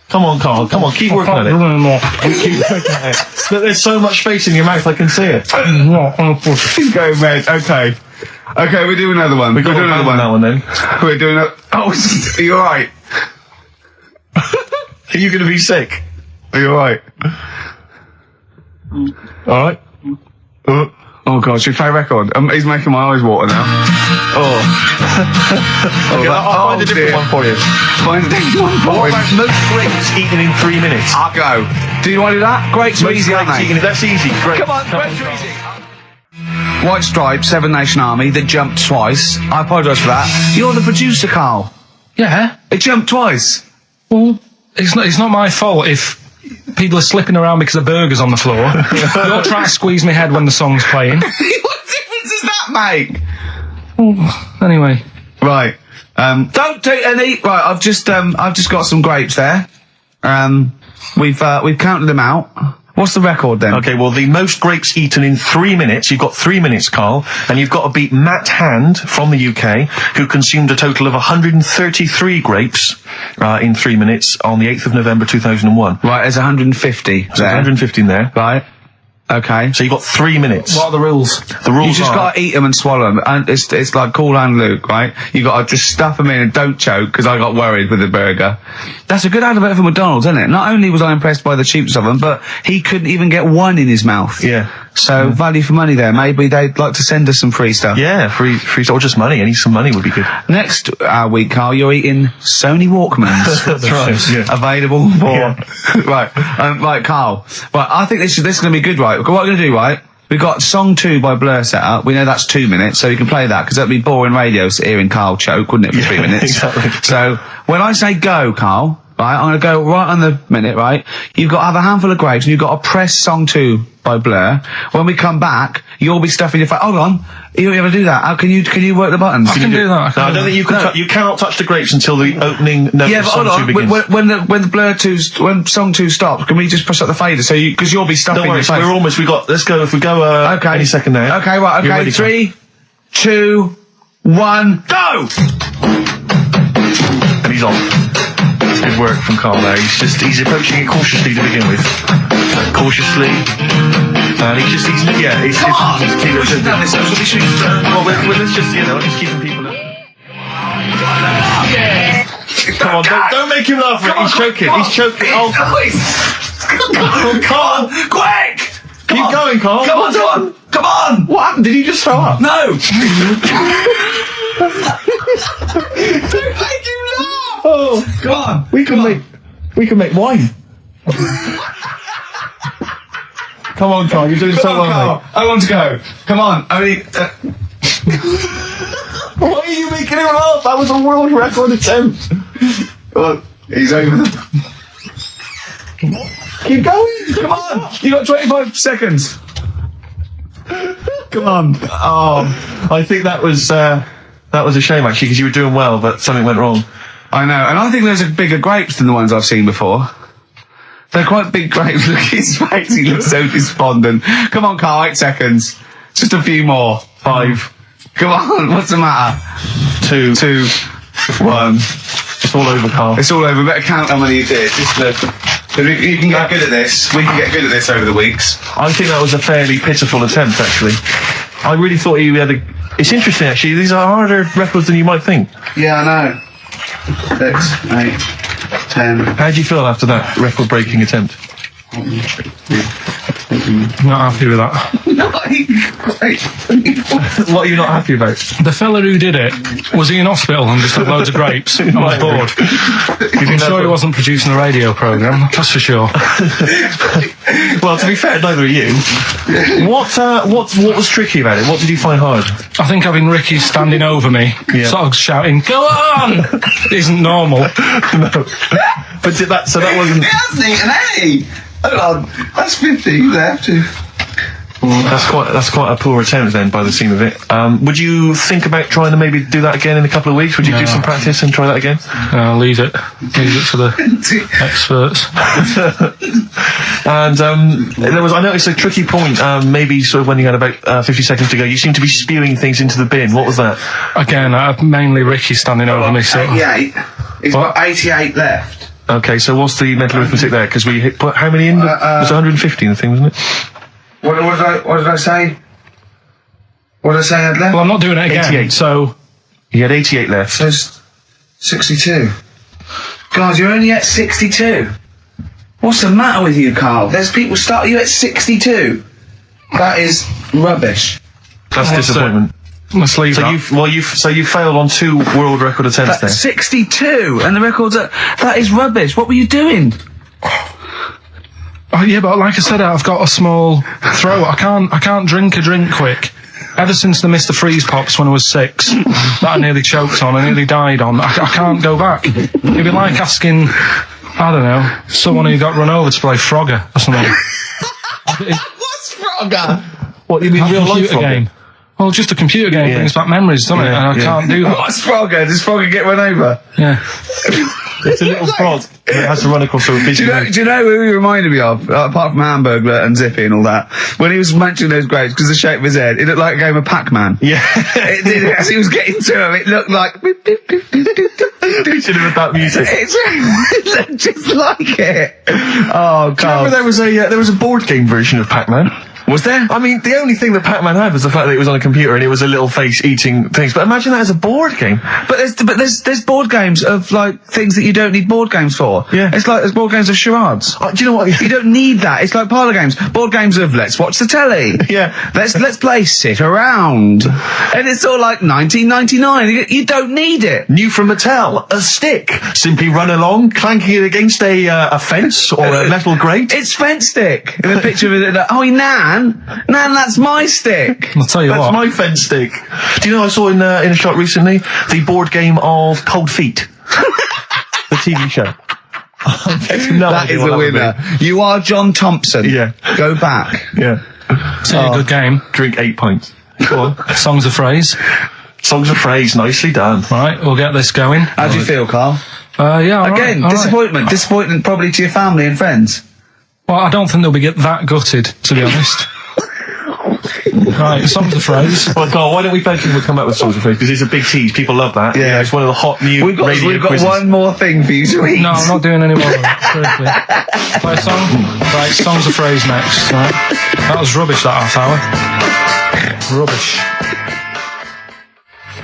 Come on, Carl. Come on, keep working on it. Keep working on it. Look, there's so much space in your mouth, I can see it. Keep going, mate. Okay. Okay, we're doing another one. We're doing another one. That one then. We're doing a... Oh, are you alright? Are you going to be sick? Are you alright? Alright. Oh, God, should we play a record? He's making my eyes water now. Okay, I'll find a different one for you. Find a different one for What him. about most grapes eaten in 3 minutes? I'll go. Do you want to do that? Great, so Most easy, aren't grapes they? eaten, that's easy. Great. Come on, great, so easy. White Stripes, Seven Nation Army, that jumped twice. I apologise for that. You're the producer, Carl. Yeah. It jumped twice. Well, it's not my fault if people are slipping around because of burgers on the floor. You're trying to squeeze my head when the song's playing. What difference does that make? Anyway. Right. Don't do any. Right. I've just got some grapes there. We've counted them out. What's the record then? Okay, well, the most grapes eaten in 3 minutes, you've got 3 minutes, Carl, and you've got to beat Matt Hand from the UK, who consumed a total of 133 grapes in 3 minutes on the 8th of November 2001. Right. There's 150 So there. 115 there. Right. Okay. So you've got 3 minutes. What are the rules? The rules You just are... got to eat them and swallow them. And it's like Cool Hand Luke, right? You got to just stuff them in and don't choke, because I got worried with the burger. That's a good advert for McDonald's, isn't it? Not only was I impressed by the cheapness of them, but he couldn't even get one in his mouth. Yeah. So value for money there. Maybe they'd like to send us some free stuff. Yeah, free, or just money. Any some money would be good. Next week, Carl, you're eating Sony Walkmans. That's right. Yeah. Available for... Yeah. right, Carl. Right, I think this is going to be good, right? What we're going to do, right? We've got song 2 by Blur set up. We know that's 2 minutes, so you can play that, because that'd be boring radio hearing Carl choke, wouldn't it, for 3 minutes? Exactly. So, when I say go, Carl, right, I'm going to go right on the minute, right? You've got to have a handful of grapes, and you've got to press song 2 by Blur. When we come back, you'll be stuffing your face. Hold on. You don't be able to do that. How can you work the buttons? I can do that. No, I don't think you can. You cannot touch the grapes until the opening note Yeah, of but song hold 2 on. begins. When the Blur 2's, when song 2 stops, can we just push up the fader? So because you'll be stuffing Don't worry, your face. let's go, if we go, Okay. any second now. Okay, right, You're okay. ready, 3, 2, 1, go! And he's off. That's good work from Carl there. He's approaching it cautiously to begin with. Cautiously. And he's keeping Well, let's just, just keeping people up. Come on, don't make him laugh, Rick. He's choking. He's choking. Oh, Carl! Quick! Keep going, Carl. Come on! Come on! What happened? Did he just throw up? No! Don't make him laugh! Oh, Come on! we can make wine. Come on, Carl. You're doing so well, mate. I want to go. Come on. Only. Why are you making him laugh? That was a world record attempt. Well, he's over. Keep going. Come on. You got 25 seconds. Come on. Oh, I think that was a shame actually, because you were doing well, but something went wrong. I know, and I think those are bigger grapes than the ones I've seen before. They're quite big grapes. Look at his face. He looks so despondent. Come on, Carl. 8 seconds. Just a few more. 5. Come on. What's the matter? 2, 1. It's all over, Carl. It's all over. Better count how many you did. Just you can get good at this. We can get good at this over the weeks. I think that was a fairly pitiful attempt, actually. I really thought you had a... It's interesting, actually. These are harder records than you might think. Yeah, I know. 6, 8, 10. How do you feel after that record-breaking attempt? Not happy with that. What are you not happy about? The fella who did it, was he in hospital and just had loads of grapes and was bored? I'm sure he wasn't producing a radio programme, that's for sure. Well, to be fair, neither are you. What was tricky about it? What did you find hard? I think having Ricky standing over me, sort of shouting, "Go on!" isn't normal. No. But that wasn't... He hasn't eaten any! Hold on, that's 50 left. That's quite a poor attempt then, by the seam of it. Would you think about trying to maybe do that again in a couple of weeks? Would you do some practice and try that again? Leave it to the experts. And I noticed a tricky point, maybe sort of when you had about 50 seconds to go, you seemed to be spewing things into the bin. What was that? Again, mainly Ricky standing over me. So 88. He's got 88 left. Okay, so what's the mental arithmetic there? Because we put how many in? It was 150 in the thing, wasn't it? What did I say? What did I say I had left? Well, I'm not doing it again. 88. So You had 88 left. There's 62. God, you're only at 62. What's the matter with you, Carl? There's people start you at 62. That is rubbish. That's disappointment. Let's leave that. So you failed on 2 world record attempts there. 62, and the record's that is rubbish. What were you doing? Oh yeah, but like I said, I've got a small throat. I can't drink a drink quick. Ever since the Mr. Freeze Pops when I was 6, that I nearly choked on, I nearly died on, I can't go back. It'd be like asking, I don't know, someone who got run over to play Frogger or something. What's Frogger? What, you mean real life computer game? Well, just a computer game brings back memories, doesn't it? And I can't do that. What's Frogger? Does Frogger get run over? Yeah. It's a little frog. It has to run across a busy road. Do you know who he reminded me of? Apart from Hamburglar and Zippy and all that. When he was mentioning those grapes, because the shape of his head, it looked like a game of Pac-Man. Yeah. It did, as he was getting to him, it looked like... You should have had that music. It looked just like it. Oh, Do you remember there was a board game version of Pac-Man? Was there? I mean, the only thing that Pac-Man had was the fact that it was on a computer and it was a little face eating things. But imagine that as a board game. But there's board games of like things that you don't need board games for. Yeah. It's like there's board games of charades. Do you know what? You don't need that. It's like parlour games. Board games of let's watch the telly. Yeah. Let's play sit around. And it's all like 1999. You don't need it. New from Mattel, a stick. Simply run along, clanking it against a fence or a metal grate. It's fence stick. And a picture of it. Oh, Nan. Nan. Nan, that's my stick. I'll tell you That's what. my fence stick. Do you know I saw in a shop recently the board game of Cold Feet, the TV show. That is a winner. You are John Thompson. Yeah. Go back. Yeah. It's a good game. Drink 8 pints. Go on. Songs of phrase. Songs of phrase, nicely done. Right, we'll get this going. How do you feel, Carl? Yeah, all Again, right, all right. disappointment. Disappointment probably to your family and friends. Well, I don't think they'll be that gutted, to be honest. Right, songs of phrase. Well, Carl, why don't we mention we'll come up with songs of phrase, because it's a big tease. People love that. Yeah. It's one of the hot new We've got quizzes. one more thing for you to eat. No, I'm not doing any more of it. Seriously. Play a song? Right, songs of phrase next. Right. That was rubbish, that half hour. Rubbish.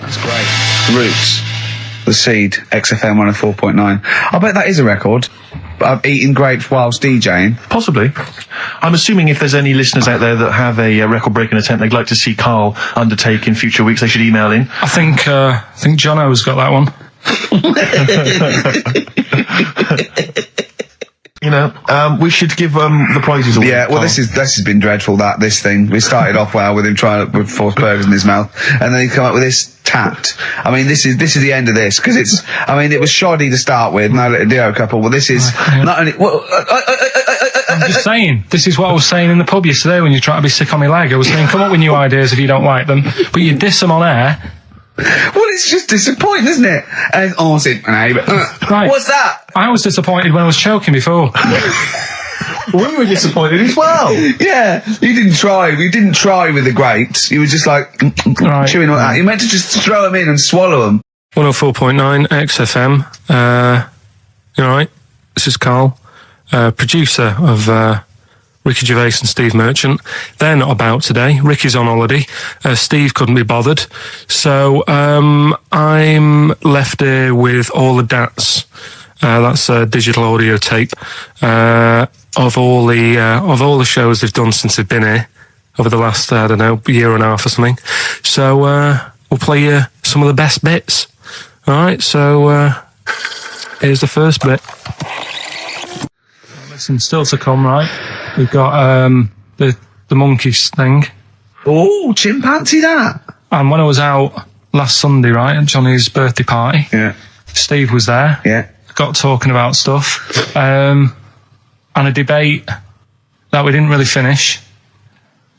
That's great. Roots. The Seed. XFM 104.9. I bet that is a record. Eating grapes whilst DJing. Possibly. I'm assuming if there's any listeners out there that have a record-breaking attempt they'd like to see Carl undertake in future weeks, they should email in. I think Jono's got that one. You know, we should give the prizes away. Yeah, well, Carl. this has been dreadful. This thing. We started off well with him trying to force burgers in his mouth, and then he come up with this tapped. I mean, this is the end of this, because it's. I mean, it was shoddy to start with. No little duo couple. Well, this is not only. Well, I'm just saying, this is what I was saying in the pub yesterday when you try to be sick on my leg. I was saying, come up with new ideas if you don't like them, but you diss them on air. well, it's just disappointing, isn't it? And Right. What's that? I was disappointed when I was choking before. We were disappointed as well. Yeah, you didn't try. You didn't try with the grapes. You were just like Right. chewing on that. You meant to just throw them in and swallow them. 104.9 XFM. You all right? This is Carl, producer of Ricky Gervais and Steve Merchant. They're not about today. Ricky's on holiday. Steve couldn't be bothered. So I'm left here with all the DATs. That's a digital audio tape of all the shows they've done since they've been here over the last, I don't know, year and a half or something. So we'll play you some of the best bits. All right, so here's the first bit. Listen, still to come, right? We've got the monkeys thing. Oh, chimpanzee that. And when I was out last Sunday, right, at Johnny's birthday party, Yeah. Steve was there. Yeah. Got talking about stuff. And a debate that we didn't really finish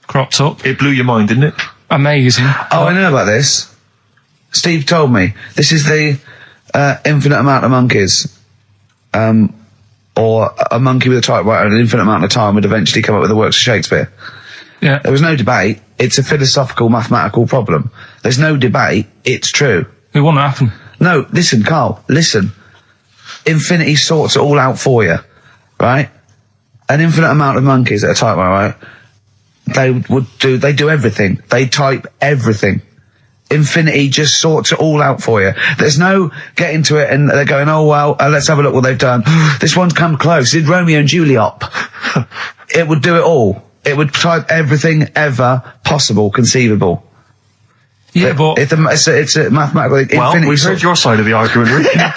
cropped up. It blew your mind, didn't it? Amazing. Oh, I know about this. Steve told me. This is the infinite amount of monkeys. Or a monkey with a typewriter and an infinite amount of time would eventually come up with the works of Shakespeare. Yeah. There was no debate. It's a philosophical, mathematical problem. There's no debate. It's true. It wouldn't happen. No, listen, Carl, listen. Infinity sorts it all out for you, right? An infinite amount of monkeys at a typewriter, right? They do everything. They type everything. Infinity just sorts it all out for you. There's no getting to it and they're going, oh, well, let's have a look what they've done. This one's come close. Did Romeo and Juliet. It would do it all. It would type everything ever possible, conceivable. Yeah, but It's a mathematical thing. Well, Infinity we've heard your side of the argument, Rick. And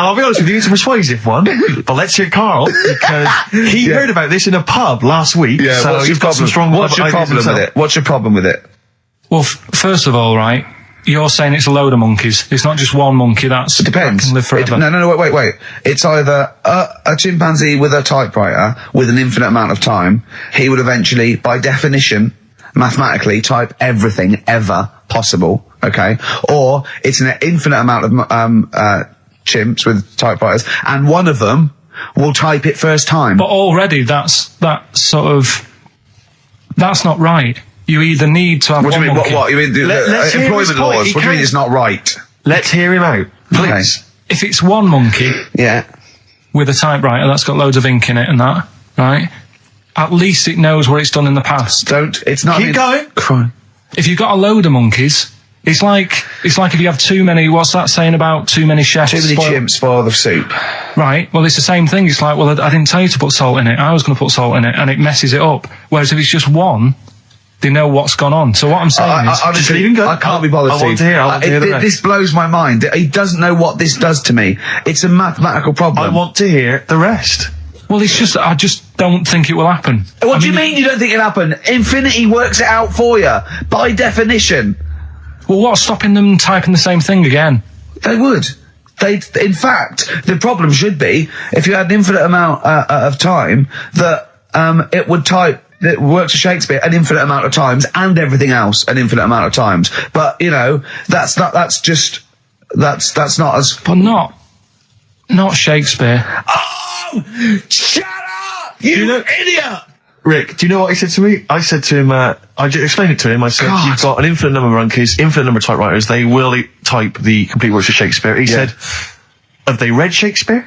I'll be honest with you, it's a persuasive one. But let's hear Carl, because he heard about this in a pub last week. Yeah, so what's he's your got some problem? strong What's your ideas problem with himself. it? What's your problem with it? well, first of all, right, you're saying it's a load of monkeys. It's not just one monkey. That Depends. can live forever. No, wait. It's either a chimpanzee with a typewriter with an infinite amount of time. He would eventually, by definition, mathematically, type everything ever possible. Okay, or it's an infinite amount of chimps with typewriters, and one of them will type it first time. But already that's not right. You either need to have What do one you mean? monkey. What? You mean Let's hear his employment point. laws? He What do you mean can't- it's not right? Let's hear him out, please. If it's one monkey Yeah. with a typewriter that's got loads of ink in it and that, right? At least it knows what it's done in the past. It's not. Keep going. Crime. If you've got a load of monkeys, it's like if you have too many. What's that saying about too many chefs? Too many chimps spoil the soup. Right. Well, it's the same thing. It's like, well, I didn't tell you to put salt in it. I was going to put salt in it, and it messes it up. Whereas if it's just one, they know what's gone on. So what I'm saying is, Honestly, leave him go. I can't be bothered. I want to hear. I want to hear the rest. This blows my mind. He doesn't know what this does to me. It's a mathematical problem. I want to hear the rest. Well, it's just, I just don't think it will happen. What do you mean you don't think it'll happen? Infinity works it out for you, by definition. Well, what's stopping them typing the same thing again? They would. In fact, the problem should be, if you had an infinite amount of time, that it would type, it works for Shakespeare an infinite amount of times, and everything else an infinite amount of times. But, you know, that's not as... But not Shakespeare. Oh! Shut up! You idiot! Rick, do you know what he said to me? I said to him, I explained it to him. I said, you've got an infinite number of monkeys, infinite number of typewriters. They will type the complete works of Shakespeare. He said, have they read Shakespeare?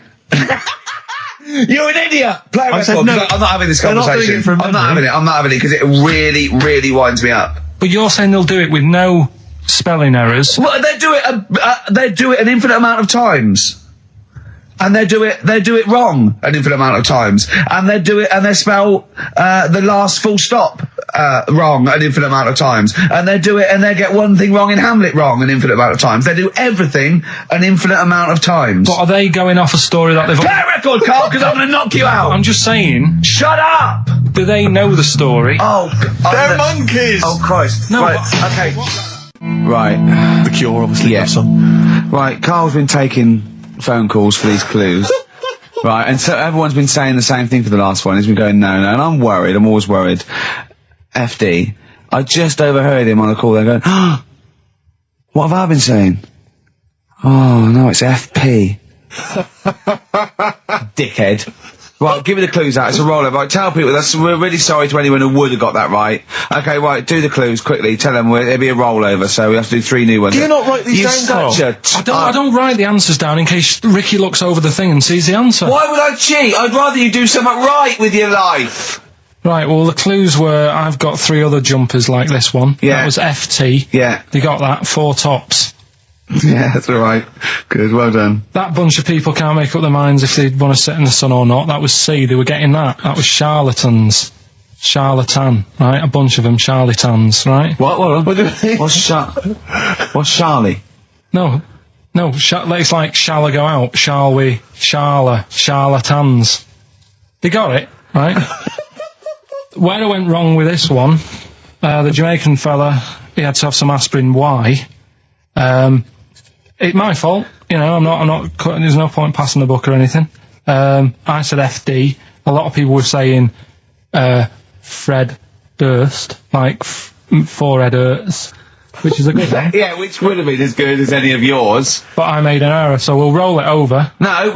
You're an idiot! Play a record. said, no, I'm not having this conversation. I'm not having it because it really, really winds me up. But you're saying they'll do it with no spelling errors. Well, they do it an infinite amount of times. And they do it wrong an infinite amount of times. And they spell, the last full stop, wrong an infinite amount of times. And they get one thing wrong in Hamlet wrong an infinite amount of times. They do everything an infinite amount of times. But are they going off a story that they've... Play a record, Carl, because I'm gonna knock you out! I'm just saying... Shut up! Do they know the story? Oh, They're monkeys! Oh, Christ. No, right, okay. Right. The Cure, obviously, Yeah. that song. Right, Carl's been taking phone calls for these clues. Right, and so everyone's been saying the same thing for the last one. He's been going, no, and I'm worried. I'm always worried. FD. I just overheard him on a call. They're going, oh, what have I been saying? Oh, no, it's FP. Dickhead. Right, give me the clues out. It's a rollover. Right, tell people, we're really sorry to anyone who would have got that right. Okay, right, do the clues quickly. Tell them it'll be a rollover, so we have to do 3 new ones. Do you not write these down, Carl? I don't write the answers down in case Ricky looks over the thing and sees the answer. Why would I cheat? I'd rather you do something right with your life. Right, well, the clues were, I've got 3 other jumpers like this one. Yeah. That was FT. Yeah. They got that, 4 tops. Yeah, that's alright. Good, well done. That bunch of people can't make up their minds if they want to sit in the sun or not. That was C, they were getting that. That was charlatans. Charlatan, right? A bunch of them, charlatans, right? What do you mean? What's Charlie? No, it's like, shall I go out? Shall we? Charlatans. They got it, right? Where I went wrong with this one, the Jamaican fella, he had to have some aspirin. Why? It's my fault, you know, I'm not, there's no point passing the buck or anything. I said FD. A lot of people were saying, Fred Durst, like, forehead hurts, which is a good one. Yeah, which would have been as good as any of yours. But I made an error, so we'll roll it over. No.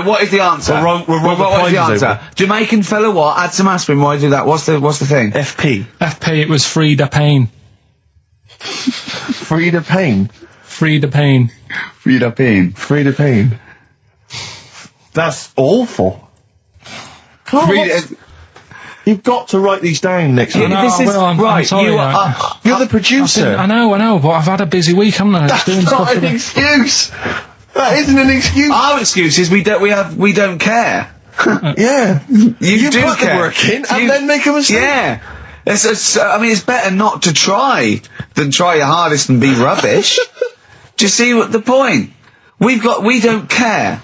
What is the answer? We'll roll the what is the prizes answer? over. Jamaican fella what? Add some aspirin, why do that? What's the thing? FP, it was Frida Payne. Frida Payne. Frida Payne. Frida Payne. Frida Payne. That's awful. You've got to write these down next week. No, This is I'm right. sorry, You're the producer. I know, but I've had a busy week, haven't I? That's not an excuse. That isn't an excuse. Our excuse is we don't care. Yeah. You do put care. the work in and then make a mistake. Yeah. It's better not to try than try your hardest and be rubbish. Do you see what the point? We don't care.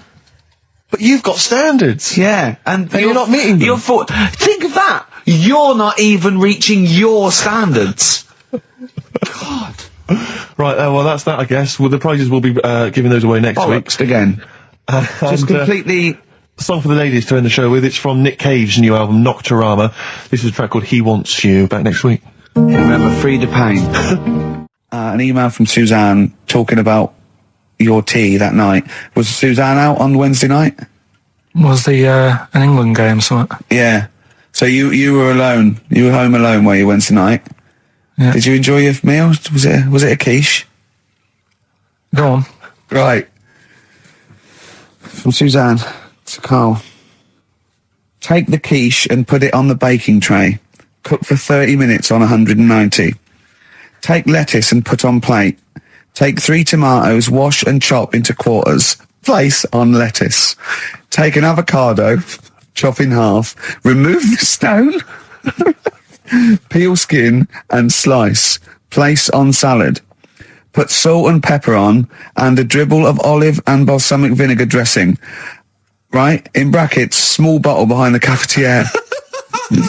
But you've got standards. Yeah, and you're not meeting them. Think of that. You're not even reaching your standards. God. Right, well, that's that, I guess. Well, the prizes will be giving those away next week. Bollocks again. Just completely... song for the ladies to end the show with. It's from Nick Cave's new album, Nocturama. This is a track called He Wants You. Back next week. Remember, Frida Payne. An email from Suzanne talking about your tea that night. Was Suzanne out on Wednesday night? Was the an England game, something? Yeah. So you were alone. You were home alone, were you, Wednesday night? Yeah. Did you enjoy your meal? Was it a quiche? Go on. Right. From Suzanne to Carl. Take the quiche and put it on the baking tray. Cook for 30 minutes on 190. Take lettuce and put on plate. Take 3 tomatoes, wash and chop into quarters. Place on lettuce. Take an avocado, chop in half. Remove the stone. Peel skin and slice. Place on salad. Put salt and pepper on and a dribble of olive and balsamic vinegar dressing. right? In brackets, small bottle behind the cafetiere.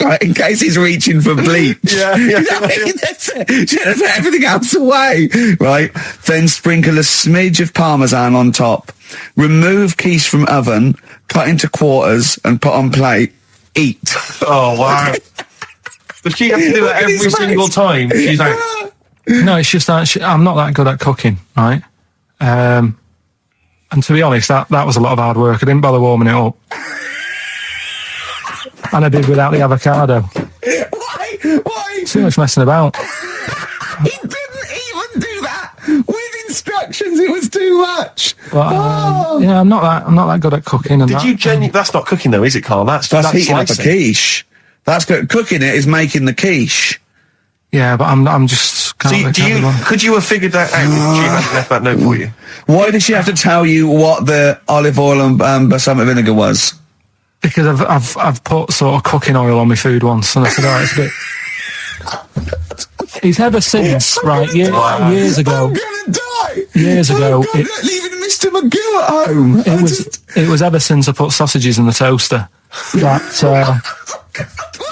Right, in case he's reaching for bleach. Yeah. That's it. She had to put everything else away. Right? Then sprinkle a smidge of parmesan on top. Remove quiche from oven, cut into quarters and put on plate. Eat. Oh, wow. Does she have to do that every single time? She's like, No, it's just that I'm not that good at cooking, right? And to be honest, that was a lot of hard work. I didn't bother warming it up. And I did without the avocado. Why? Too much messing about. He didn't even do that with instructions. It was too much. But yeah, I'm not that good at cooking. And that's not cooking though, is it, Carl? That's heating up a slicing. quiche. That's good. Cooking it is making the quiche. Yeah, but I'm just. Could you have figured that out if she had left that note for you? Why did she have to tell you what the olive oil and balsamic vinegar was? Because I've put sort of cooking oil on my food once, and I said, "Oh, it's a bit." He's ever since, right? Years ago. I'm gonna die. Years ago, leaving Mr. McGill at home. It was ever since I put sausages in the toaster that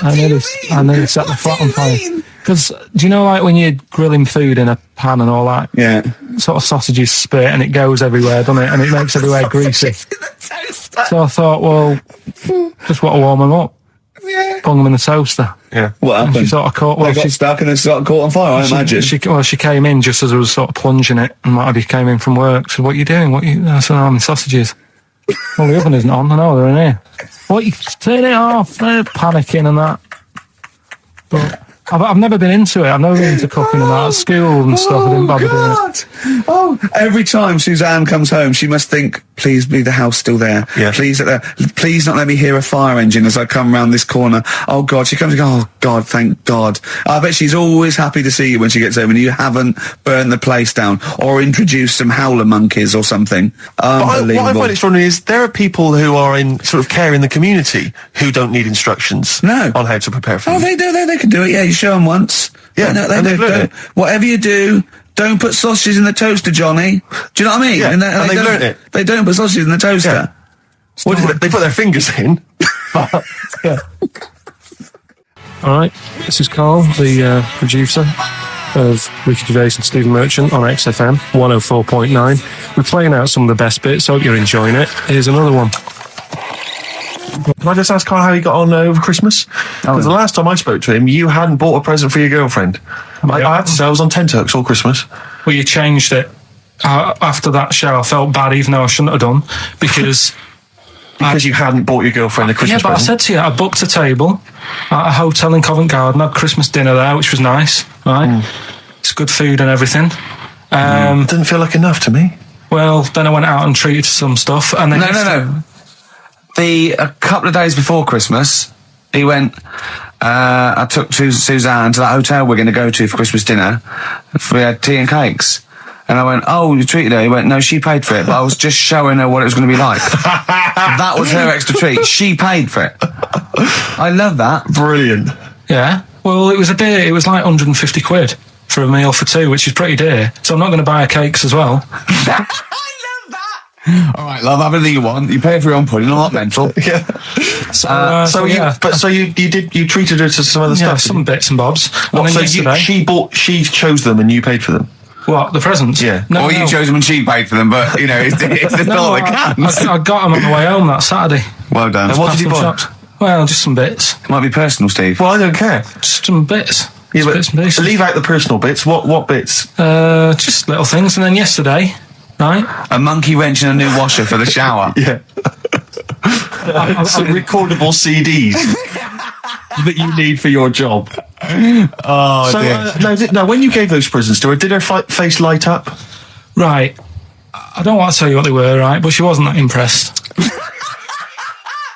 I nearly set the flat on fire. Because do you know, like when you're grilling food in a pan and all that? Yeah. Sort of sausages spit and it goes everywhere, doesn't it? And it makes everywhere greasy. So I thought, well, just want to warm them up. Yeah. Bung them in the toaster. Yeah. What And happened? she sort of caught. Well, They got stuck and it got caught on fire, I imagine. She came in just as I was sort of plunging it, and what have you, came in from work. So what are you doing? I said, I'm in sausages. Well, the oven isn't on. I know they're in here. What, you turn it off? They're panicking and that. But I've never been into it. I've never been into cooking and that. At school and stuff, I didn't bother doing it. Oh, every time Suzanne comes home, she must think, please be the house still there. Yeah. Please not let me hear a fire engine as I come round this corner. Oh, God. She comes and goes, oh, God, thank God. I bet she's always happy to see you when she gets home and you haven't burned the place down or introduced some howler monkeys or something. Unbelievable. What I find extraordinary is there are people who are in sort of care in the community who don't need instructions on how to prepare food. Oh, they do. They can do it. Yeah, you show them once. Yeah, and they've learned it. Whatever you do, don't put sausages in the toaster, Johnny. Do you know what I mean? Yeah, and they've learned it. They don't put sausages in the toaster. Yeah. What is it? They put their fingers in. Yeah. All right, this is Carl, the producer of Ricky Gervais and Stephen Merchant on XFM 104.9. We're playing out some of the best bits. Hope you're enjoying it. Here's another one. Can I just ask Carl how he got on over Christmas? Because the last time I spoke to him, you hadn't bought a present for your girlfriend. I had to say I was on tenterhooks all Christmas. Well, you changed it. After that show, I felt bad, even though I shouldn't have done, because... Because you hadn't bought your girlfriend a Christmas present. I said to you, I booked a table at a hotel in Covent Garden, had Christmas dinner there, which was nice, right? It's good food and everything. Didn't feel like enough to me. Well, then I went out and treated some stuff, and then... No. A couple of days before Christmas, he went, I took Suzanne to that hotel we're going to go to for Christmas dinner. We had tea and cakes. And I went, oh, you treated her? He went, no, she paid for it, but I was just showing her what it was going to be like. That was her extra treat. She paid for it. I love that. Brilliant. Yeah. Well, it was like 150 quid for a meal for two, which is pretty dear. So I'm not going to buy her cakes as well. All right, love, have anything you want. You pay for your own pudding, I'm not mental. Yeah. You treated her to some other stuff. Some bits and bobs. What, so she chose them and you paid for them? What, the presents? Yeah. No, you chose them and she paid for them, but you know, it's the thought that counts. I got them on the way home that Saturday. Well done. And what did you buy? Shops. Well, just some bits. It might be personal, Steve. Well, I don't care. Just some bits. Yeah, bits and pieces. Leave out the personal bits. What bits? Just little things. And then yesterday, right? A monkey wrench and a new washer for the shower. Yeah. Some recordable CDs that you need for your job. Oh, dear. Now, when you gave those presents to her, did her face light up? Right. I don't want to tell you what they were, right? But she wasn't that impressed.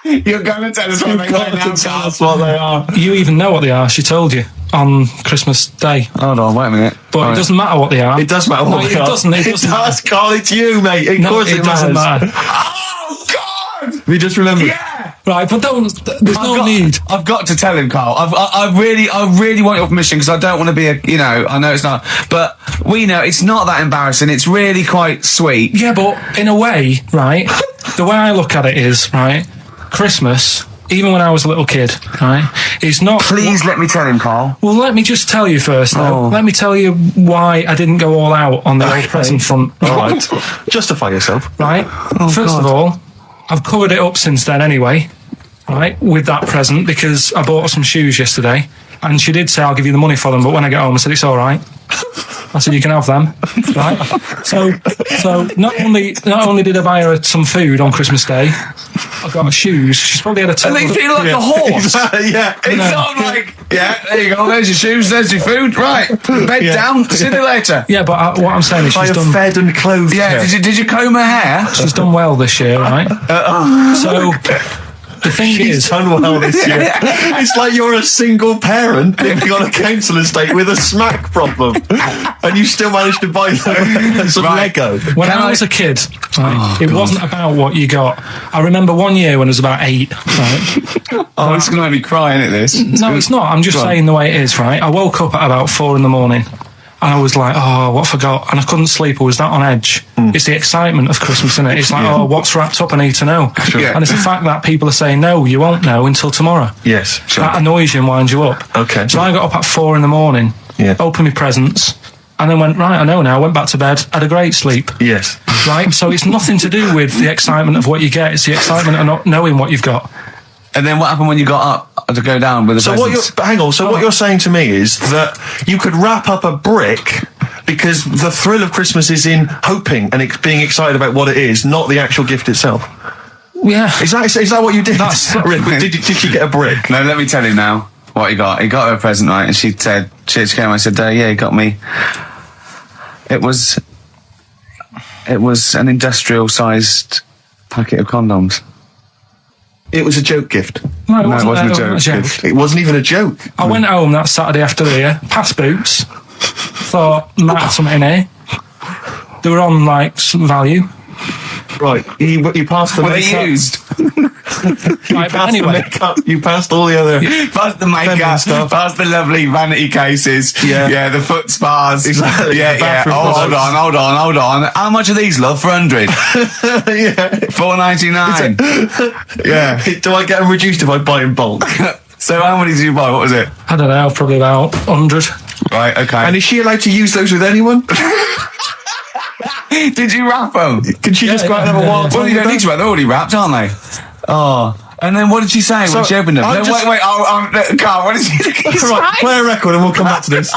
You're going to tell us what they are now, tell us what they are. You even know what they are. She told you on Christmas Day. Hold on, wait a minute. But it doesn't matter what they are. It does matter what they are. It doesn't. It does, Carl. It's you, mate. Of course it doesn't matter. Oh, God! We just remembered. Yeah! Right, but there's no need. I've got to tell him, Carl. I really want your permission because I don't want to be I know it's not, but we know it's not that embarrassing. It's really quite sweet. Yeah, but in a way, right, the way I look at it is, right, Christmas, even when I was a little kid, right, is not... Please let me tell him, Carl. Well, let me just tell you first, though. Let me tell you why I didn't go all out on the old present front. Right. Justify yourself. Right? First of all, I've covered it up since then anyway, right, with that present, because I bought her some shoes yesterday, and she did say, I'll give you the money for them, but when I get home, I said, it's all right. I said, you can have them, right? So not only did I buy her some food on Christmas Day, I got her shoes. She's probably had a... And they feel like a horse. Yeah. It's not like, yeah, there you go, there's your shoes, there's your food, right, bed down, see you later. Yeah, but what I'm saying is she's done... fed and clothed Yeah, her. did you comb her hair? She's done well this year, right? So... The thing is, done well this year. It's like you're a single parent living on a council estate with a smack problem, and you still managed to buy them some Lego. when I was a kid, right, it wasn't about what you got. I remember one year when I was about 8, right? Oh, it's going to make me cry, isn't it, this? No, it's not. I'm just saying the way it is, right? I woke up at about 4 in the morning. And I was like, oh, what I forgot? And I couldn't sleep. I was that on edge. It's the excitement of Christmas, isn't it? It's like, oh, what's wrapped up? I need to know. Yeah. And it's the fact that people are saying, no, you won't know until tomorrow. Yes, sure. That annoys you and winds you up. Okay. So I got up at 4 in the morning, opened my presents, and then went, right, I know now, went back to bed, had a great sleep. Yes. Right? So it's nothing to do with the excitement of what you get. It's the excitement of not knowing what you've got. And then what happened when you got up to go down with the presents? What you're saying to me is that you could wrap up a brick because the thrill of Christmas is in hoping and being excited about what it is, not the actual gift itself. Yeah. Is that what you did? Did you get a brick? No, let me tell you now what he got. He got her a present, right? And she said, she came and said, yeah, he got me. It was an industrial-sized packet of condoms. It was a joke gift. No, it wasn't a joke. Gift. It wasn't even a joke. I went home that Saturday after the year, past Boots, thought, might have something in here. They were on, like, some value. Right, you passed the Were makeup. they used? Right, but anyway. You passed all the other... Past the makeup, stuff. past the lovely vanity cases. Yeah. The foot spas. Exactly. Yeah. Hold on. How much are these, love, for 100? Yeah. $4.99. Yeah. Do I get them reduced if I buy in bulk? So how many did you buy? What was it? I don't know, probably about 100. Right, okay. And is she allowed to use those with anyone? Did you wrap them? Can she just go out and have a wild Well, you don't need to wrap. They're already wrapped, aren't they? Oh. And then what did she say when she opened them? No, wait. Carl, what did she say? Right, play a record and we'll come back to this.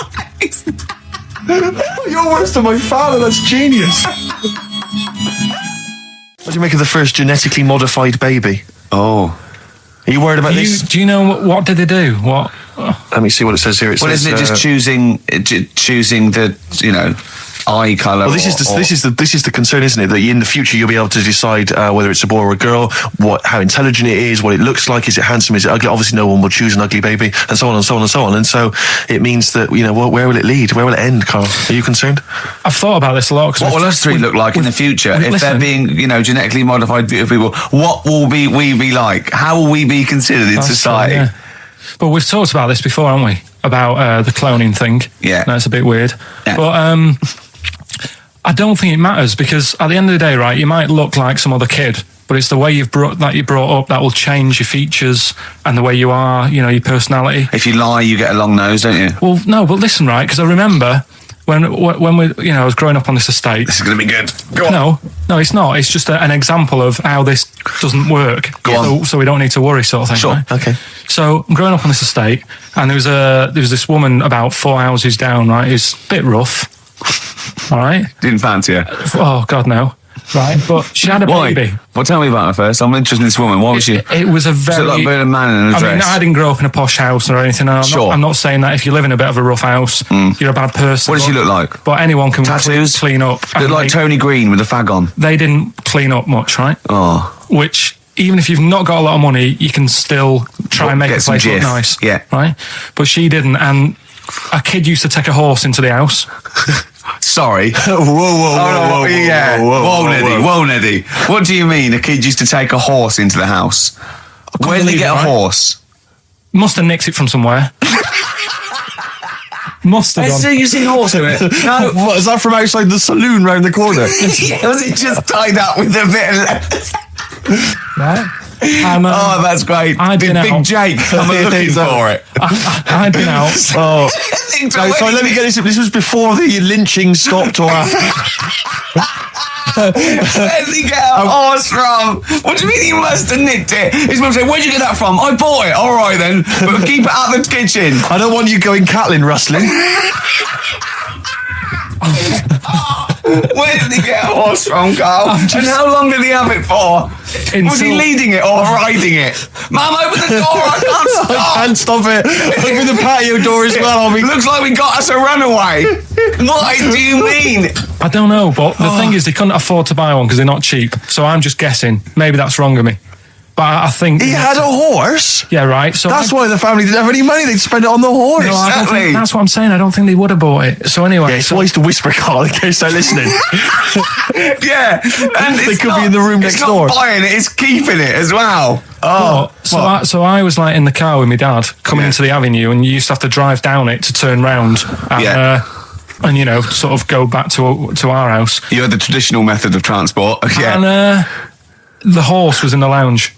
You're worse than my father. That's genius. What do you make of the first genetically modified baby? Oh. Are you worried about this? Do you know what did they do? What? Let me see what it says here. Well, isn't it just choosing the, eye colour? Well, this is the concern, isn't it? That in the future you'll be able to decide whether it's a boy or a girl, how intelligent it is, what it looks like, is it handsome, is it ugly? Obviously, no one will choose an ugly baby, and so on and so on and so on. And so it means that where will it lead? Where will it end, Carl? Are you concerned? I've thought about this a lot. What will us three look like in the future if they're being, genetically modified beautiful people? What will we be like? How will we be considered in society? True, yeah. But we've talked about this before, haven't we? About the cloning thing. Yeah. That's a bit weird. Yeah. But I don't think it matters, because at the end of the day, right, you might look like some other kid, but it's the way you're brought up that will change your features and the way you are, your personality. If you lie, you get a long nose, don't you? Well, no, but listen, right, because I remember when we, I was growing up on this estate. This is going to be good. Go on. No, it's not. It's just an example of how this doesn't work. Go on. So we don't need to worry, sort of thing. Sure. Right? Okay. So I'm growing up on this estate, and there was this woman about 4 houses down, right, who's a bit rough. All right. Didn't fancy her. Oh God, no. Right, but she had a baby. Well, tell me about her first. I'm interested in this woman. Why was she? It was a very... She looked like a man in a dress. I didn't grow up in a posh house or anything. I'm not saying that if you live in a bit of a rough house, you're a bad person. What does she look like? But anyone can Tattoos? clean up. Look like Tony Green with a fag on. They didn't clean up much, right? Oh. Which, even if you've not got a lot of money, you can still try and make the place look nice. Yeah. Right? But she didn't, and a kid used to take a horse into the house. Sorry. Whoa, Neddy. What do you mean a kid used to take a horse into the house? Where did they get a horse? Must have nicked it from somewhere. Must have done. You seen horse in it? No. What, is that from outside the saloon round the corner? Was it just tied up with a bit of Right? Oh, that's great. Did Big Jake come looking for it? I'd been out. Oh. Sorry, let me get this. This was before the lynching stopped or after. Where's he get a horse from? What do you mean he must have nicked it? His mum said, where'd you get that from? I bought it. All right then, but keep it out of the kitchen. I don't want you going Catlin rustling. Where did he get a horse from, Carl? And how long did he have it for? Was he leading it or riding it? Mum, open the door, I can't stop. I can't stop it. Open the patio door as well. Looks like we got us a runaway. What do you mean? I don't know, but the thing is, they couldn't afford to buy one because they're not cheap. So I'm just guessing. Maybe that's wrong of me. But I think... He had a horse? Yeah, right. So that's why the family didn't have any money. They'd spend it on the horse. No, I don't think, that's what I'm saying. I don't think they would have bought it. So anyway... Yeah, it's wise to whisper, Carl, in case they're listening. Yeah. And they could be in the room next door. It's not buying it, it's keeping it as well. So I was like in the car with my dad coming into the avenue, and you used to have to drive down it to turn round. And you know, sort of go back to our house. You had the traditional method of transport. Yeah. And the horse was in the lounge.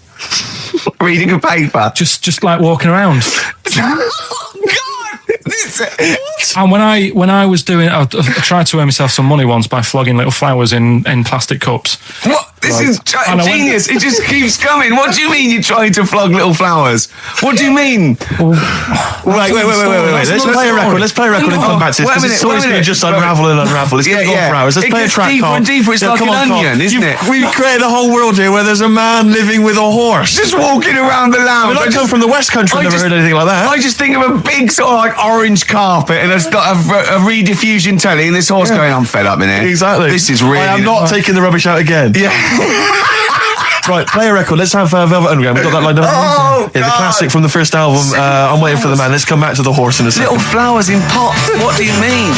Reading a paper. Just like walking around. And when I was doing, I tried to earn myself some money once by flogging little flowers in plastic cups. What? This is genius. It just keeps coming. What do you mean you're trying to flog little flowers? What do you mean? Wait. Let's play a record. Let's play a record and come back to this. This story's going to just unravel and unravel. It's going to go on for hours. Let's play a track, deeper and deeper. It's like an onion, isn't it? We've created a whole world here where there's a man living with a horse. Just walking around the lounge. I come from the West Country. I've never heard anything like that. I just think of a big sort of like orange carpet, and it's got a rediffusion telly, and this horse going, I'm fed up in here. Exactly. This is really... I am not taking the rubbish out again. Yeah. Right, play a record. Let's have Velvet Underground. We've got that lined up. Oh, yeah, the classic from the first album. I'm waiting for the man. Let's come back to the horse in a second. Little flowers in pots. What do you mean?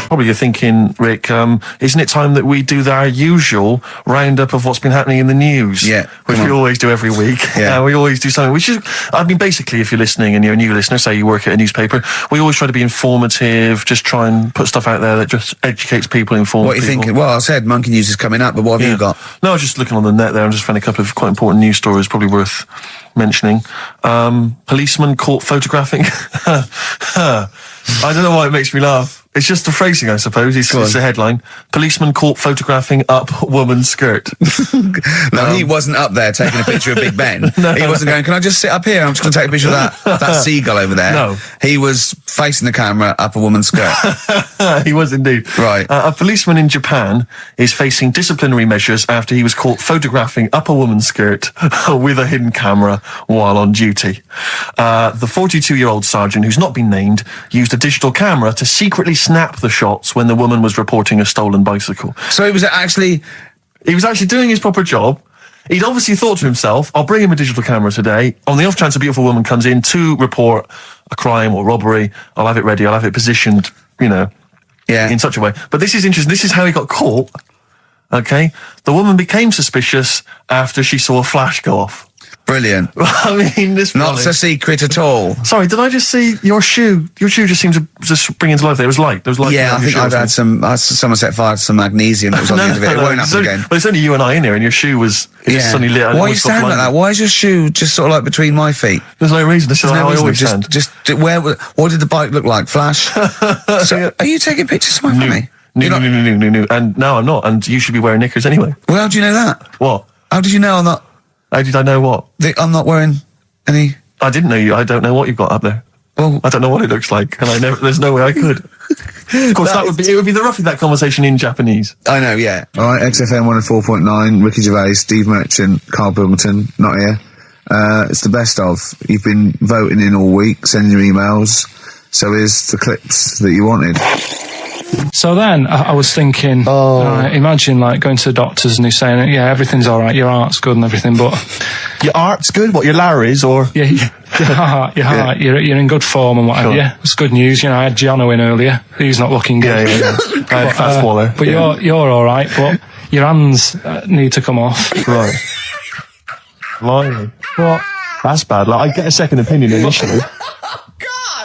Probably you're thinking, Rick, isn't it time that we do our usual roundup of what's been happening in the news? Yeah. Which we always do every week. Yeah. We always do something, which is, I mean, basically, if you're listening and you're a new listener, say you work at a newspaper, we always try to be informative, just try and put stuff out there that just educates people, informs people. What are you thinking? Well, I said Monkey News is coming up, but what have you got? No, I was just looking on the net there and just found a couple of quite important news stories, probably worth mentioning. Policeman caught photographing. I don't know why it makes me laugh. It's just the phrasing, I suppose. It's the headline. Policeman caught photographing up woman's skirt. No, he wasn't up there taking a picture of Big Ben. He wasn't going, can I just sit up here? I'm just going to take a picture of that seagull over there. No. He was facing the camera up a woman's skirt. He was indeed. Right. A policeman in Japan is facing disciplinary measures after he was caught photographing up a woman's skirt with a hidden camera while on duty. The 42-year-old sergeant, who's not been named, used a digital camera to secretly snap the shots when the woman was reporting a stolen bicycle. So he was actually doing his proper job. He'd obviously thought to himself, I'll bring him a digital camera today. On the off chance a beautiful woman comes in to report a crime or robbery, I'll have it ready, I'll have it positioned, in such a way. But this is interesting. This is how he got caught. Okay? The woman became suspicious after she saw a flash go off. Brilliant. I mean, this not so secret at all. Sorry, did I just see your shoe? Your shoe just seemed to just bring into life. There was light. There was light. Yeah, I think I've had someone set fire to some magnesium that was on the end of it. It won't happen again. But it's only you and I in here, and your shoe was just suddenly lit. Why are you standing like that? Why is your shoe just sort of like between my feet? There's no reason. This is how I always stand. What did the bike look like? Flash? So, are you taking pictures of my family? No. And no, I'm not. And you should be wearing knickers anyway. Well, how do you know that? What? How did you know I'm not? How did I know what? I'm not wearing any... I didn't know you. I don't know what you've got up there. Well, I don't know what it looks like, and there's no way I could. Of course, it would be roughly that conversation in Japanese. I know, yeah. All right, XFM 104.9, Ricky Gervais, Steve Merchant, Karl Pilkington, not here. It's the best of. You've been voting in all week, sending your emails. So here's the clips that you wanted. So then I was thinking, imagine like going to the doctors and he's saying, yeah, everything's all right, your heart's good and everything, but... Your heart's good? What, your Larry's or... Yeah, your heart, you're in good form and whatever. Sure. Yeah, it's good news. I had Gianno in earlier. He's not looking good. Yeah. But you're all right, but your hands need to come off. Right. Blimey. What? That's bad. Like, I get a second opinion initially.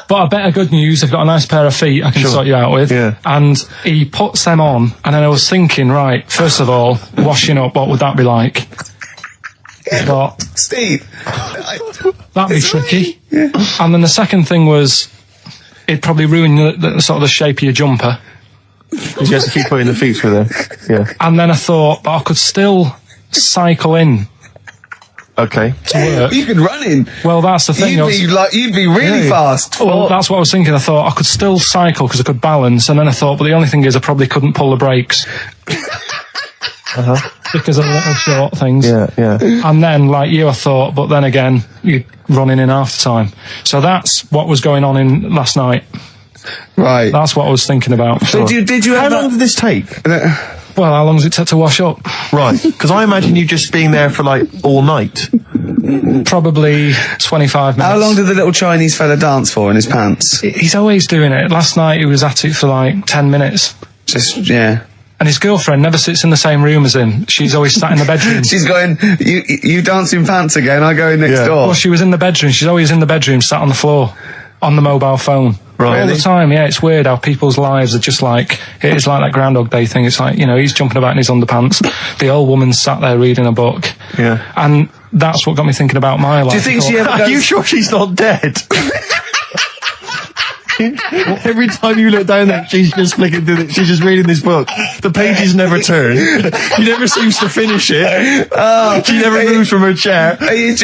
But I better good news, I've got a nice pair of feet I can sort you out with. Yeah. And he puts them on, and then I was thinking, right, first of all, washing up, what would that be like? I thought, Steve. that'd be tricky. And then the second thing was, it'd probably ruin the sort of the shape of your jumper. You have to keep putting the feet through there. Yeah. And then I thought, but I could still cycle in Okay. to work. You could run in. Well, that's the thing. You'd be really fast. Well, that's what I was thinking. I thought I could still cycle because I could balance, and then I thought, but the only thing is I probably couldn't pull the brakes. Because of the little short things. Yeah. And then, like you, I thought, but then again, you're running in half the time. So that's what was going on in last night. Right. That's what I was thinking about. So did you How have long did this take? Well, how long does it take to wash up? Right. Because I imagine you just being there for like all night. Probably 25 minutes. How long did the little Chinese fella dance for in his pants? He's always doing it. Last night he was at it for like 10 minutes. Just, yeah. And his girlfriend never sits in the same room as him. She's always sat in the bedroom. She's going, you dance in pants again, I go in next door. Well, she was in the bedroom. She's always in the bedroom, sat on the floor, on the mobile phone. Right. All the time, yeah. It's weird how people's lives are just like, it is like that Groundhog Day thing. It's like, he's jumping about in his underpants. The old woman's sat there reading a book. Yeah. And that's what got me thinking about my life. Do you think she ever Are goes... you sure she's not dead? Every time you look down there, she's just flicking through it. She's just reading this book. The pages never turn. She never seems to finish it. She never moves from her chair. Are you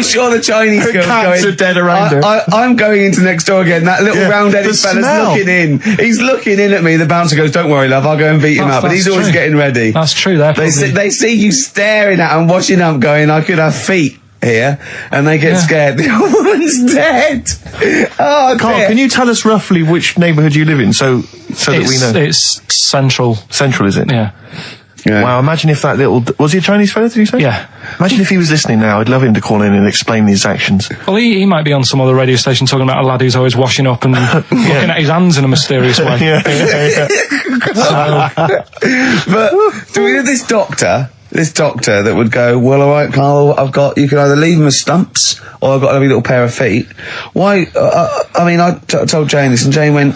sure the Chinese Her girl's cats going... are dead around her. I'm going into next door again. That little round-headed the fella's smell. looking in. He's looking in at me. The bouncer goes, "Don't worry, love, I'll go and beat him up." But he's That's always true. getting ready. That's true. They see you staring at him, washing up, going, "I could have feet here," and they get scared. The old woman's dead. Oh, Carl, dear. can you tell us roughly which neighbourhood you live in, so that we know? It's central. Central, is it? Yeah. Yeah. Wow, imagine if that little... Was he a Chinese fella, did you say? Yeah. Imagine if he was listening now. I'd love him to call in and explain his actions. Well, he might be on some other radio station talking about a lad who's always washing up and looking at his hands in a mysterious way. But do we have this doctor that would go, "Well, all right, Carl, you can either leave them as stumps or I've got a lovely little pair of feet." Why? I told Jane this, and Jane went,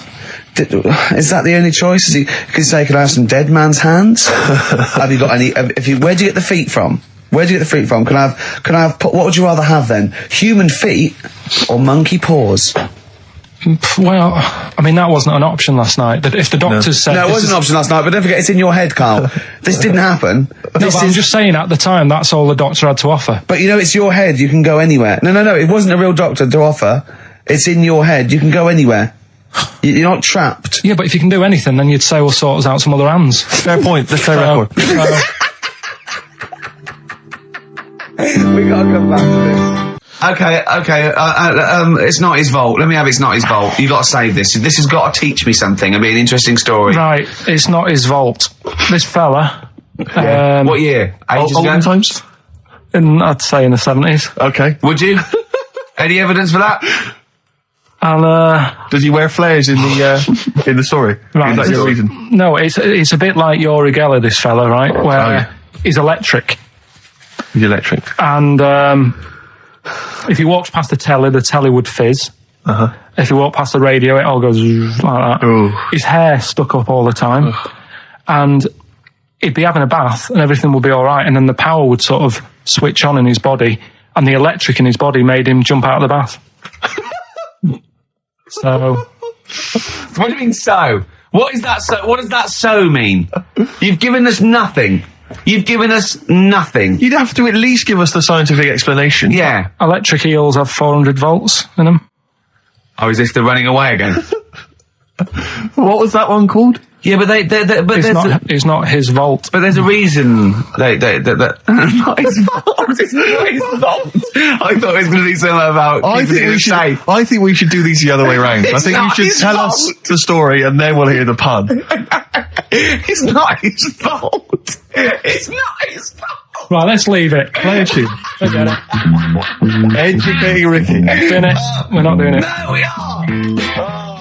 "Is that the only choice?" He could say, "Could I have some dead man's hands?" Have you got any? Where do you get the feet from? Where do you get the feet from? Can I have? What would you rather have then? Human feet or monkey paws? Well, I mean, that wasn't an option last night. That if the doctors said... No, it wasn't an option last night, but don't forget, it's in your head, Carl. This didn't happen. No, but I'm just saying, at the time, that's all the doctor had to offer. But it's your head, you can go anywhere. No, it wasn't a real doctor to offer. It's in your head, you can go anywhere. You're not trapped. Yeah, but if you can do anything, then you'd say, we'll sort us out some other hands. Fair point. Let's play record. We gotta come back to this. Okay. It's not his fault. Let me have It's Not His Fault. You gotta save this. This has got to teach me something. It'll be an interesting story. Right, it's not his vault. This fella... What year? Ages ago? Olden times? I'd say in the 70s. Okay. Would you? Any evidence for that? And, Does he wear flares in the story? Right. Is that your reason? no, it's a bit like Yuri Geller, this fella, right? Where he's electric. He's electric. And if he walks past the telly would fizz. If he walked past the radio, it all goes like that. Ooh. His hair stuck up all the time. And he'd be having a bath and everything would be all right. And then the power would sort of switch on in his body. And the electric in his body made him jump out of the bath. So... What do you mean, so? What is that so? What does that so mean? You've given us nothing. You've given us nothing. You'd have to at least give us the scientific explanation. Yeah. Electric eels have 400 volts in them. Oh, is this the running away again? What was that one called? Yeah, but It's not his vault. But there's a reason not his fault. It's not his fault. I thought it was going to be something about keeping it safe. I think we should do these the other way round. I think you should tell us the story and then we'll hear the pun. It's not his fault. It's not his fault. Right, let's leave it. Play a tune. Forget it. Educating Ricky. Finish. We're not doing it. No, we are.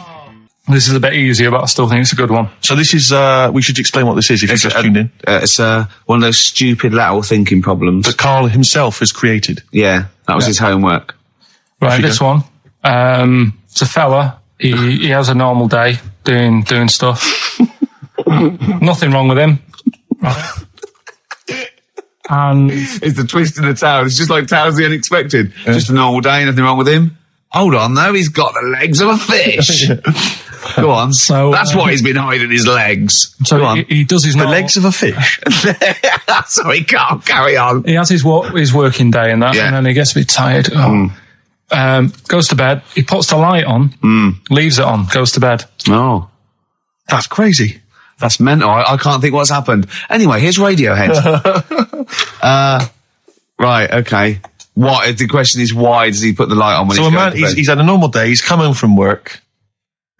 This is a bit easier, but I still think it's a good one. So this is, we should explain what this is if you've just tuned in. It's one of those stupid lateral thinking problems. That Carl himself has created. Yeah, that was his homework. Right, this one. It's a fella. He has a normal day doing stuff. Nothing wrong with him. Right. And It's the twist in the tale. It's just like Tales of the Unexpected. Just a normal day, nothing wrong with him. Hold on, though, he's got the legs of a fish. Go on. So, that's why he's been hiding his legs. so Go on. he does his The normal, legs of a fish. Sorry, can't carry on. he has his working day and that, Yeah. and then he gets a bit tired. Goes to bed. He puts the light on, leaves it on, goes to bed. Oh, That's crazy. that's mental. I can't think what's happened. Anyway, here's Radiohead. Right, okay. What? The question is, why does he put the light on when So he's a going man, to bed? he's had a normal day. He's come home from work.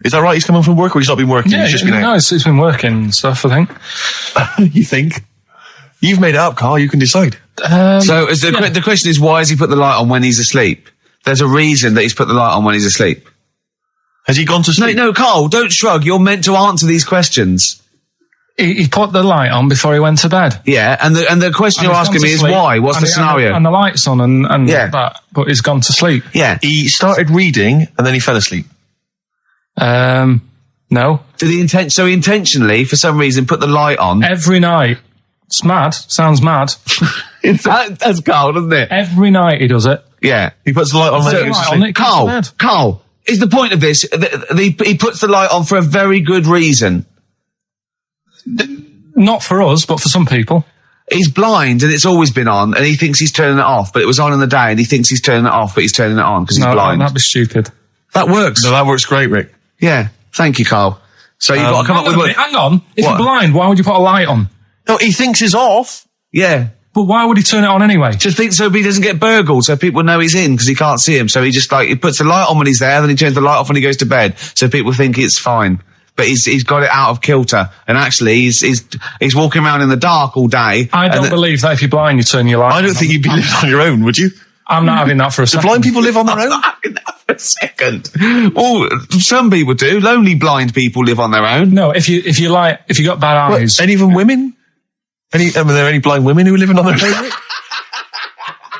Is that right? He's come home from work, or he's not been working? Yeah, he's just been no, out. it's been working and stuff, I think. You think? You've made it up, Carl. You can decide. So is the question is, why has he put the light on when he's asleep? There's a reason that he's put the light on when he's asleep. Has he gone to No, sleep? no, Carl, don't shrug. You're meant to answer these questions. He put the light on before he went to bed. Yeah, and the question And you're he's asking gone me to is sleep, why? What's the scenario? And the light's on and Yeah. that, but he's gone to sleep. Yeah. He started reading and then he fell asleep. No. Did he so he intentionally, for some reason, put the light on? Every night. It's mad. Sounds mad. That's Carl, doesn't it? Every night he does it. Yeah. He puts the light on when So- he goes to Light sleep. on, it goes to bed. Carl, is the point of this, he puts the light on for a very good reason. Not for us, but for some people. He's blind and it's always been on and he thinks he's turning it off, but it was on in the day and he thinks he's turning it off, but he's turning it on because he's No, blind. that'd be stupid. That works. No, that works great, Rick. Yeah. Thank you, Carl. So you've got to come up with what? Hang on. If What? you're blind, why would you put a light on? No, he thinks it's off. Yeah. But why would he turn it on anyway? Just think so he doesn't get burgled, so people know he's in because he can't see him. So he just he puts the light on when he's there, then he turns the light off when he goes to bed, so people think it's fine. But he's got it out of kilter, and actually he's walking around in the dark all day. I don't believe that if you're blind, you turn your light on. I don't think you'd be living on your own, would you? I'm not having that for a Do second. blind people live on their I'm own? not having that for a second. Well, some people do. Lonely blind people live on their own. No, if you got bad eyes. Any even women? Are there any blind women who are living on their own?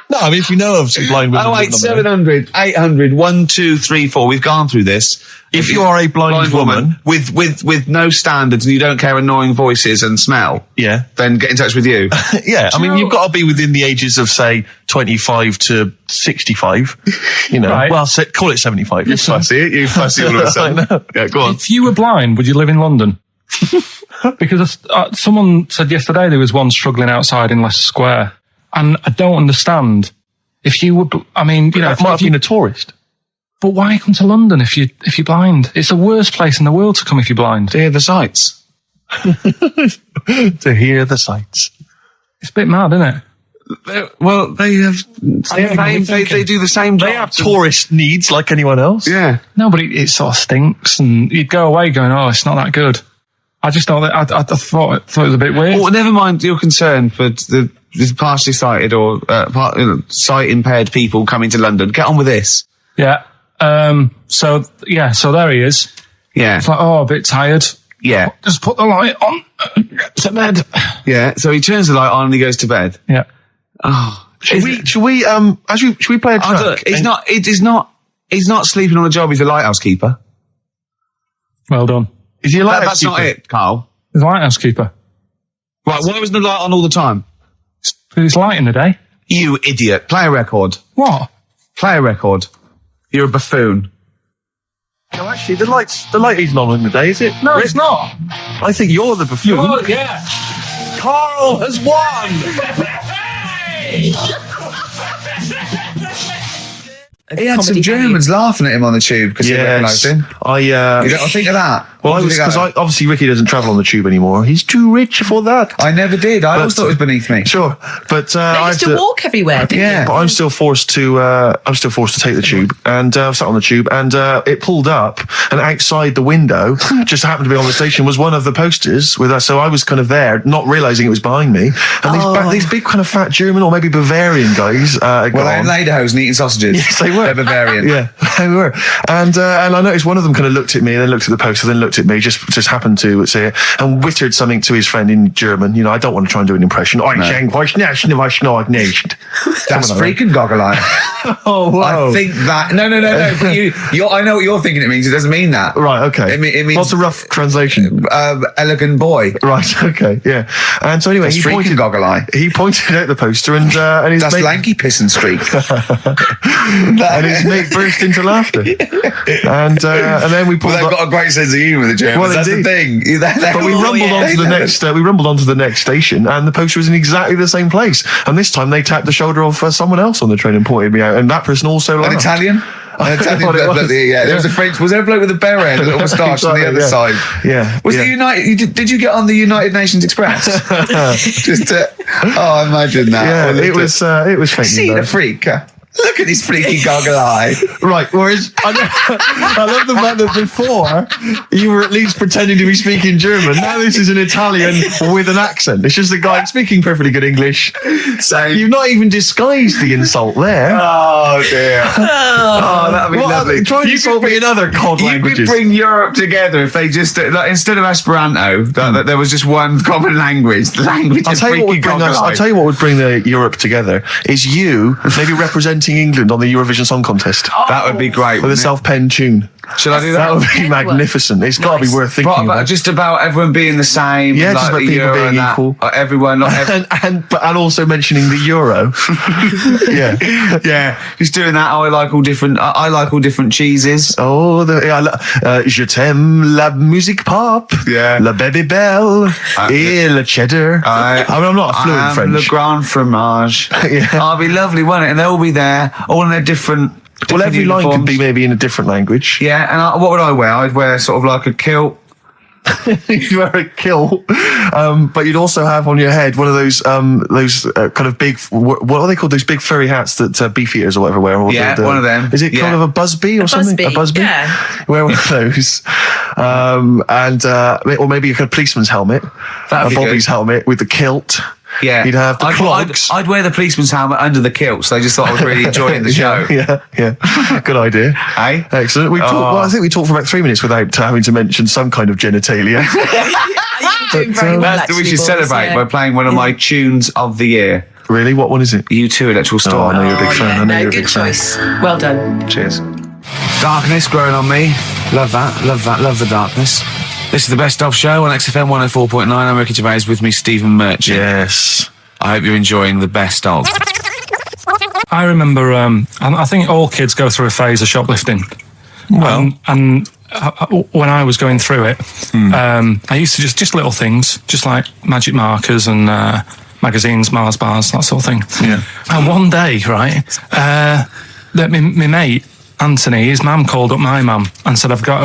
No, I mean, if you know of some blind women. Oh, living on their own. 800 800 1234. We've gone through this. If you are a blind woman, with no standards and you don't care annoying voices and smell, yeah, then get in touch with you. yeah. I mean, know- you've got to be within the ages of say 25 to 65. You know, Right. well, call it 75. You fussy, you fussy all of a sudden. I know. Yeah, go on. If you were blind, would you live in London? Because someone said yesterday there was one struggling outside in Leicester Square, and I don't understand. If you would, I mean, you know, That might have been a tourist. but why come to London if you're blind? It's the worst place in the world to come if you're blind. To hear the sights. To hear the sights. It's a bit mad, isn't it? Well, they have. They do the same job. They have tourist needs like anyone else. Yeah. No, but it sort of stinks, and you'd go away going, "Oh, it's not that good." I just thought that I thought it was a bit weird. Well, never mind your concern for the partially sighted or sight impaired people coming to London. Get on with this. Yeah. So there he is. Yeah. It's like, oh, a bit tired. Yeah. Just put the light on. Get to bed. Yeah. So he turns the light on and he goes to bed. Yeah. Oh. Should we play a track? He's not sleeping on the job. He's a lighthouse keeper. Well done. Is he a lighthouse That's not keeper? it, Carl. He's a lighthouse keeper. Right. Why wasn't the light on all the time? It's light in the day. You idiot. Play a record. What? Play a record. You're a buffoon. No, actually, the light isn't on in the day, is it? No, it's not. I think you're the buffoon. Oh, yeah. Carl has won! He had some Germans laughing at him on the tube because they recognised him. You don't think of that? Well, because obviously Ricky doesn't travel on the tube anymore. He's too rich for that. I never did. I always thought it was beneath me. Sure, but They used to walk everywhere, didn't Yeah. you? But I'm still forced to take the tube, and I sat on the tube, and it pulled up, and outside the window, just happened to be on the station, was one of the posters with us. So I was kind of there, not realising it was behind me, and these big kind of fat German or maybe Bavarian guys. Well, they're in lederhosen eating sausages. Yes, they were. They're Bavarian. Yeah, they were. And I noticed one of them kind of looked at me, then looked at the poster, then looked at me, just happened to say it, and wittered something to his friend in German. You know, I don't want to try and do an impression. No. Das That's freaking goggle eye. Oh, wow. I think that no. But I know what you're thinking. It means it doesn't mean that. Right. Okay. It means what's a rough translation? Elegant boy. Right. Okay. Yeah. And so anyway, That's streaky goggle eye. He pointed out the poster, and his That's mate, lanky piss and streak. and his mate burst into laughter. And then we pulled. Well, they've got a great sense of humour, the Germans. Well, that's indeed. the thing. But we rumbled onto the next. We rumbled onto the next station, and the poster was in exactly the same place. And this time they tapped the shoulder of someone else on the train and pointed me out, and that person also laughed. An Italian? An Italian What it bloke, was. there was a French. Was there a bloke with a beret, a little moustache on the other side? Yeah. Was the United? Did you get on the United Nations Express? Just I imagine that. Yeah, Or it was faintly See the embarrassing. freak. Look at this freaky goggle eye. Right, whereas I love the fact that before you were at least pretending to be speaking German. Now this is an Italian with an accent. It's just a guy speaking perfectly good English. So You've not even disguised the insult there. oh dear. Oh, that'd be lovely. Try and insult me in other cod You languages. could bring Europe together if they just like, instead of Esperanto, that there was just one common language. The language I'll of tell you what freaky would bring goggle us. eye. I'll tell you what would bring the Europe together is you maybe representing England on the Eurovision Song Contest That would be great. with a wouldn't it? self-penned tune. Should I do That that? would be magnificent. It's got to be worth thinking But about. just about everyone being the same. Yeah, like just about the people euro being and that. equal. Everyone, not everyone. and also mentioning the euro. Yeah. Yeah, just doing that. I like all different. I like all different cheeses. Oh, je t'aime la musique pop. Yeah. La baby belle. Et le cheddar. I mean, I'm not fluent in Le French. grand fromage. Yeah. Oh, it'd be lovely, wouldn't it? And they'll all be there, all in their different. Well, different every line could uniforms. be maybe in a different language. Yeah, and what would I wear? I'd wear sort of like a kilt. You wear a kilt, but you'd also have on your head one of those kind of big, what are they called? Those big furry hats that beef eaters or whatever wear. Or Yeah, one of them. Is it Yeah. kind of a busby or something? busby, A busby. yeah. Wear one of those, or maybe a kind of policeman's helmet, That'd a be Bobby's good. helmet with the kilt. Yeah, You'd have the clogs. I'd wear the policeman's helmet under the kilt, so they just thought I was really enjoying the show. Yeah. Good idea. Hey? Excellent. I think we talked for about 3 minutes without having to mention some kind of genitalia. Doing very well, We should actually, boys, celebrate yeah. by playing one of my tunes of the year. Really? What one is it? U2 Electoral Oh, Storm. I know you're a big fan. Yeah, I know no, you're a good big fan. choice. Well done. Cheers. Darkness growing on me. Love that. Love the darkness. This is the Best Of Show on XFM 104.9. I'm Ricky Gervais, with me Stephen Merchant. Yes. I hope you're enjoying the Best Of. I remember, I think all kids go through a phase of shoplifting. Well. And when I was going through it, I used to just little things, just like magic markers and magazines, Mars bars, that sort of thing. Yeah. And one day, right, that my mate, Anthony, his mum called up my mum and said, I've got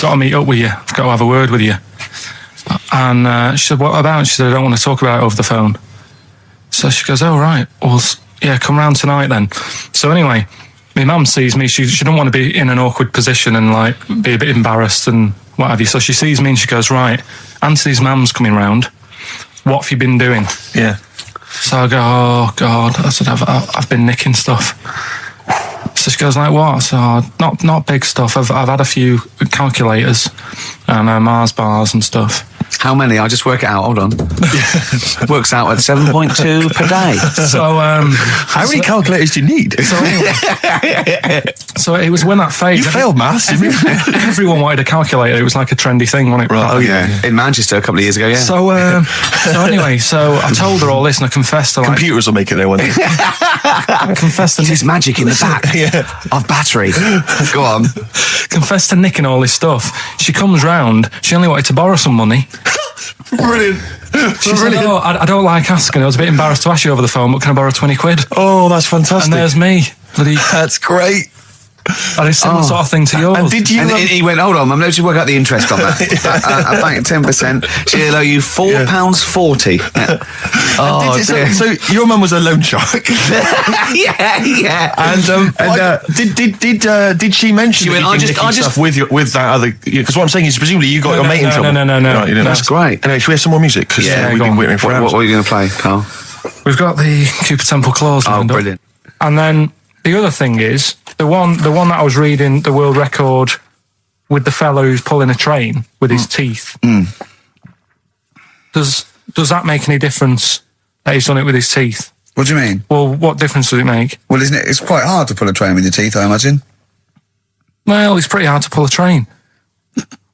to meet up with you. I've got to have a word with you. And she said, what about? She said, I don't want to talk about it over the phone. So she goes, oh, right. Well, yeah, come round tonight then. So anyway, my mum sees me. She don't want to be in an awkward position and like be a bit embarrassed and what have you. So she sees me and she goes, right, Anthony's mum's coming round. What have you been doing? Yeah. So I go, oh God. I said, I've been nicking stuff. So she goes, like what? So not big stuff. I've had a few calculators and Mars bars and stuff. How many? I'll just work it out. Hold on. Works out at 7.2 per day. So How many calculators do you need? so it was when that phase. You failed maths, didn't you? Everyone wanted a calculator. It was like a trendy thing, wasn't it? Oh, yeah. In Manchester a couple of years ago, yeah. So anyway, so I told her all this and I confessed to like, Computers will make it there one day. I confessed to There's magic in the back of battery. Go on. confessed to nicking all this stuff. She comes round. She only wanted to borrow some money. Brilliant. She said, "Oh, I don't like asking. I was a bit embarrassed to ask you over the phone, but can I borrow 20 quid?" Oh, that's fantastic. And there's me. Bloody, That's great. and it's similar sort of thing to yours. And did you? And he went, hold on, I'm going to work out the interest on that. I bank 10%. She'll owe you £4.40. Oh, dear. So your mum was a loan shark. yeah. And did she mention She that went, you'd been nicking stuff with that other? Because what I'm saying is, presumably you got your mate in trouble. No. Right, you didn't. That's great. Anyway, should we have some more music? Because Yeah, we've go been on. waiting for hours. What are you going to play, Carl? We've got the Cooper Temple Clause. Oh, lined up. brilliant. And then the other thing is the one that I was reading, the world record with the fellow who's pulling a train with his teeth. Does that make any difference that he's done it with his teeth? What do you mean? Well, what difference does it make? Well, isn't it? It's quite hard to pull a train with your teeth, I imagine. Well, it's pretty hard to pull a train.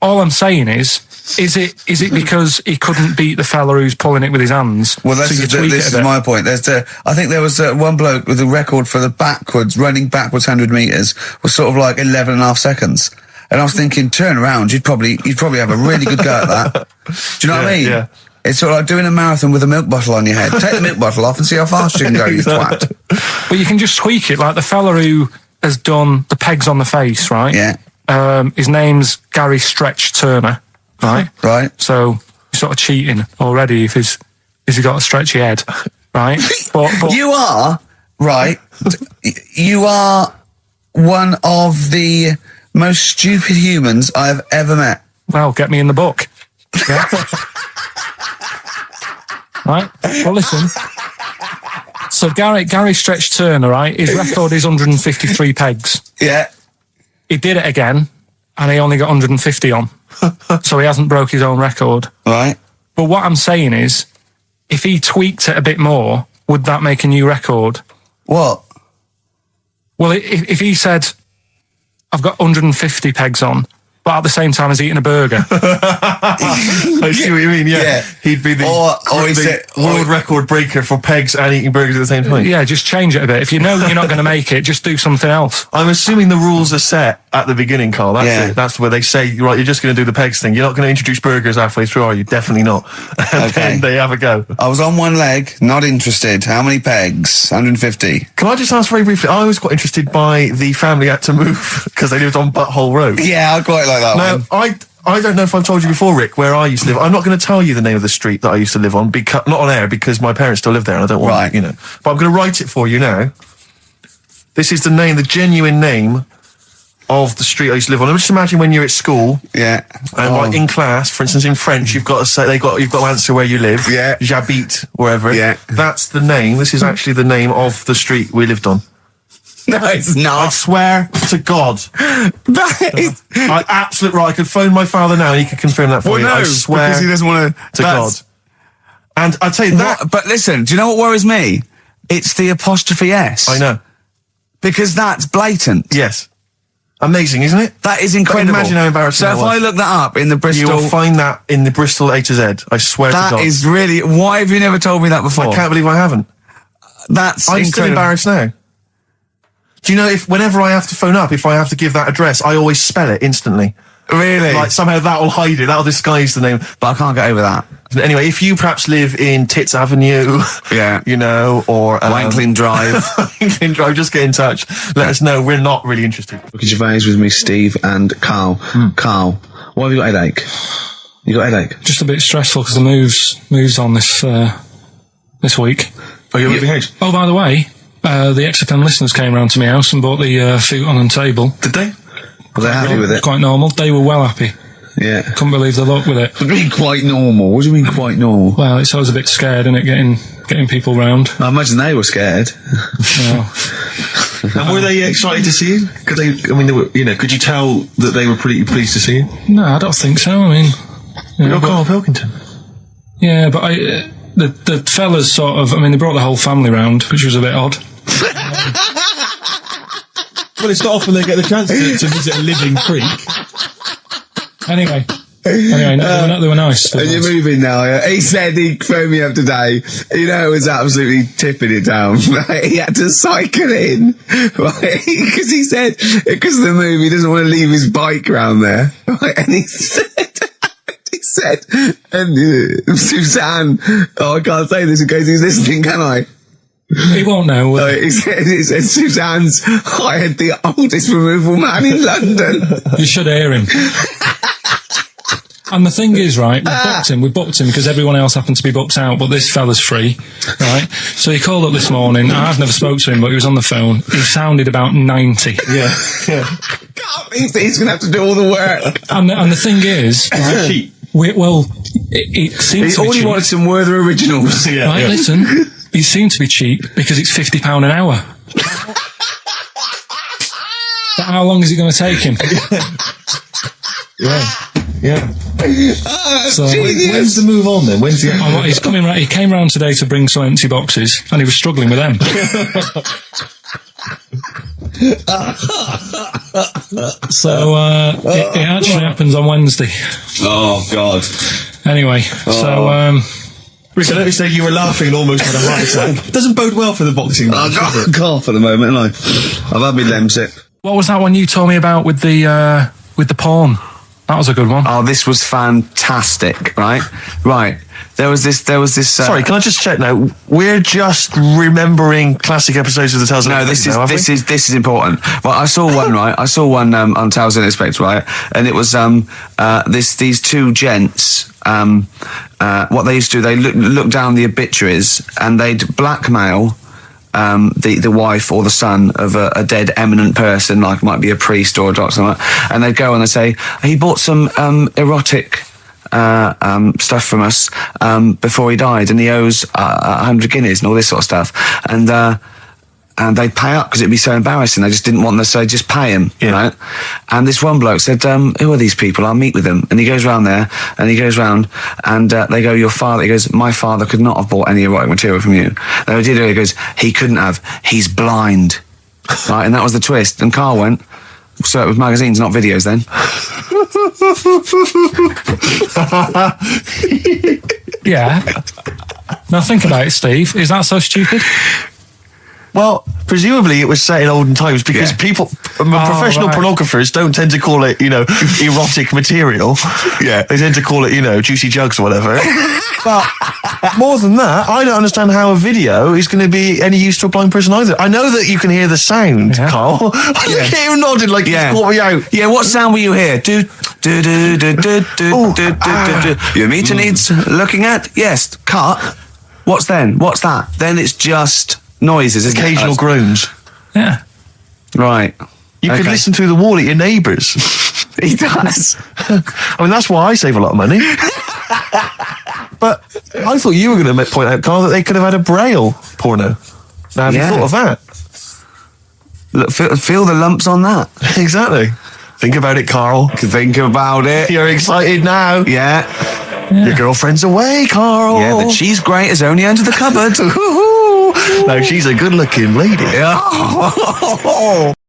All I'm saying is it because he couldn't beat the fella who's pulling it with his hands? Well, so you tweak this it a is bit? my point. I think there was one bloke with a record for the running backwards 100 metres was sort of like 11 and a half seconds. And I was thinking, turn around, you'd probably have a really good go at that. Do you know what I mean? Yeah. It's sort of like doing a marathon with a milk bottle on your head. Take the milk bottle off and see how fast you can go, you twat. But you can just tweak it, like the fella who has done the pegs on the face, right? Yeah. His name's Gary Stretch Turner, right? Right. So you're sort of cheating already if he's got a stretchy head, right? But You are, right, you are one of the most stupid humans I've ever met. well, get me in the book. Yeah. Right? Well, listen. So Gary Stretch Turner, right? His record is 153 pegs. Yeah. He did it again, and he only got 150 on. So he hasn't broke his own record. Right. But what I'm saying is, if he tweaked it a bit more, would that make a new record? What? Well, if he said, I've got 150 pegs on, but at the same time as eating a burger. I see what you mean, yeah. He'd be the world record breaker for pegs and eating burgers at the same time. Yeah, just change it a bit. If you know you're not going to make it, just do something else. I'm assuming the rules are set at the beginning, Carl. That's Yeah. it. That's where they say, right, you're just going to do the pegs thing. You're not going to introduce burgers halfway through, are you? Definitely not. And then they have a go. I was on one leg, not interested. How many pegs? 150. Can I just ask very briefly, I was quite interested by the family had to move because they lived on Butthole Road. Yeah, I quite like that Now, one. I don't know if I've told you before, Rick, where I used to live. I'm not going to tell you the name of the street that I used to live on, because not on air, because my parents still live there and I don't want, Right. you know. But I'm going to write it for you now. This is the name, the genuine name of the street I used to live on. Just imagine when you're at school Yeah. and like in class, for instance, in French, you've got to say you've got to answer where you live. Yeah. J'habite, wherever. Yeah. That's the name. This is actually the name of the street we lived on. No, it's I not. swear to God. That is... I absolute right. I could phone my father now and he could confirm that for you. I swear because he doesn't want to God. And I'd say that. But listen, do you know what worries me? It's the apostrophe S. I know. Because that's blatant. Yes. Amazing, isn't it? That is incredible. Imagine how embarrassing So that if was. I look that up in the You Bristol... will find that in the Bristol A to Z. I swear to God. That is really... Why have you never told me that before? I can't believe I haven't. That's I'm still incredible. embarrassed now. Do you know, if whenever I have to phone up, if I have to give that address, I always spell it instantly. Really? Like somehow that'll hide it, that'll disguise the name. But I can't get over that. Anyway, if you perhaps live in Tits Avenue, Yeah. you know, or Wanklin Drive. Wanklin Drive, just get in touch. Let us know. We're not really interested. Ricky Gervais with me, Steve and Carl. Carl, why have you got a headache? You got a headache? Just a bit stressful because the moves on this week. Oh, you're moving house? Oh, by the way, the XFM listeners came round to my house and bought the futon and table. Did they? Were they happy with it? Quite normal. They were well happy. Yeah. Couldn't believe the luck with it. What do you mean quite normal? What do you mean quite normal? Well, it's always a bit scared, isn't it, getting people round. I imagine they were scared. Well, And were they excited to see you? Could they? I mean, they were, you know, could you tell that they were pretty pleased to see you? no, I don't think so. I mean, You're Karl Pilkington. yeah, but the fellas sort of, I mean, they brought the whole family round, which was a bit odd. Well, it's not often they get the chance to visit a living creek. Anyway, no, they were nice. And you're moving now, yeah? He said he phoned me up today. You know, it was absolutely tipping it down. Right? He had to cycle in. Right? Because he said, because of the move, he doesn't want to leave his bike round there. Right? And he said, and Suzanne, oh, I can't say this in case he's listening, can I? He won't know. He said Suzanne's hired the oldest removal man in London. You should hear him. And the thing is, right, we booked him because everyone else happened to be booked out, but this fella's free, right? So he called up this morning. I've never spoke to him, but he was on the phone. He sounded about 90. Yeah. He's going to have to do all the work. And the thing is, right, it seems to be All he cheap. wanted some Werther originals. Right, listen, it seemed to be cheap because it's £50 an hour. But how long is it going to take him? Yeah. So When's the move on then? When's the? he's coming. He came round today to bring some empty boxes, and he was struggling with them. So it actually happens on Wednesday. Oh God. Anyway, so. Rick, I noticed that you were laughing and almost had a heart attack. Doesn't bode well for the boxing match, does it? Cough at the moment, and I've had my lemsip. What was that one you told me about with the porn? That was a good one. Oh, this was fantastic, right? Right. There was this. Sorry, can I just check now? We're just remembering classic episodes of the Tales of No, Inspector this now, is important. Well, I saw one, right? I saw one on Tales of Inspector, right? And it was these two gents. What they used to do, they look down the obituaries and they'd blackmail the wife or the son of a dead eminent person, like might be a priest or a doctor, something like that, and they'd go and they'd say, he bought some erotic stuff from us before he died, and he owes 100 guineas and all this sort of stuff, and they'd pay up because it'd be so embarrassing. They just didn't want them, so just pay him, right? And this one bloke said, who are these people? I'll meet with them. And he goes round there, and he goes round, and they go, your father. He goes, my father could not have bought any erotic material from you. No, he did. He goes, he couldn't have. He's blind. Right? And that was the twist. And Carl went, so it was magazines, not videos then. Yeah. Now think about it, Steve. Is that so stupid? Well, presumably it was set in olden times because people, professional pornographers don't tend to call it, erotic material. Yeah. They tend to call it, juicy jugs or whatever. But more than that, I don't understand how a video is going to be any use to a blind person either. I know that you can hear the sound, Carl. I look at him nodding like he's caught me out. Yeah, what sound will you hear? Do, do, do, do, do, do, do, do. Your meter needs looking at? Yes. Cut. What's then? What's that? Then it's just noises, isn't Occasional it? groans. Yeah. Right. You could listen through the wall at your neighbours. He does. I mean, that's why I save a lot of money. But I thought you were going to point out, Carl, that they could have had a Braille porno. Now, have you thought of that? Look, feel the lumps on that. Exactly. Think about it, Carl. Think about it. You're excited now. Yeah. Your girlfriend's away, Carl. Yeah, the cheese grate has only entered the cupboard. No, she's a good-looking lady. Yeah.